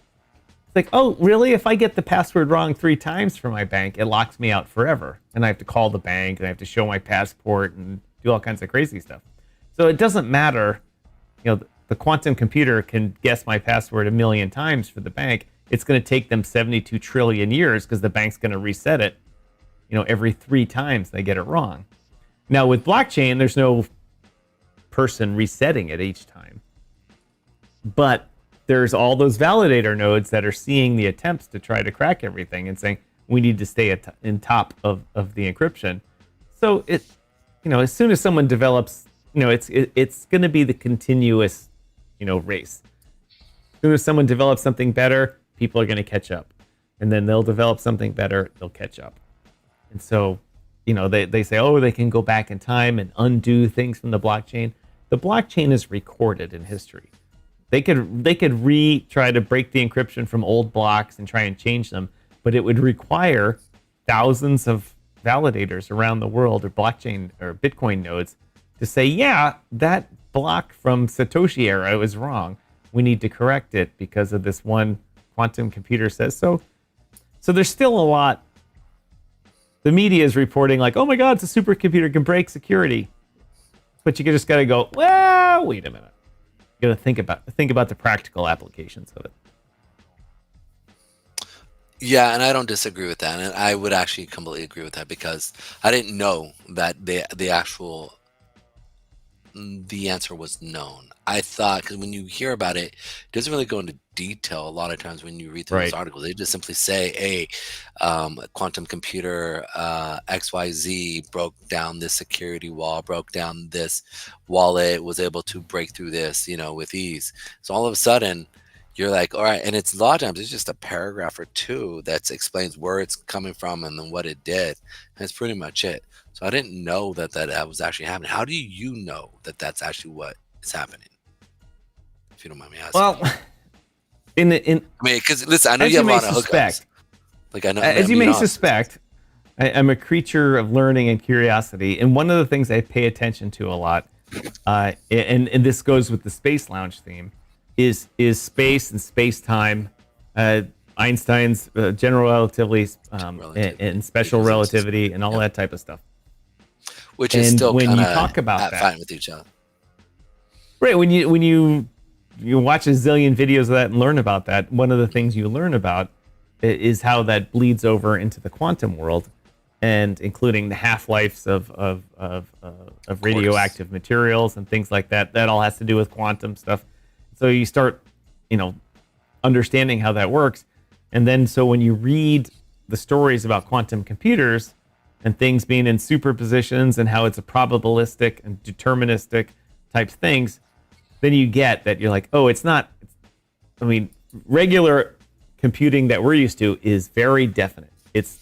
It's like, oh, really? If I get the password wrong 3 times for my bank, it locks me out forever. And I have to call the bank and I have to show my passport and do all kinds of crazy stuff. So it doesn't matter. The quantum computer can guess my password 1,000,000 times for the bank. It's going to take them 72 trillion years because the bank's going to reset it, every 3 times they get it wrong. Now with blockchain, there's no person resetting it each time. But there's all those validator nodes that are seeing the attempts to try to crack everything and saying, we need to stay in top of the encryption. So as soon as someone develops, it's going to be the continuous, race. As soon as someone develops something better, people are going to catch up. And then they'll develop something better, they'll catch up. And so, they say, oh, they can go back in time and undo things from the blockchain. The blockchain is recorded in history. They could try to break the encryption from old blocks and try and change them, but it would require thousands of validators around the world, or blockchain or Bitcoin nodes, to say, yeah, that block from Satoshi era was wrong. We need to correct it because of this one quantum computer says so. So there's still a lot. The media is reporting like, oh my God, it's a supercomputer, can break security. But you just got to go, well, wait a minute. You got to think about the practical applications of it. Yeah, and I don't disagree with that, and I would actually completely agree with that because I didn't know that the answer was known. I thought, because when you hear about it, it doesn't really go into detail a lot of times when you read through those articles. They just simply say, hey, quantum computer XYZ broke down this security wall, broke down this wallet, was able to break through this, with ease. So all of a sudden, you're like, all right, and it's a lot of times it's just a paragraph or two that explains where it's coming from and then what it did. And that's pretty much it. So I didn't know that was actually happening. How do you know that that's actually what is happening? If you don't mind me asking. Well, because listen, I know you have a lot of hookups. Like I know, as you may suspect, I'm a creature of learning and curiosity, and one of the things I pay attention to a lot, and this goes with the Space Lounge theme, is space and space-time, Einstein's general relativity, and special relativity, and all that type of stuff. Which is still when kind you of talk about that, fighting with each other. Right, when you watch a zillion videos of that and learn about that, one of the things you learn about is how that bleeds over into the quantum world, and including the half-lives of radioactive materials and things like that. That all has to do with quantum stuff. So you start, understanding how that works. And then so when you read the stories about quantum computers and things being in superpositions and how it's a probabilistic and deterministic type things, then you get that you're like, oh, it's not, regular computing that we're used to is very definite. It's,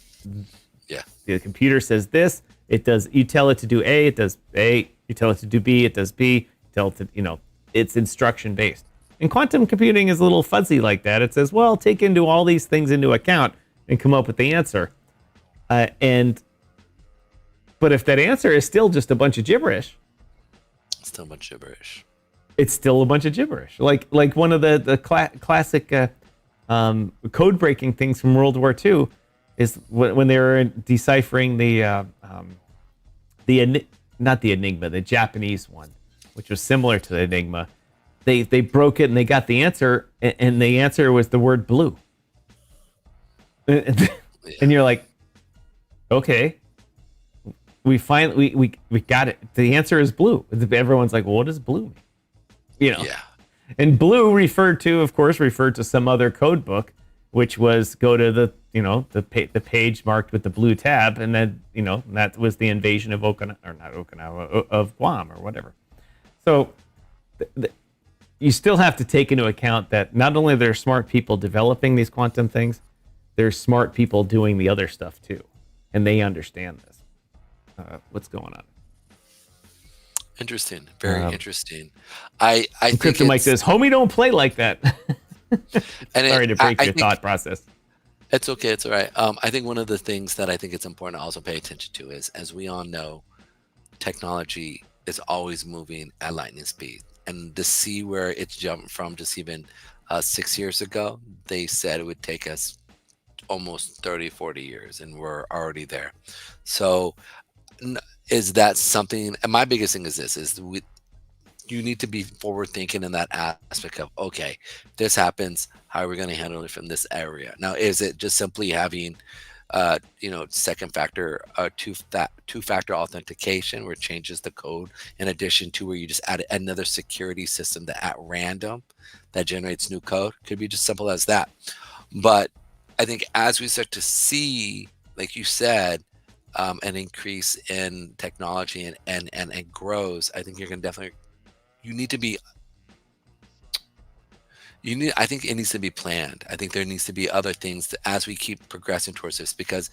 the computer says this, it does, you tell it to do A, it does A, you tell it to do B, it does B, you tell it to, it's instruction based. And quantum computing is a little fuzzy like that. It says, well, take into all these things into account and come up with the answer. But if that answer is still just a bunch of gibberish, Still a bunch of gibberish. It's still a bunch of gibberish. Like one of the classic code breaking things from World War II is when they were deciphering not the Enigma, the Japanese one, which was similar to the Enigma. They broke it and they got the answer, and the answer was the word blue. And you're like, okay, we got it. The answer is blue. Everyone's like, well, what does blue mean? Yeah. And blue referred to some other code book, which was go to the page marked with the blue tab, and then that was the invasion of of Guam or whatever. So you still have to take into account that not only are there smart people developing these quantum things, there's smart people doing the other stuff too, and they understand this. What's going on? Interesting. Very interesting. I think Crypto Mike says, "Homie, don't play like that." Sorry to break your thought process. It's okay. It's all right. I think one of the things that I think it's important to also pay attention to is, as we all know, technology is always moving at lightning speed. And to see where it's jumped from just even 6 years ago, they said it would take us almost 30, 40 years, and we're already there. So is that something, and my biggest thing is this, you need to be forward thinking in that aspect of, okay, this happens, how are we going to handle it from this area? Now, is it just simply having second factor, two-factor authentication where it changes the code, in addition to where you just add another security system that at random that generates new code? Could be just simple as that. But I think as we start to see, like you said, an increase in technology and it grows, I think you're going to definitely, I think it needs to be planned. I think there needs to be other things as we keep progressing towards this, because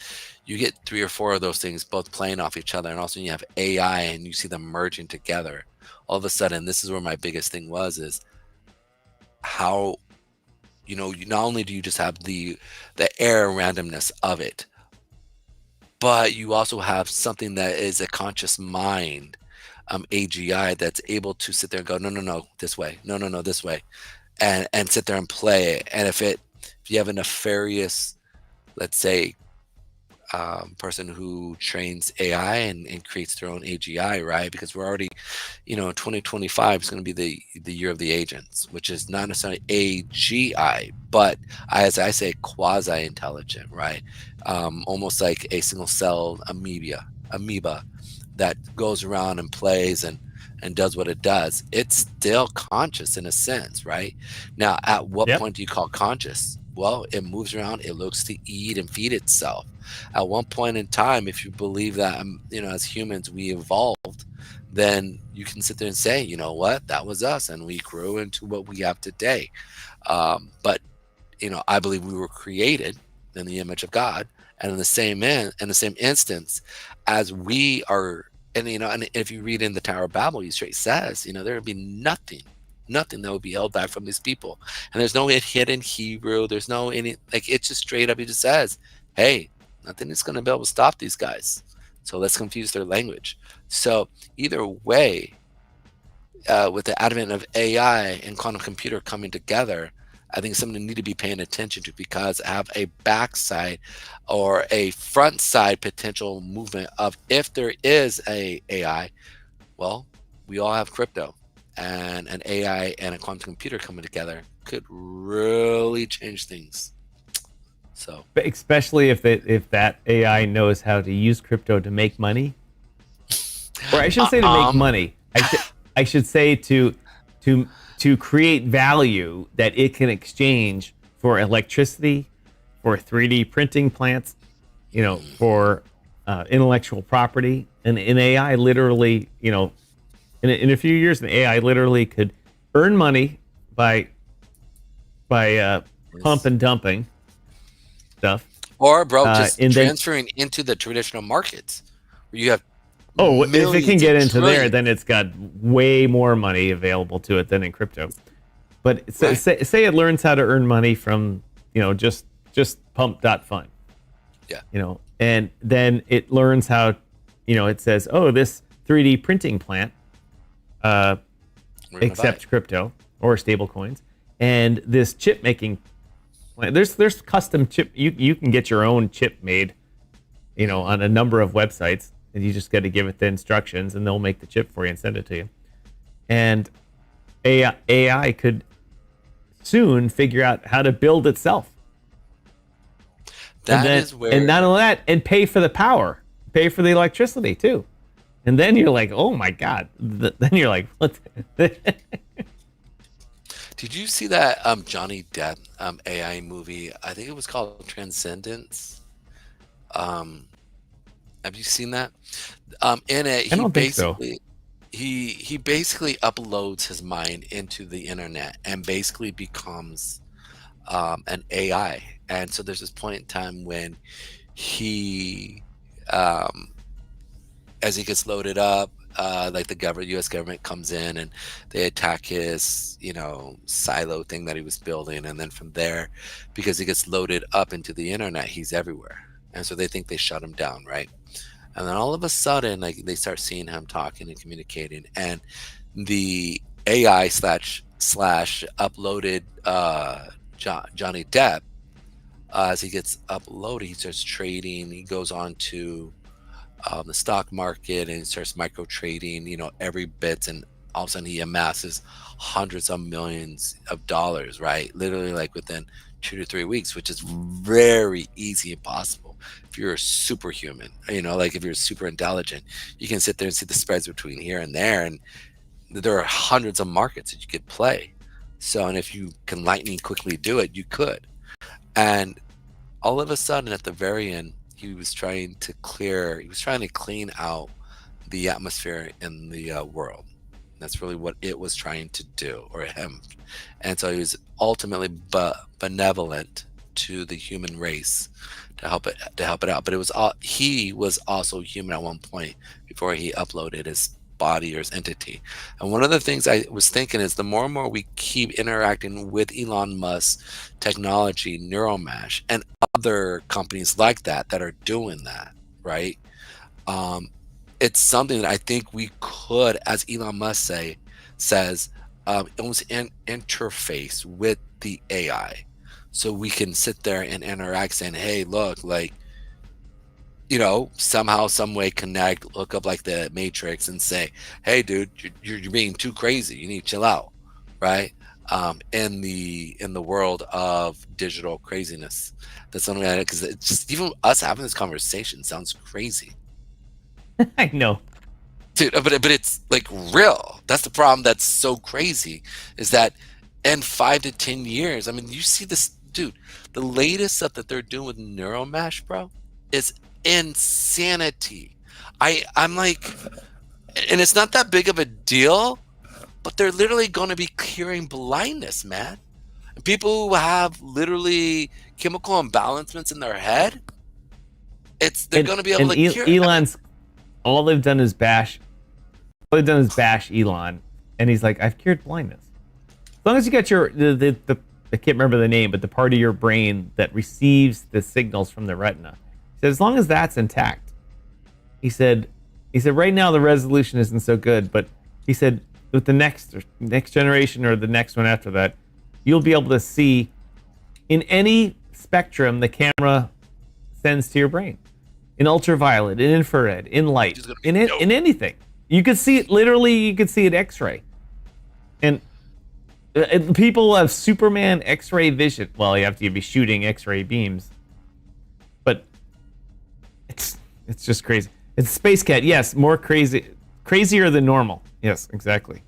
you get 3 or 4 of those things both playing off each other, and also you have AI and you see them merging together. All of a sudden, this is where my biggest thing is how, not only do you just have the air randomness of it, but you also have something that is a conscious mind, AGI, that's able to sit there and go, no, this way, no, this way, and sit there and play it. And if you have a nefarious, let's say, person who trains AI and creates their own AGI, right? Because we're already, 2025 is going to be the year of the agents, which is not necessarily AGI, but as I say, quasi-intelligent, right? Almost like a single cell amoeba that goes around and plays and does what it does. It's still conscious in a sense, right? Now, at what point do you call conscious? Well, it moves around, it looks to eat and feed itself. At one point in time, if you believe that, as humans, we evolved, then you can sit there and say, you know what, that was us, and we grew into what we have today. But I believe we were created in the image of God, and in the same instance, as we are, and if you read in the Tower of Babel, he straight says, there would be nothing that would be held back from these people. And there's no hidden Hebrew. There's no it's just straight up. He just says, hey, nothing is going to be able to stop these guys. So let's confuse their language. So either way, with the advent of AI and quantum computer coming together, I think it's something you need to be paying attention to, because I have a backside or a front side potential movement of, if there is a AI, well, we all have crypto. And an AI and a quantum computer coming together could really change things. So, especially if that AI knows how to use crypto to make money, or I shouldn't say to make money. I should say to create value that it can exchange for electricity, for 3D printing plants, for intellectual property, and in AI literally, in a few years, the AI literally could earn money by pump and dumping stuff. Or, bro, just transferring into the traditional markets where you have if it can get into there, then it's got way more money available to it than in crypto. But say it learns how to earn money from, just pump.fun. Yeah. And then it learns how, it says, oh, this 3D printing plant accept crypto or stable coins. And this chip making plant, there's custom chip. You can get your own chip made, on a number of websites, and you just got to give it the instructions, and they'll make the chip for you and send it to you. And AI could soon figure out how to build itself. And not only that, and pay for the power, pay for the electricity too. And then you're like, oh my God. Then you're like, what? Did you see that Johnny Depp AI movie? I think it was called Transcendence. Have you seen that? In it, I don't think so. He basically uploads his mind into the internet and basically becomes an AI. And so there's this point in time when he, as he gets loaded up, like the U.S. government comes in and they attack his, silo thing that he was building. And then from there, because he gets loaded up into the internet, he's everywhere. And so they think they shut him down, right? And then all of a sudden, like, they start seeing him talking and communicating, and the AI slash uploaded Johnny Depp, as he gets uploaded, he starts trading. He goes on to the stock market and he starts micro trading, every bit, and all of a sudden he amasses hundreds of millions of dollars, right? Literally, like, within 2 to 3 weeks, which is very easy and possible. If you're a superhuman, like if you're super intelligent, you can sit there and see the spreads between here and there, and there are hundreds of markets that you could play. So, and if you can lightning quickly do it, you could. And all of a sudden, at the very end, he was trying to clean out the atmosphere in the world. That's really what it was trying to do, or him. And so he was ultimately benevolent to the human race to help it out. But he was also human at one point before he uploaded his body or his entity. And one of the things I was thinking is, the more and more we keep interacting with Elon Musk's technology, Neuromesh, and other companies like that are doing that, right? It's something that I think we could, as Elon Musk says, almost interface with the AI. So we can sit there and interact, saying, hey, look, like, somehow, some way connect, look up like the Matrix and say, hey, dude, you're being too crazy. You need to chill out, right? In the world of digital craziness. That's something like that, because it's just, even us having this conversation sounds crazy. I know. Dude, but it's like real. That's the problem that's so crazy, is that in 5 to 10 years, I mean, you see this, dude, the latest stuff that they're doing with Neuromesh, bro, is insanity. I'm like, and it's not that big of a deal, but they're literally going to be curing blindness, man. And people who have literally chemical imbalancements in their head, they're going to be able to cure. Elon's, all they've done is bash Elon, and he's like, I've cured blindness. As long as you got the I can't remember the name, but the part of your brain that receives the signals from the retina. He said, as long as that's intact, he said right now the resolution isn't so good, but he said with the next generation or the next one after that, you'll be able to see in any spectrum the camera sends to your brain, in ultraviolet, in infrared, in light, in anything. You could see it literally. You could see it X-ray, and people have Superman X-ray vision. Well, you have to be shooting X-ray beams, but it's just crazy. It's Space Cat, yes, more crazier than normal. Yes, exactly.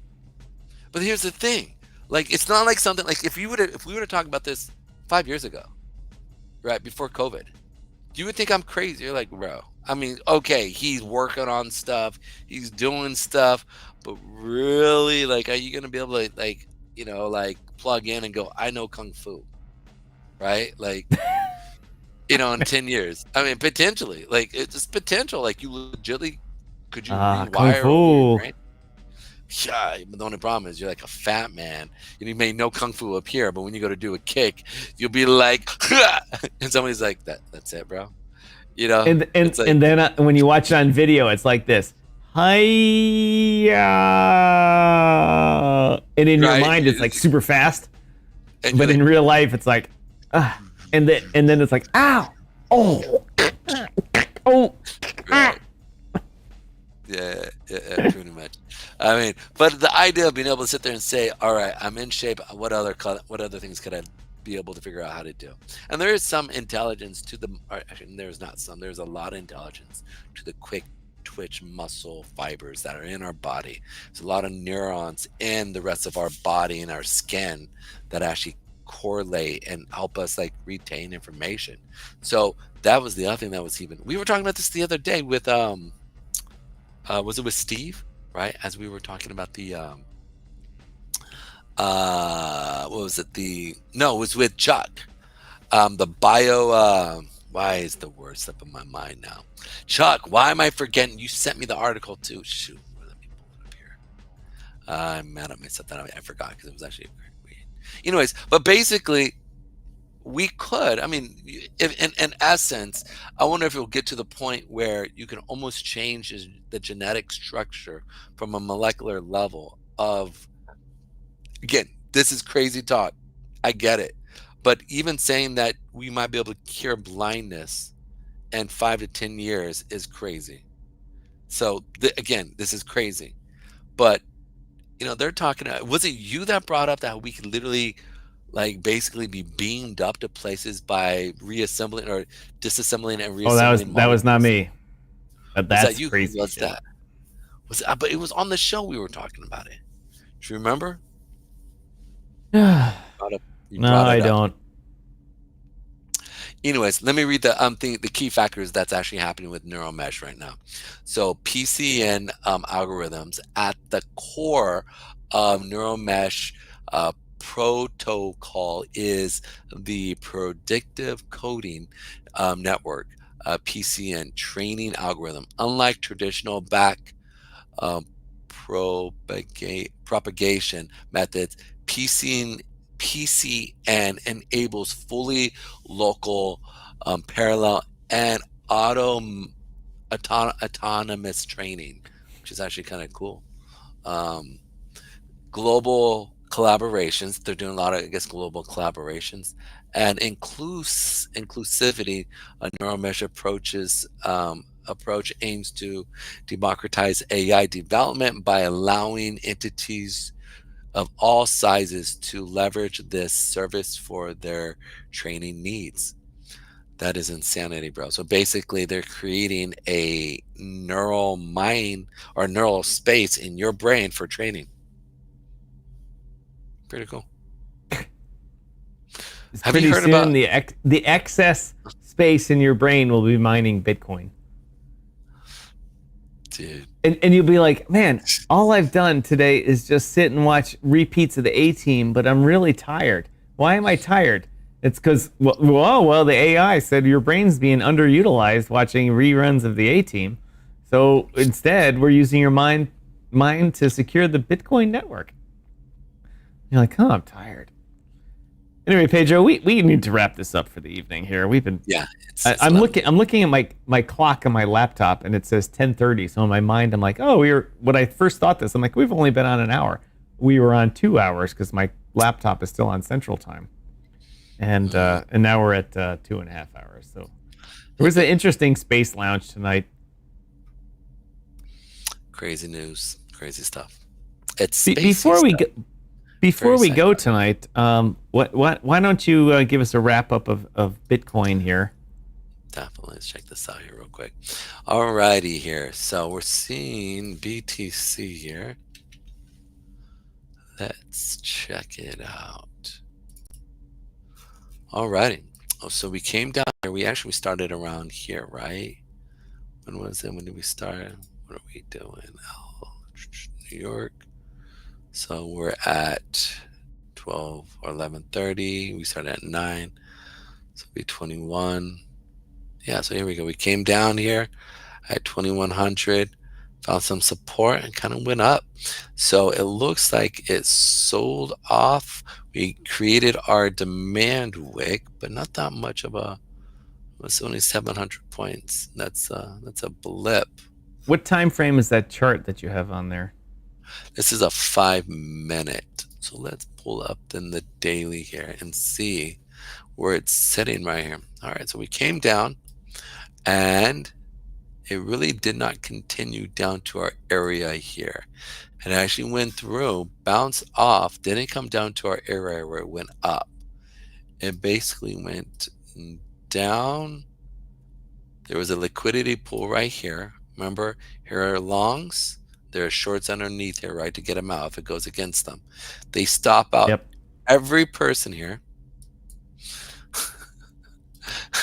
But here's the thing, like, it's not like something like, if we were to talk about this 5 years ago, right before COVID, you would think I'm crazy. You're like, bro, I mean, okay, he's working on stuff, he's doing stuff, but really, like, are you gonna be able to, like, like, plug in and go, I know Kung Fu, right? Like, in 10 years. I mean, potentially, like, it's potential. Like, you legitimately, could you rewire Kung Fu, right? Yeah, but the only problem is you're like a fat man. You may know Kung Fu up here, but when you go to do a kick, you'll be like, and somebody's like, that's it, bro. And it's like, and then when you watch it on video, it's like this. Hiya. And in your mind, it's like super fast. But in real life, it's like, and then it's like, ow, oh, oh. Right. Yeah, pretty much. I mean, but the idea of being able to sit there and say, all right, I'm in shape. What other things could I be able to figure out how to do? And there is some intelligence to the, or actually, there's not some, there's a lot of intelligence to the quick twitch muscle fibers that are in our body. There's a lot of neurons in the rest of our body and our skin that actually correlate and help us like retain information. So that was the other thing that was even, we were talking about this the other day with, was it with Steve, right? As we were talking about the, what was it? No, it was with Chuck. The bio, why is the word slipping my mind now? Chuck, why am I forgetting? You sent me the article too. Shoot, let me pull it up here. I'm mad at myself that I forgot because it was actually weird. Anyways, but basically, we could, I mean, if, in essence, I wonder if it will get to the point where you can almost change the genetic structure from a molecular level of, again, this is crazy talk. I get it. But even saying that we might be able to cure blindness in 5 to 10 years is crazy. So again, this is crazy. But, they're talking, was it you that brought up that we could literally like basically be beamed up to places by reassembling or disassembling and reassembling? Oh, that was not me. But that's was that you? crazy. What's that? But it was on the show we were talking about it. Do you remember? No, I don't. Anyways, let me read the key factors that's actually happening with neural mesh right now. So PCN algorithms at the core of neural mesh protocol is the predictive coding network, PCN training algorithm. Unlike traditional back propagation methods, PCN enables fully local, parallel, and autonomous training, which is actually kind of cool. Global collaborations. They're doing a lot of, I guess, global collaborations and inclusivity. A neural mesh approach aims to democratize AI development by allowing entities of all sizes to leverage this service for their training needs. That is insanity, bro. So basically, they're creating a neural mind or neural space in your brain for training. Pretty cool. Have you heard about the excess space in your brain will be mining Bitcoin? Dude. And you'll be like, man, all I've done today is just sit and watch repeats of the A-Team, but I'm really tired. Why am I tired? It's because, well, the AI said your brain's being underutilized watching reruns of the A-Team. So instead, we're using your mind to secure the Bitcoin network. You're like, I'm tired. Anyway, Pedro, we need to wrap this up for the evening here. We've been I'm looking at my clock on my laptop and it says 10:30. So in my mind I'm like, when I first thought this, I'm like, we've only been on an hour. We were on 2 hours because my laptop is still on Central Time. And now we're at 2.5 hours. So it was an interesting space lounge tonight. Crazy news, crazy stuff. It's Before we go tonight, why don't you give us a wrap up of Bitcoin here? Definitely. Let's check this out here real quick. Alrighty here. So we're seeing BTC here. Let's check it out. Alrighty. Oh, so we came down here. We started around here, right? When was it? When did we start? What are we doing? New York. So we're at 12 or 11:30. We started at 9. So it'll be 21. Yeah, so here we go. We came down here at 2100, found some support and kind of went up. So it looks like it sold off. We created our demand wick, but not that much of a, it's only 700 points. That's a blip. What time frame is that chart that you have on there? This is a 5-minute. So let's pull up then the daily here and see where it's sitting right here. All right, so we came down and it really did not continue down to our area here. It actually went through, bounced off, didn't come down to our area where it went up. It basically went down. There was a liquidity pool right here. Remember, here are longs. There are shorts underneath here, right, to get them out if it goes against them. They stop out every person here.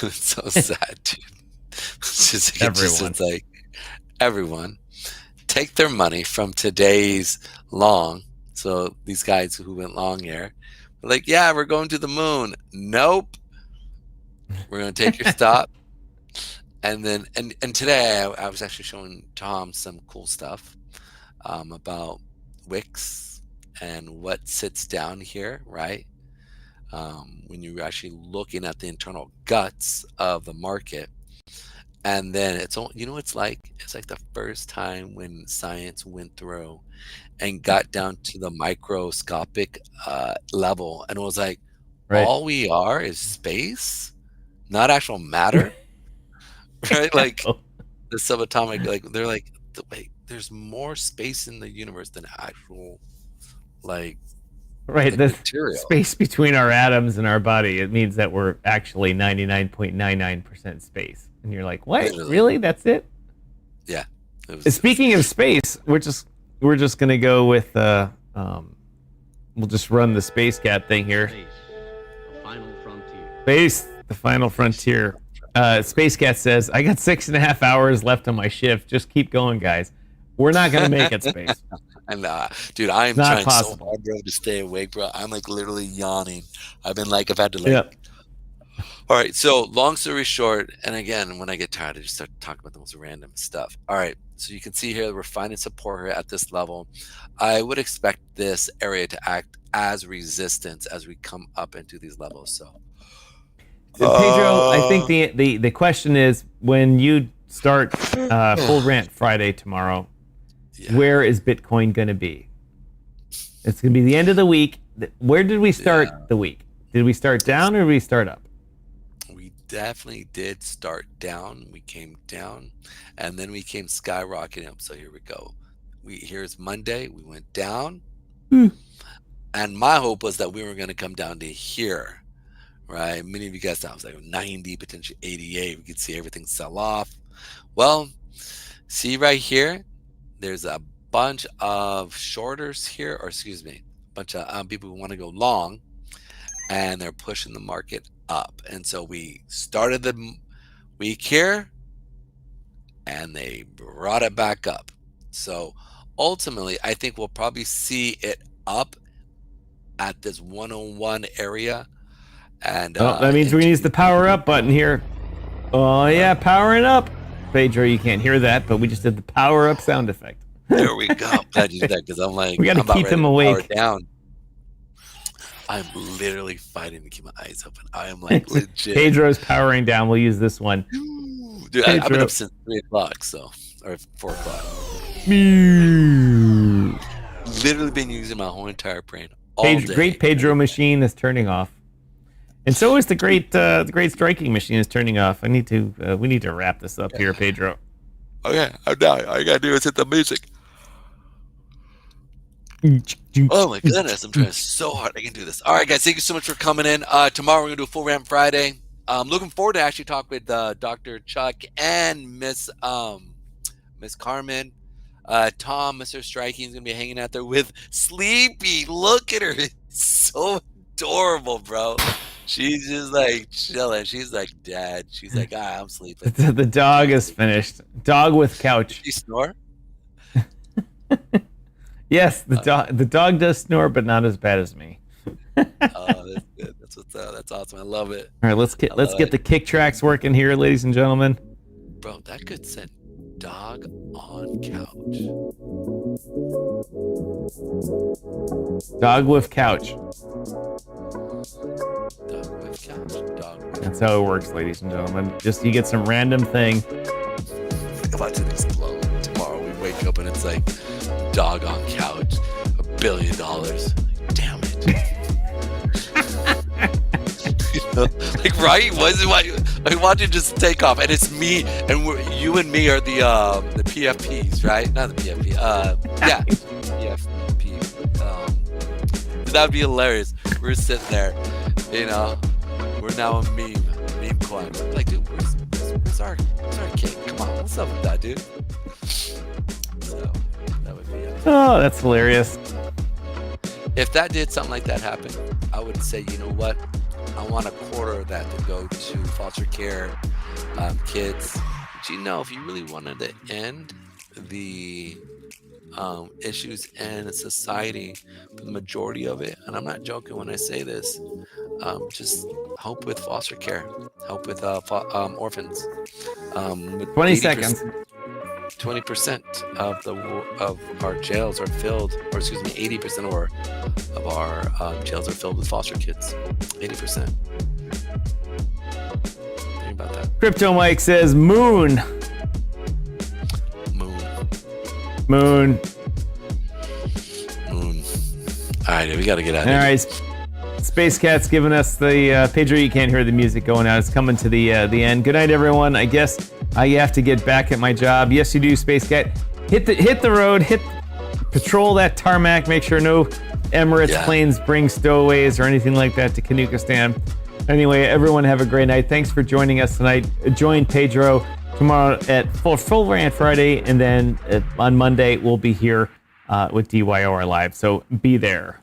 It's so sad, dude. It's like everyone take their money from today's long. So these guys who went long here, like, yeah, we're going to the moon. Nope. We're going to take your stop. And then, and today I was actually showing Tom some cool stuff about wicks and what sits down here, right? When you're actually looking at the internal guts of the market. And then it's like the first time when science went through and got down to the microscopic level, and it was like, all we are is space, not actual matter. Right? Like the subatomic, like they're like, wait, there's more space in the universe than actual, like, right, like the material. Space between our atoms and our body. It means that we're actually 99.99% space. And you're like, what? Literally. Really? That's it? Yeah. Speaking of space, we're just gonna go with we'll just run the Space Cat thing here. Space, the final frontier. Space, the final frontier. Space Cat says, I got 6.5 hours left on my shift. Just keep going, guys. We're not gonna make it, Space. And dude, I am not trying possible. so hard, bro, to stay awake, bro. I'm like literally yawning. I've had to like. All right, so long story short, and again, when I get tired, I just start talking about the most random stuff. All right, so you can see here we're finding support here at this level. I would expect this area to act as resistance as we come up into these levels. So, Pedro, I think the question is, when you start full rant Friday tomorrow, where is Bitcoin going to be? It's going to be the end of the week. Where did we start the week? Did we start down or did we start up? We definitely did start down. We came down, and then we came skyrocketing up. So here we go. Here's Monday. We went down, and my hope was that we were going to come down to here, right? Many of you guys thought it was like 90, potentially 88. We could see everything sell off. Well, see right here, there's a bunch of shorters here, or excuse me, a bunch of people who want to go long, and they're pushing the market up. And so we started the week here, and they brought it back up. So ultimately, I think we'll probably see it up at this 101 area. And that means we use the power up button here. Oh yeah, powering up. Pedro, you can't hear that, but we just did the power up sound effect. There we go. I'm glad you did that, because I'm like, we got to keep them awake. Down. I'm literally fighting to keep my eyes open. I am like legit. Pedro's powering down. We'll use this one. Dude, I've been up since 3 o'clock, or 4 o'clock. Literally been using my whole entire brain all day. Great Pedro machine is turning off, and so is the great striking machine is turning off. We need to wrap this up here, Pedro. Okay, I'm down. All you gotta do is hit the music. Oh my goodness, I'm trying so hard. I can do this. All right, guys, thank you so much for coming in. Tomorrow we're gonna do a full rant Friday. I'm looking forward to actually talk with Dr. Chuck and Miss Carmen. Tom, Mr. Striking, is gonna be hanging out there with Sleepy. Look at her, it's so adorable, bro. She's just like chilling. She's like, Dad. She's like, I'm sleeping. The dog is finished. Dog with couch. Did she snore? Yes, the dog does snore, but not as bad as me. Oh, that's good. That's what's up. That's awesome. I love it. All right, let's get the kick tracks working here, ladies and gentlemen. Bro, that could send dog on couch. Dog with couch. Dog with couch. Dog with That's how it works, ladies and gentlemen. Just you get some random thing. About to explode. up and it's like dog on couch, $1 billion. Damn it. Like, right? Was it what I want to just take off, and it's me, and you and me are the PFPs, right? Not the PFP. Yeah, PFP. That would be hilarious. We're sitting there, we're now a meme coin. Like, dude, where's our kid? Come on, what's up with that, dude? So that would be it. Oh, that's hilarious. If that did something like that happen, I would say, you know what? I want a quarter of that to go to foster care kids. But if you really wanted to end the issues in society, the majority of it, and I'm not joking when I say this, just help with foster care, help with orphans. 20 seconds. 20% of our jails are filled, or excuse me, 80% of our jails are filled with foster kids. 80%. Think about that. Crypto Mike says moon. Moon. All right, we got to get out of here. All right. Space Cat's giving us the Pedro. You can't hear the music going out. It's coming to the end. Good night, everyone. I guess you have to get back at my job. Yes, you do, Space Cat. Hit the road. Patrol that tarmac. Make sure no Emirates planes bring stowaways or anything like that to Kanukistan. Anyway, everyone have a great night. Thanks for joining us tonight. Join Pedro tomorrow at full rant Friday, and then on Monday we'll be here with DYOR Live. So be there.